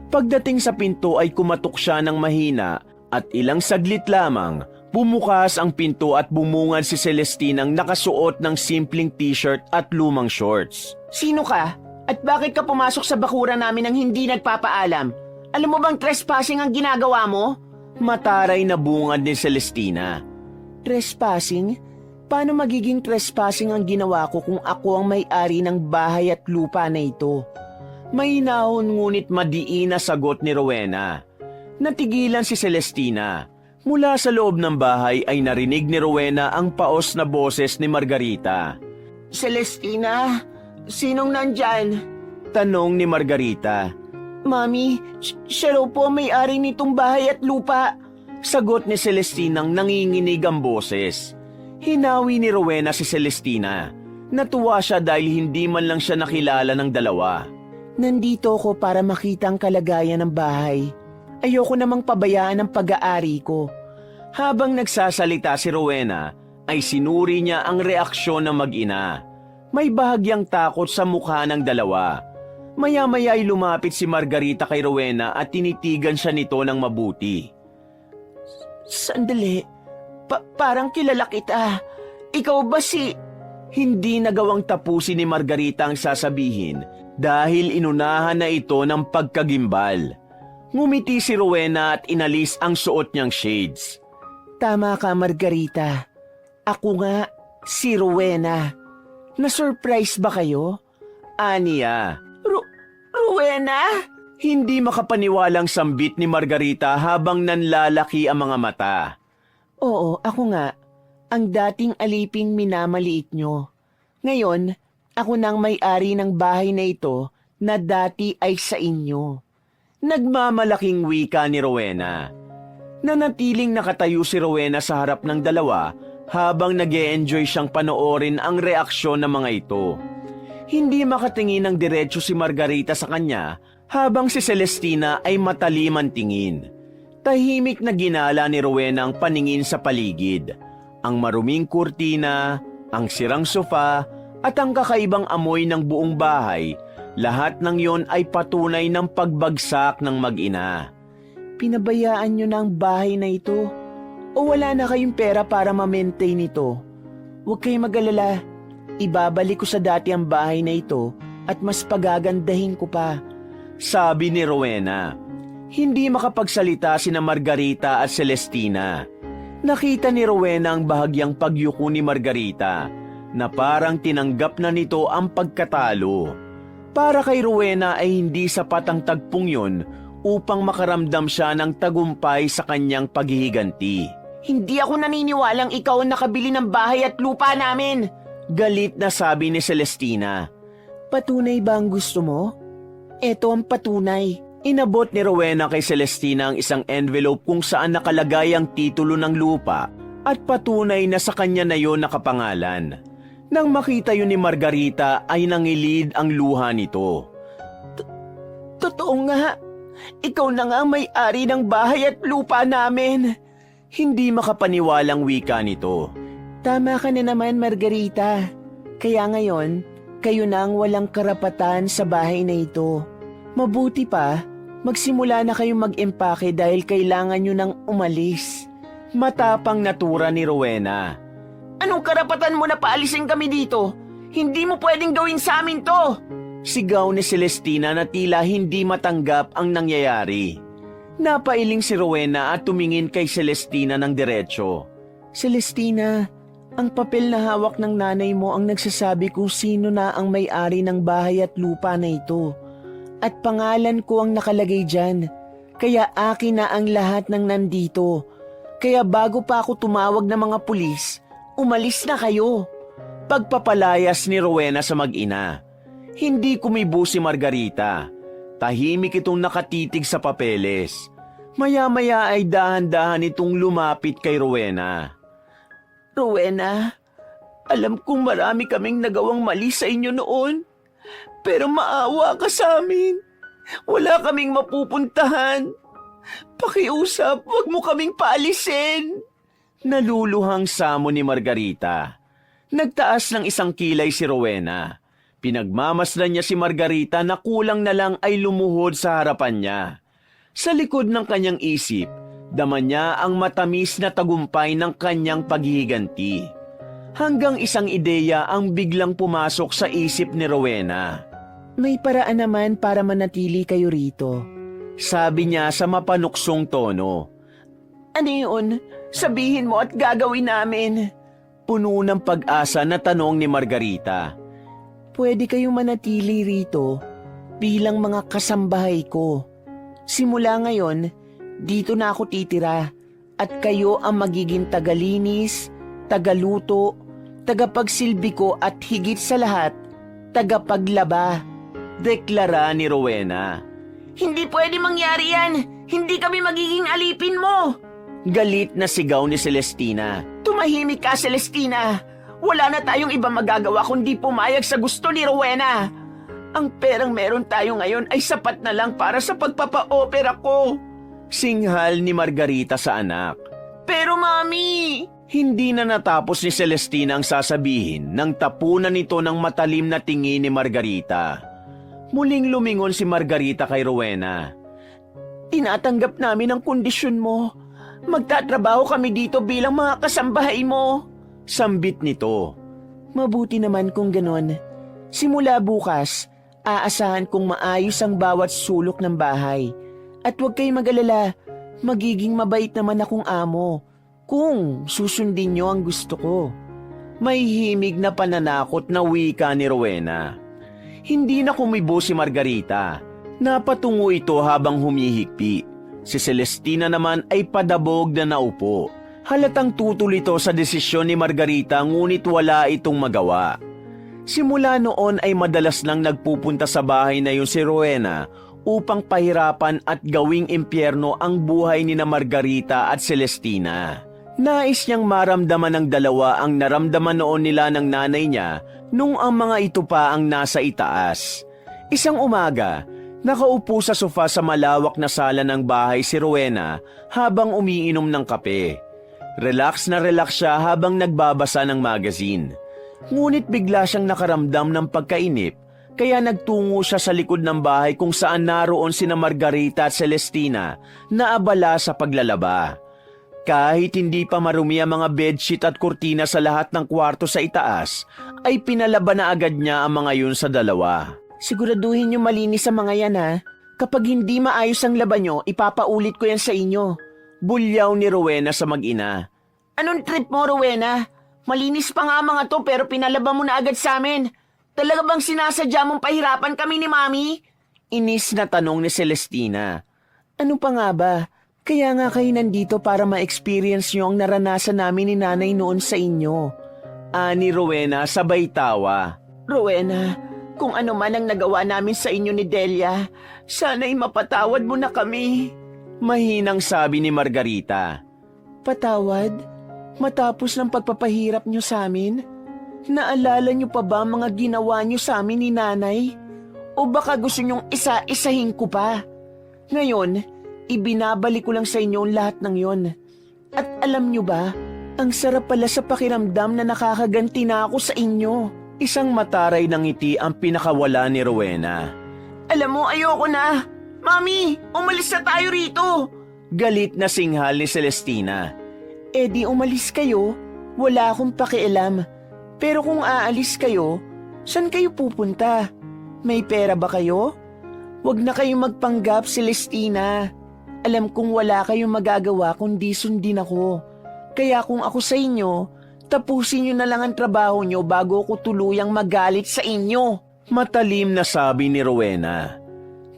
[SPEAKER 1] Pagdating sa pinto ay kumatok siya ng mahina at ilang saglit lamang, bumukas ang pinto at bumungad si Celestinang nakasuot ng simpleng t-shirt at lumang shorts.
[SPEAKER 2] Sino ka? At bakit ka pumasok sa bakuran namin nang hindi nagpapaalam? Alam mo bang trespassing ang ginagawa mo?
[SPEAKER 1] Mataray na bungad ni Celestina.
[SPEAKER 3] Trespassing? Paano magiging trespassing ang ginawa ko kung ako ang may-ari ng bahay at lupa na ito?
[SPEAKER 1] May nahon ngunit madiin na sagot ni Rowena. Natigilan si Celestina. Mula sa loob ng bahay ay narinig ni Rowena ang paos na boses ni Margarita.
[SPEAKER 2] Celestina, sinong nandyan?
[SPEAKER 1] Tanong ni Margarita.
[SPEAKER 3] Mami, siya raw po may-ari nitong bahay at lupa.
[SPEAKER 1] Sagot ni Celestinang nanginginig ang boses. Hinawi ni Rowena si Celestina. Natuwa siya dahil hindi man lang siya nakilala ng dalawa.
[SPEAKER 3] Nandito ako para makita ang kalagayan ng bahay. Ayoko namang pabayaan ang pag-aari ko.
[SPEAKER 1] Habang nagsasalita si Rowena, ay sinuri niya ang reaksyon ng mag-ina. May bahagyang takot sa mukha ng dalawa. Maya-maya ay lumapit si Margarita kay Rowena at tinitigan siya nito ng mabuti.
[SPEAKER 3] Sandali, parang kilala kita. Ikaw ba si...
[SPEAKER 1] Hindi nagawang tapusin ni Margarita ang sasabihin dahil inunahan na ito ng pagkagimbal. Ngumiti si Rowena at inalis ang suot niyang shades.
[SPEAKER 3] Tama ka, Margarita. Ako nga, si Rowena. Na-surprise ba kayo?
[SPEAKER 1] Aniya.
[SPEAKER 3] Rowena?
[SPEAKER 1] Hindi makapaniwalang sambit ni Margarita habang nanlalaki ang mga mata.
[SPEAKER 3] Oo, ako nga. Ang dating aliping minamaliit nyo. Ngayon, ako nang may-ari ng bahay na ito na dati ay sa inyo.
[SPEAKER 1] Nagmamalaking wika ni Rowena. Nanatiling nakatayo si Rowena sa harap ng dalawa habang nag-e-enjoy siyang panoorin ang reaksyon ng mga ito. Hindi makatingin ng diretso si Margarita sa kanya habang si Celestina ay matalim ang tingin. Tahimik na ginala ni Rowena ang paningin sa paligid. Ang maruming kurtina, ang sirang sofa at ang kakaibang amoy ng buong bahay, lahat ng yon ay patunay ng pagbagsak ng mag-ina.
[SPEAKER 3] Pinabayaan nyo na ang bahay na ito? O wala na kayong pera para ma-maintain ito? Huwag kayong mag-alala. Ibabalik ko sa dati ang bahay na ito at mas pagagandahin ko pa.
[SPEAKER 1] Sabi ni Rowena. Hindi makapagsalita sina Margarita at Celestina. Nakita ni Rowena ang bahagyang pagyuko ni Margarita na parang tinanggap na nito ang pagkatalo. Para kay Rowena ay hindi sapat ang tagpong yon upang makaramdam siya ng tagumpay sa kanyang paghihiganti.
[SPEAKER 2] Hindi ako naniniwalang ikaw ang nakabili ng bahay at lupa namin.
[SPEAKER 1] Galit na sabi ni Celestina.
[SPEAKER 3] Patunay ba ang gusto mo? Ito ang patunay.
[SPEAKER 1] Inabot ni Rowena kay Celestina ang isang envelope kung saan nakalagay ang titulo ng lupa at patunay na sa kanya na yon nakapangalan. Nang makita yun ni Margarita ay nangilid ang luha nito.
[SPEAKER 3] Totoo nga. Ikaw na nga ang may-ari ng bahay at lupa namin.
[SPEAKER 1] Hindi makapaniwalang wika nito.
[SPEAKER 3] Tama ka na naman, Margarita. Kaya ngayon, kayo na ang walang karapatan sa bahay na ito. Mabuti pa, magsimula na kayong mag-empake dahil kailangan nyo nang umalis.
[SPEAKER 1] Matapang natura ni Rowena.
[SPEAKER 2] Anong karapatan mo na paalisin kami dito? Hindi mo pwedeng gawin sa amin to!
[SPEAKER 1] Sigaw ni Celestina na tila hindi matanggap ang nangyayari. Napailing si Rowena at tumingin kay Celestina ng diretsyo.
[SPEAKER 3] Celestina, ang papel na hawak ng nanay mo ang nagsasabi kung sino na ang may-ari ng bahay at lupa na ito. At pangalan ko ang nakalagay dyan. Kaya akin na ang lahat ng nandito. Kaya bago pa ako tumawag ng mga pulis, umalis na kayo.
[SPEAKER 1] Pagpapalayas ni Rowena sa mag-ina. Hindi kumibo si Margarita. Tahimik itong nakatitig sa papeles. Maya-maya ay dahan-dahan itong lumapit kay Rowena.
[SPEAKER 3] Rowena, alam kong marami kaming nagawang mali sa inyo noon. Pero maawa ka sa amin. Wala kaming mapupuntahan. Pakiusap, wag mo kaming paalisin.
[SPEAKER 1] Naluluhang samo ni Margarita. Nagtaas ng isang kilay si Rowena. Pinagmamasdan niya si Margarita na kulang na lang ay lumuhod sa harapan niya. Sa likod ng kanyang isip, dama niya ang matamis na tagumpay ng kanyang paghihiganti. Hanggang isang ideya ang biglang pumasok sa isip ni Rowena.
[SPEAKER 3] May paraan naman para manatili kayo rito.
[SPEAKER 1] Sabi niya sa mapanuksong tono.
[SPEAKER 3] Ano yun? Sabihin mo at gagawin namin.
[SPEAKER 1] Puno ng pag-asa na tanong ni Margarita.
[SPEAKER 3] Pwede kayong manatili rito bilang mga kasambahay ko. Simula ngayon, dito na ako titira at kayo ang magiging tagalinis, tagaluto, tagapagsilbi ko at higit sa lahat, tagapaglaba.
[SPEAKER 1] Deklara ni Rowena.
[SPEAKER 2] Hindi pwede mangyari yan! Hindi kami magiging alipin mo!
[SPEAKER 1] Galit na sigaw ni Celestina.
[SPEAKER 2] Tumahimik ka, Celestina! Wala na tayong iba magagawa kundi pumayag sa gusto ni Rowena. Ang perang meron tayo ngayon ay sapat na lang para sa pagpapa-opera ko.
[SPEAKER 1] Singhal ni Margarita sa anak.
[SPEAKER 2] Pero Mami!
[SPEAKER 1] Hindi na natapos ni Celestina ang sasabihin nang tapunan nito ng matalim na tingin ni Margarita. Muling lumingon si Margarita kay Rowena.
[SPEAKER 3] Tinatanggap namin ang kondisyon mo. Magtatrabaho kami dito bilang mga kasambahay mo.
[SPEAKER 1] Sambit nito.
[SPEAKER 3] Mabuti naman kung ganon. Simula bukas, aasahan kong maayos ang bawat sulok ng bahay. At huwag kayong mag-alala, magiging mabait naman akong amo kung susundin niyo ang gusto ko.
[SPEAKER 1] May himig na pananakot na wika ni Rowena. Hindi na kumibo si Margarita. Napatungo ito habang humihikpi. Si Celestina naman ay padabog na naupo. Halatang tutol ito sa desisyon ni Margarita ngunit wala itong magawa. Simula noon ay madalas nang nagpupunta sa bahay na yun si Rowena upang pahirapan at gawing impyerno ang buhay ni na Margarita at Celestina. Nais niyang maramdaman ng dalawa ang naramdaman noon nila ng nanay niya nung ang mga ito pa ang nasa itaas. Isang umaga, nakaupo sa sofa sa malawak na sala ng bahay si Rowena habang umiinom ng kape. Relax na relax siya habang nagbabasa ng magazine. Ngunit bigla siyang nakaramdam ng pagkainip, kaya nagtungo siya sa likod ng bahay kung saan naroon sina Margarita at Celestina na abala sa paglalaba. Kahit hindi pa marumi ang mga bedsheet at kurtina sa lahat ng kwarto sa itaas, ay pinalaba na agad niya ang mga yun sa dalawa.
[SPEAKER 3] Siguraduhin niyo malinis ang mga yan ha. Kapag hindi maayos ang laban niyo, ipapaulit ko yan sa inyo.
[SPEAKER 1] Bulyaw ni Rowena sa mag-ina.
[SPEAKER 2] Anong trip mo, Rowena? Malinis pa nga mga to pero pinalaba mo na agad sa amin. Talaga bang sinasadya mong pahirapan kami ni Mami?
[SPEAKER 1] Inis na tanong ni Celestina.
[SPEAKER 3] Ano pa nga ba? Kaya nga kayo nandito para ma-experience nyo ang naranasan namin ni nanay noon sa inyo.
[SPEAKER 1] Ani Rowena sabay tawa.
[SPEAKER 3] Rowena, kung ano man ang nagawa namin sa inyo ni Delia, sana'y mapatawad mo na kami.
[SPEAKER 1] Mahinang sabi ni Margarita.
[SPEAKER 3] Patawad? Matapos ng pagpapahirap niyo sa amin? Naalala niyo pa ba ang mga ginawa niyo sa amin ni nanay? O baka gusto niyong isa-isahin ko pa? Ngayon, ibinabalik ko lang sa inyo ang lahat ng yon. At alam niyo ba, ang sarap pala sa pakiramdam na nakakaganti na ako sa inyo.
[SPEAKER 1] Isang mataray ng ngiti ang pinakawala ni Rowena.
[SPEAKER 2] Alam mo, ayoko na. Mami, umalis na tayo rito.
[SPEAKER 1] Galit na singhal ni Celestina.
[SPEAKER 3] Eh di umalis kayo, wala akong pakialam. Pero kung aalis kayo, saan kayo pupunta? May pera ba kayo? Huwag na kayong magpanggap, Celestina. Alam kong wala kayong magagawa kundi sundin ako. Kaya kung ako sa inyo, tapusin nyo na lang ang trabaho nyo bago ko tuluyang magalit sa inyo.
[SPEAKER 1] Matalim na sabi ni Rowena.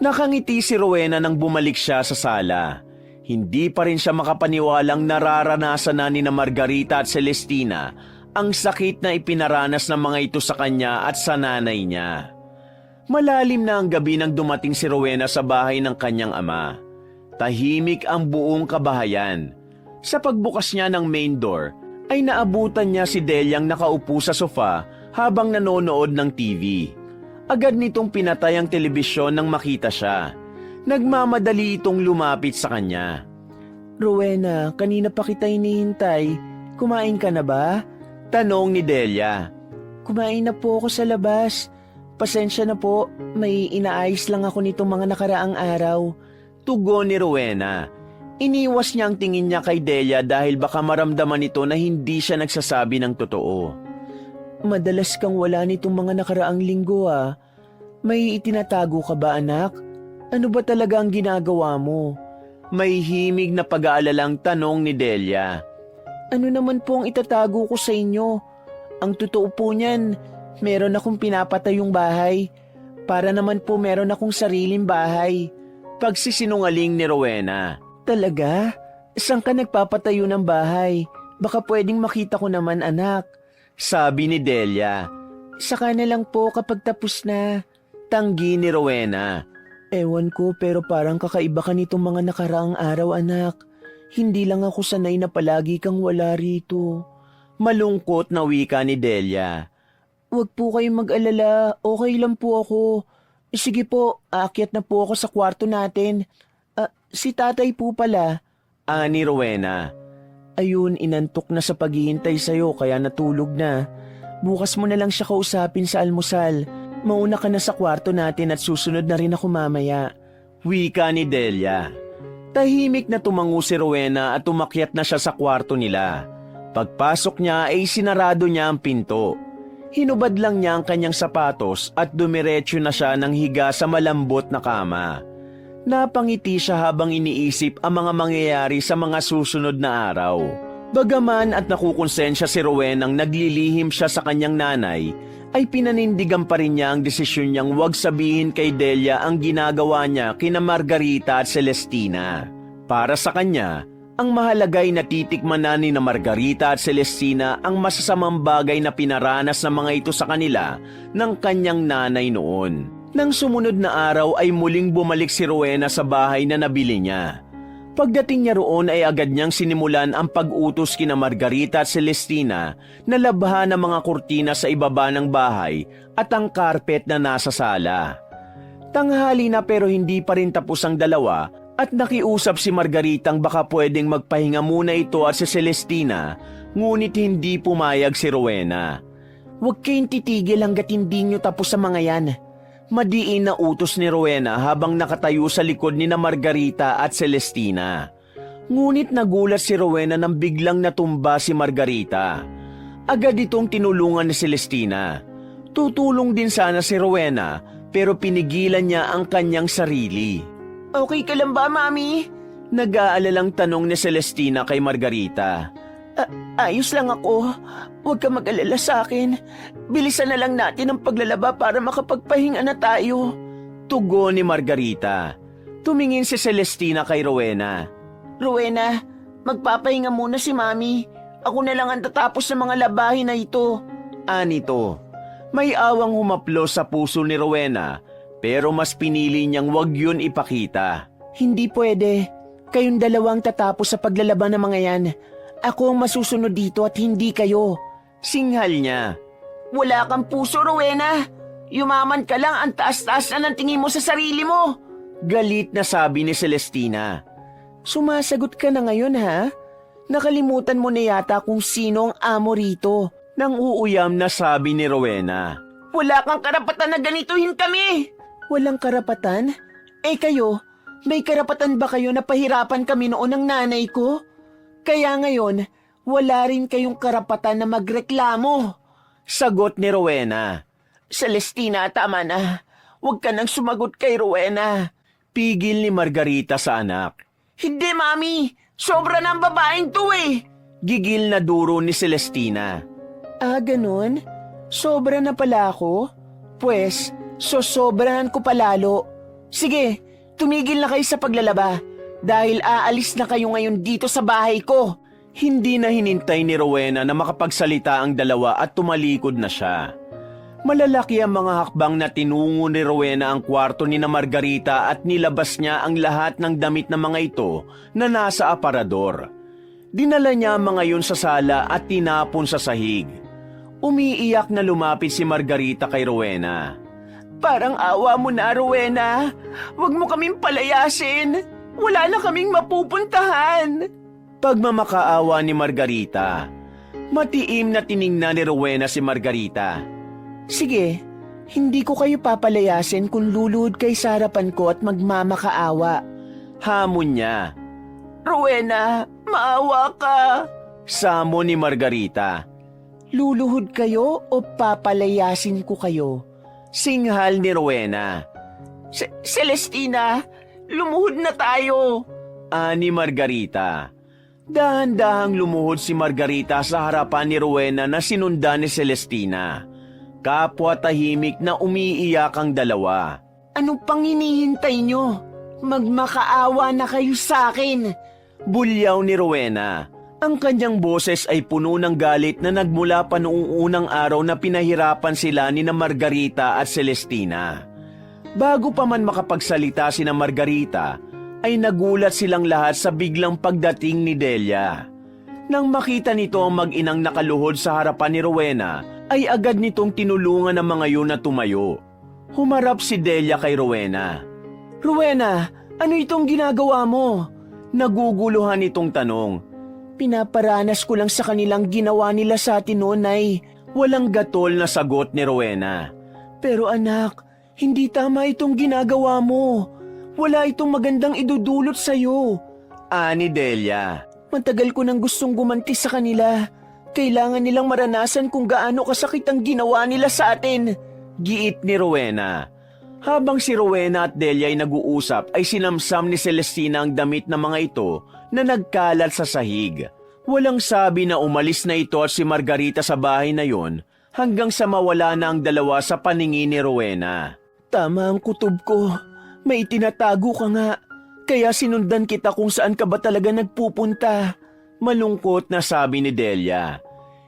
[SPEAKER 1] Nakangiti si Rowena nang bumalik siya sa sala. Hindi pa rin siya makapaniwalang nararanasan na ni Margarita at Celestina ang sakit na ipinaranas ng mga ito sa kanya at sa nanay niya. Malalim na ang gabi nang dumating si Rowena sa bahay ng kanyang ama. Tahimik ang buong kabahayan. Sa pagbukas niya ng main door, ay naabutan niya si Deliang nakaupo sa sofa habang nanonood ng TV. Agad nitong pinatay ang telebisyon nang makita siya. Nagmamadali itong lumapit sa kanya.
[SPEAKER 3] Rowena, kanina pa kita hinihintay. Kumain ka na ba?
[SPEAKER 1] Tanong ni Delia.
[SPEAKER 3] Kumain na po ako sa labas. Pasensya na po, may inaayos lang ako nitong mga nakaraang araw.
[SPEAKER 1] Tugon ni Rowena. Iniwas niya ang tingin niya kay Delia dahil baka maramdaman nito na hindi siya nagsasabi ng totoo.
[SPEAKER 3] Madalas kang wala nitong mga nakaraang linggo ah. May itinatago ka ba anak? Ano ba talaga ang ginagawa mo?
[SPEAKER 1] May himig na pag-aalalang tanong ni Delia.
[SPEAKER 3] Ano naman po ang itatago ko sa inyo? Ang totoo po niyan, meron akong pinapatayong bahay. Para naman po meron akong sariling bahay.
[SPEAKER 1] Pagsisinungaling ni Rowena.
[SPEAKER 3] Talaga? Saan ka nagpapatayo ng bahay? Baka pwedeng makita ko naman anak.
[SPEAKER 1] Sabi ni Delia.
[SPEAKER 3] Saka na lang po kapag tapos na.
[SPEAKER 1] Tanggi ni Rowena.
[SPEAKER 3] Ewan ko pero parang kakaiba ka nitong mga nakaraang araw anak. Hindi lang ako sanay na palagi kang wala rito.
[SPEAKER 1] Malungkot na wika ni Delia.
[SPEAKER 3] Huwag po kayong mag-alala, okay lang po ako. Sige po, aakyat na po ako sa kwarto natin. Si tatay po pala.
[SPEAKER 1] Ani Rowena.
[SPEAKER 3] Ayun, inantok na sa paghihintay sa'yo kaya natulog na. Bukas mo na lang siya kausapin sa almusal. Mauna ka na sa kwarto natin at susunod na rin ako mamaya.
[SPEAKER 1] Wika ni Delia. Tahimik na tumango si Rowena at umakyat na siya sa kwarto nila. Pagpasok niya ay sinarado niya ang pinto. Hinubad lang niya ang kanyang sapatos at dumiretso na siya ng higa sa malambot na kama. Napangiti siya habang iniisip ang mga mangyayari sa mga susunod na araw. Bagaman at nakukonsensya si Rowenang naglilihim siya sa kanyang nanay, ay pinanindigan pa rin niya ang desisyon niyang huwag sabihin kay Delia ang ginagawa niya kina Margarita at Celestina. Para sa kanya, ang mahalagay na titikman na ni Margarita at Celestina ang masasamang bagay na pinaranas ng mga ito sa kanila ng kanyang nanay noon. Nang sumunod na araw ay muling bumalik si Rowena sa bahay na nabili niya. Pagdating niya roon ay agad niyang sinimulan ang pag-utos kina Margarita at Celestina na labhan ang mga kurtina sa ibaba ng bahay at ang karpet na nasa sala. Tanghali na pero hindi pa rin tapos ang dalawa at nakiusap si Margaritang baka pwedeng magpahinga muna ito at si Celestina, ngunit hindi pumayag si Rowena.
[SPEAKER 3] Huwag kayong titigil hanggat hindi nyo tapos sa mga yan.
[SPEAKER 1] Madiin na utos ni Rowena habang nakatayo sa likod ni Margarita at Celestina. Ngunit nagulat si Rowena nang biglang natumba si Margarita. Agad itong tinulungan ni Celestina. Tutulong din sana si Rowena pero pinigilan niya ang kanyang sarili.
[SPEAKER 2] Okay ka lang ba, Mami?
[SPEAKER 1] Nag-aalalang tanong ni Celestina kay Margarita.
[SPEAKER 2] Ayos lang ako. Huwag ka mag-alala sa akin. Bilisan na lang natin ang paglalaba para makapagpahinga na tayo.
[SPEAKER 1] Tugon ni Margarita. Tumingin si Celestina kay Rowena.
[SPEAKER 2] Rowena, magpapahinga muna si Mami. Ako na lang ang tatapos ng mga labahin na ito.
[SPEAKER 1] Anito. May awang humaplo sa puso ni Rowena pero mas pinili niyang wag yun ipakita.
[SPEAKER 3] Hindi pwede. Kayong dalawang tatapos sa paglalaba ng mga yan. Ako ang masusunod dito at hindi kayo.
[SPEAKER 2] Singhal niya. Wala kang puso, Rowena. Yumaman ka lang, ang taas-taas na ng tingin mo sa sarili mo. Galit na sabi ni Celestina.
[SPEAKER 3] Sumasagot ka na ngayon ha? Nakalimutan mo na yata kung sino ang amo rito.
[SPEAKER 2] Nang uuyam na sabi ni Rowena. Wala kang karapatan na ganituhin kami.
[SPEAKER 3] Walang karapatan? Eh kayo, may karapatan ba kayo na pahirapan kami noon ng nanay ko? Kaya ngayon, wala rin kayong karapatan na magreklamo.
[SPEAKER 2] Sagot ni Rowena. Celestina, tama na. Huwag ka nang sumagot kay Rowena. Pigil ni Margarita sa anak. Hindi, Mami. Sobra na ang babaeng to eh. Gigil na duro ni Celestina.
[SPEAKER 3] Ah, ganun? Sobra na pala ako? Pwes, sosobrahan ko palalo. Sige, tumigil na kayo sa paglalaba dahil aalis na kayo ngayon dito sa bahay ko.
[SPEAKER 2] Hindi na hinintay ni Rowena na makapagsalita ang dalawa at tumalikod na siya. Malalaki ang mga hakbang na tinungo ni Rowena ang kwarto ni na Margarita at nilabas niya ang lahat ng damit ng mga ito na nasa aparador. Dinala niya ang mga yun sa sala at tinapon sa sahig. Umiiyak na lumapit si Margarita kay Rowena. Parang awa mo na, Rowena. Huwag mo kaming palayasin. Wala na kaming mapupuntahan. Pagmamakaawa ni Margarita. Matiim na tiningnan ni Rowena si Margarita.
[SPEAKER 3] Sige, hindi ko kayo papalayasin kung luluhod kay sa harapan ko at magmamakaawa.
[SPEAKER 2] Hamon niya. Rowena, maawa ka. Samo ni Margarita.
[SPEAKER 3] Luluhod kayo o papalayasin ko kayo?
[SPEAKER 2] Singhal ni Rowena. Celestina, lumuhod na tayo. Ani Margarita. Dahan-dahang lumuhod si Margarita sa harapan ni Rowena na sinundan ni Celestina. Kapwa tahimik na umiiyak ang dalawa.
[SPEAKER 3] Ano pang hinihintay nyo? Magmakaawa na kayo sa akin.
[SPEAKER 2] Bulyaw ni Rowena. Ang kanyang boses ay puno ng galit na nagmula pa noong unang araw na pinahirapan sila ni na Margarita at Celestina. Bago pa man makapagsalita si na Margarita, ay nagulat silang lahat sa biglang pagdating ni Delia. Nang makita nito ang mag-inang nakaluhod sa harapan ni Rowena, ay agad nitong tinulungan ang mga yun na tumayo. Humarap si Delia kay Rowena.
[SPEAKER 3] Rowena, ano itong ginagawa mo?
[SPEAKER 2] Naguguluhan itong tanong.
[SPEAKER 3] Pinaparanas ko lang sa kanilang ginawa nila sa atin noon ay
[SPEAKER 2] walang gatol na sagot ni Rowena.
[SPEAKER 3] Pero anak, hindi tama itong ginagawa mo. Wala itong magandang idudulot sa'yo.
[SPEAKER 2] Ani Delia.
[SPEAKER 3] Matagal ko nang gustong gumanti sa kanila. Kailangan nilang maranasan kung gaano kasakit ang ginawa nila sa atin.
[SPEAKER 2] Giit ni Rowena. Habang si Rowena at Delia ay nag-uusap ay sinamsam ni Celestina ang damit ng mga ito na nagkalat sa sahig. Walang sabi na umalis na ito at si Margarita sa bahay na yon hanggang sa mawala na ang dalawa sa paningin ni Rowena.
[SPEAKER 3] Tama ang kutob ko. May tinatago ka nga. Kaya sinundan kita kung saan ka ba talaga nagpupunta.
[SPEAKER 2] Malungkot na sabi ni Delia.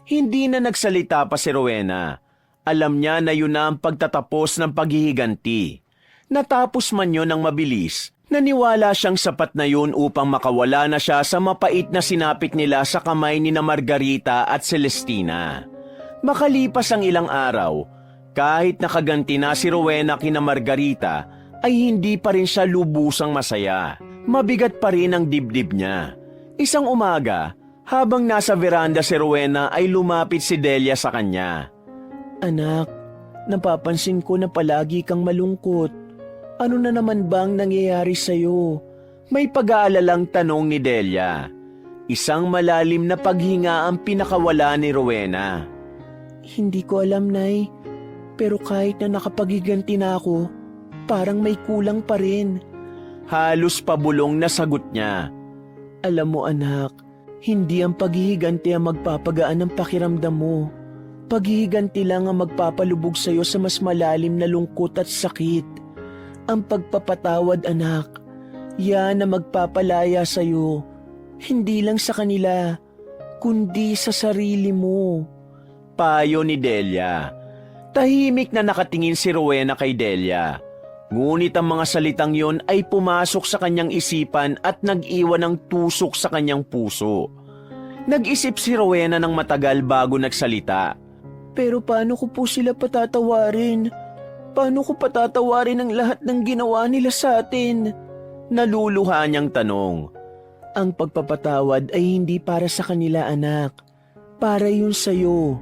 [SPEAKER 2] Hindi na nagsalita pa si Rowena. Alam niya na yun na ang pagtatapos ng paghihiganti. Natapos man yun ng mabilis. Naniwala siyang sapat na yun upang makawala na siya sa mapait na sinapit nila sa kamay ni na Margarita at Celestina. Makalipas ang ilang araw, kahit nakaganti na si Rowena kina Margarita, ay hindi pa rin siya lubusang masaya. Mabigat pa rin ang dibdib niya. Isang umaga, habang nasa veranda si Rowena ay lumapit si Delia sa kanya.
[SPEAKER 3] Anak, napapansin ko na palagi kang malungkot. Ano na naman bang nangyayari sa'yo?
[SPEAKER 2] May pag-aalalang tanong ni Delia. Isang malalim na paghinga ang pinakawala ni Rowena.
[SPEAKER 3] Hindi ko alam, Nay. Pero kahit na nakapaghiganti na ako, parang may kulang pa rin.
[SPEAKER 2] Halos pabulong na sagot niya.
[SPEAKER 3] Alam mo anak, hindi ang paghihiganti ang magpapagaan ng pakiramdam mo. Paghihiganti lang ang magpapalubog sa'yo sa mas malalim na lungkot at sakit. Ang pagpapatawad anak, yan ang magpapalaya sa'yo. Hindi lang sa kanila, kundi sa sarili mo.
[SPEAKER 2] Payo ni Delia. Tahimik na nakatingin si Rowena kay Delia. Ngunit ang mga salitang yon ay pumasok sa kanyang isipan at nag-iwan ng tusok sa kanyang puso. Nag-isip si Rowena ng matagal bago nagsalita.
[SPEAKER 3] Pero paano ko po sila patatawarin? Paano ko patatawarin ang lahat ng ginawa nila sa atin?
[SPEAKER 2] Naluluha niyang tanong.
[SPEAKER 3] Ang pagpapatawad ay hindi para sa kanila, anak. Para yun sa'yo.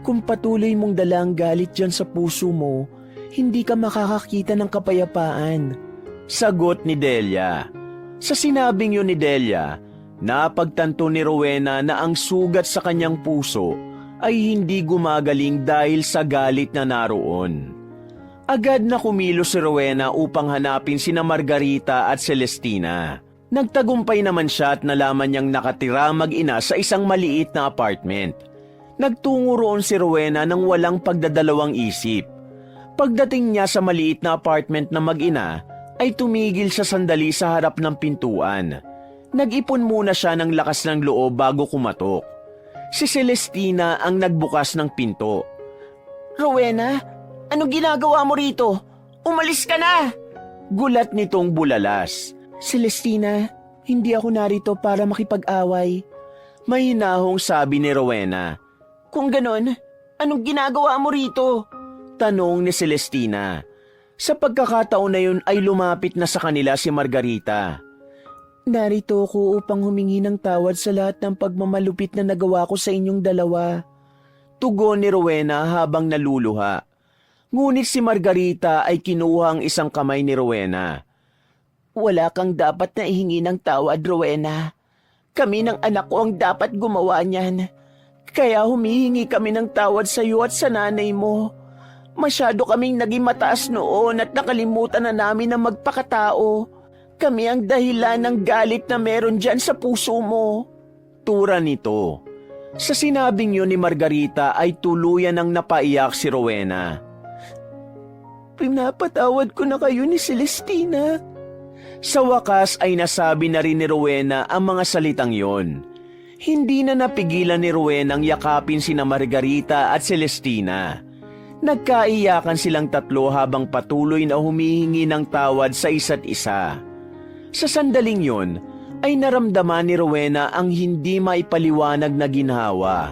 [SPEAKER 3] Kung patuloy mong dala ang galit dyan sa puso mo, hindi ka makakakita ng kapayapaan.
[SPEAKER 2] Sagot ni Delia. Sa sinabing yun ni Delia, napagtanto ni Rowena na ang sugat sa kanyang puso ay hindi gumagaling dahil sa galit na naroon. Agad na kumilos si Rowena upang hanapin sina Margarita at Celestina. Nagtagumpay naman siya at nalaman niyang nakatira mag-ina sa isang maliit na apartment. Nagtungo roon si Rowena nang walang pagdadalawang isip. Pagdating niya sa maliit na apartment na mag-ina, ay tumigil siya sandali sa harap ng pintuan. Nag-ipon muna siya ng lakas ng loob bago kumatok. Si Celestina ang nagbukas ng pinto.
[SPEAKER 3] Rowena, anong ginagawa mo rito? Umalis ka na!
[SPEAKER 2] Gulat nitong bulalas.
[SPEAKER 3] Celestina, hindi ako narito para makipag-away.
[SPEAKER 2] Mahinahong sabi ni Rowena.
[SPEAKER 3] Kung ganon, anong ginagawa mo rito?
[SPEAKER 2] Tanong ni Celestina. Sa pagkakataon na yun ay lumapit na sa kanila si Margarita.
[SPEAKER 3] Narito ako upang humingi ng tawad sa lahat ng pagmamalupit na nagawa ko sa inyong dalawa.
[SPEAKER 2] Tugon ni Rowena habang naluluha. Ngunit si Margarita ay kinuha ang isang kamay ni Rowena.
[SPEAKER 3] Wala kang dapat na ihingi ng tawad, Rowena. Kami ng anak ko ang dapat gumawa niyan. Kaya humihingi kami ng tawad sa iyo at sa nanay mo. Masyado kaming naging mataas noon at nakalimutan na namin na magpakatao. Kami ang dahilan ng galit na meron dyan sa puso mo.
[SPEAKER 2] Tura nito. Sa sinabing yun ni Margarita ay tuluyan ng napaiyak si Rowena.
[SPEAKER 3] Pinapatawad ko na kayo ni Celestina.
[SPEAKER 2] Sa wakas ay nasabi na rin ni Rowena ang mga salitang yon. Hindi na napigilan ni Rowena ang yakapin sina Margarita at Celestina. Nagkaiyakan silang tatlo habang patuloy na humihingi ng tawad sa isa't isa. Sa sandaling yon, ay naramdaman ni Rowena ang hindi maipaliwanag na ginhawa.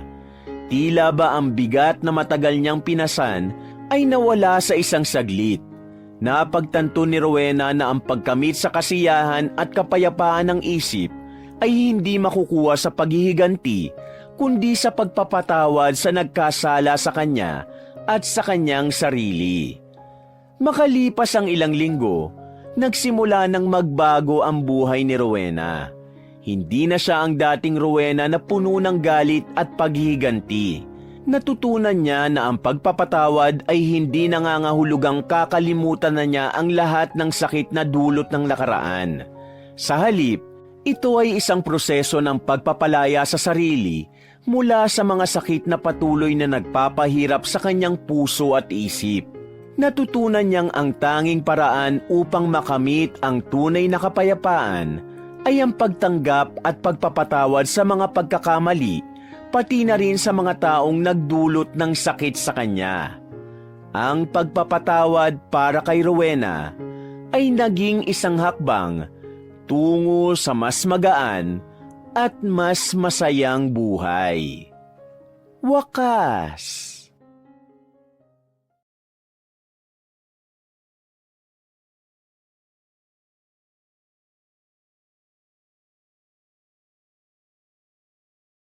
[SPEAKER 2] Tila ba ang bigat na matagal niyang pinasan ay nawala sa isang saglit. Napagtanto ni Rowena na ang pagkamit sa kasiyahan at kapayapaan ng isip ay hindi makukuha sa paghihiganti, kundi sa pagpapatawad sa nagkasala sa kanya at sa kanyang sarili. Makalipas ang ilang linggo, nagsimula ng magbago ang buhay ni Rowena. Hindi na siya ang dating Rowena na puno ng galit at paghihiganti. Natutunan niya na ang pagpapatawad ay hindi nangangahulugang kakalimutan na niya ang lahat ng sakit na dulot ng nakaraan. Sa halip, ito ay isang proseso ng pagpapalaya sa sarili mula sa mga sakit na patuloy na nagpapahirap sa kanyang puso at isip. Natutunan niyang ang tanging paraan upang makamit ang tunay na kapayapaan ay ang pagtanggap at pagpapatawad sa mga pagkakamali, pati na rin sa mga taong nagdulot ng sakit sa kanya. Ang pagpapatawad para kay Rowena ay naging isang hakbang tungo sa mas magaan at mas masayang buhay. Wakas!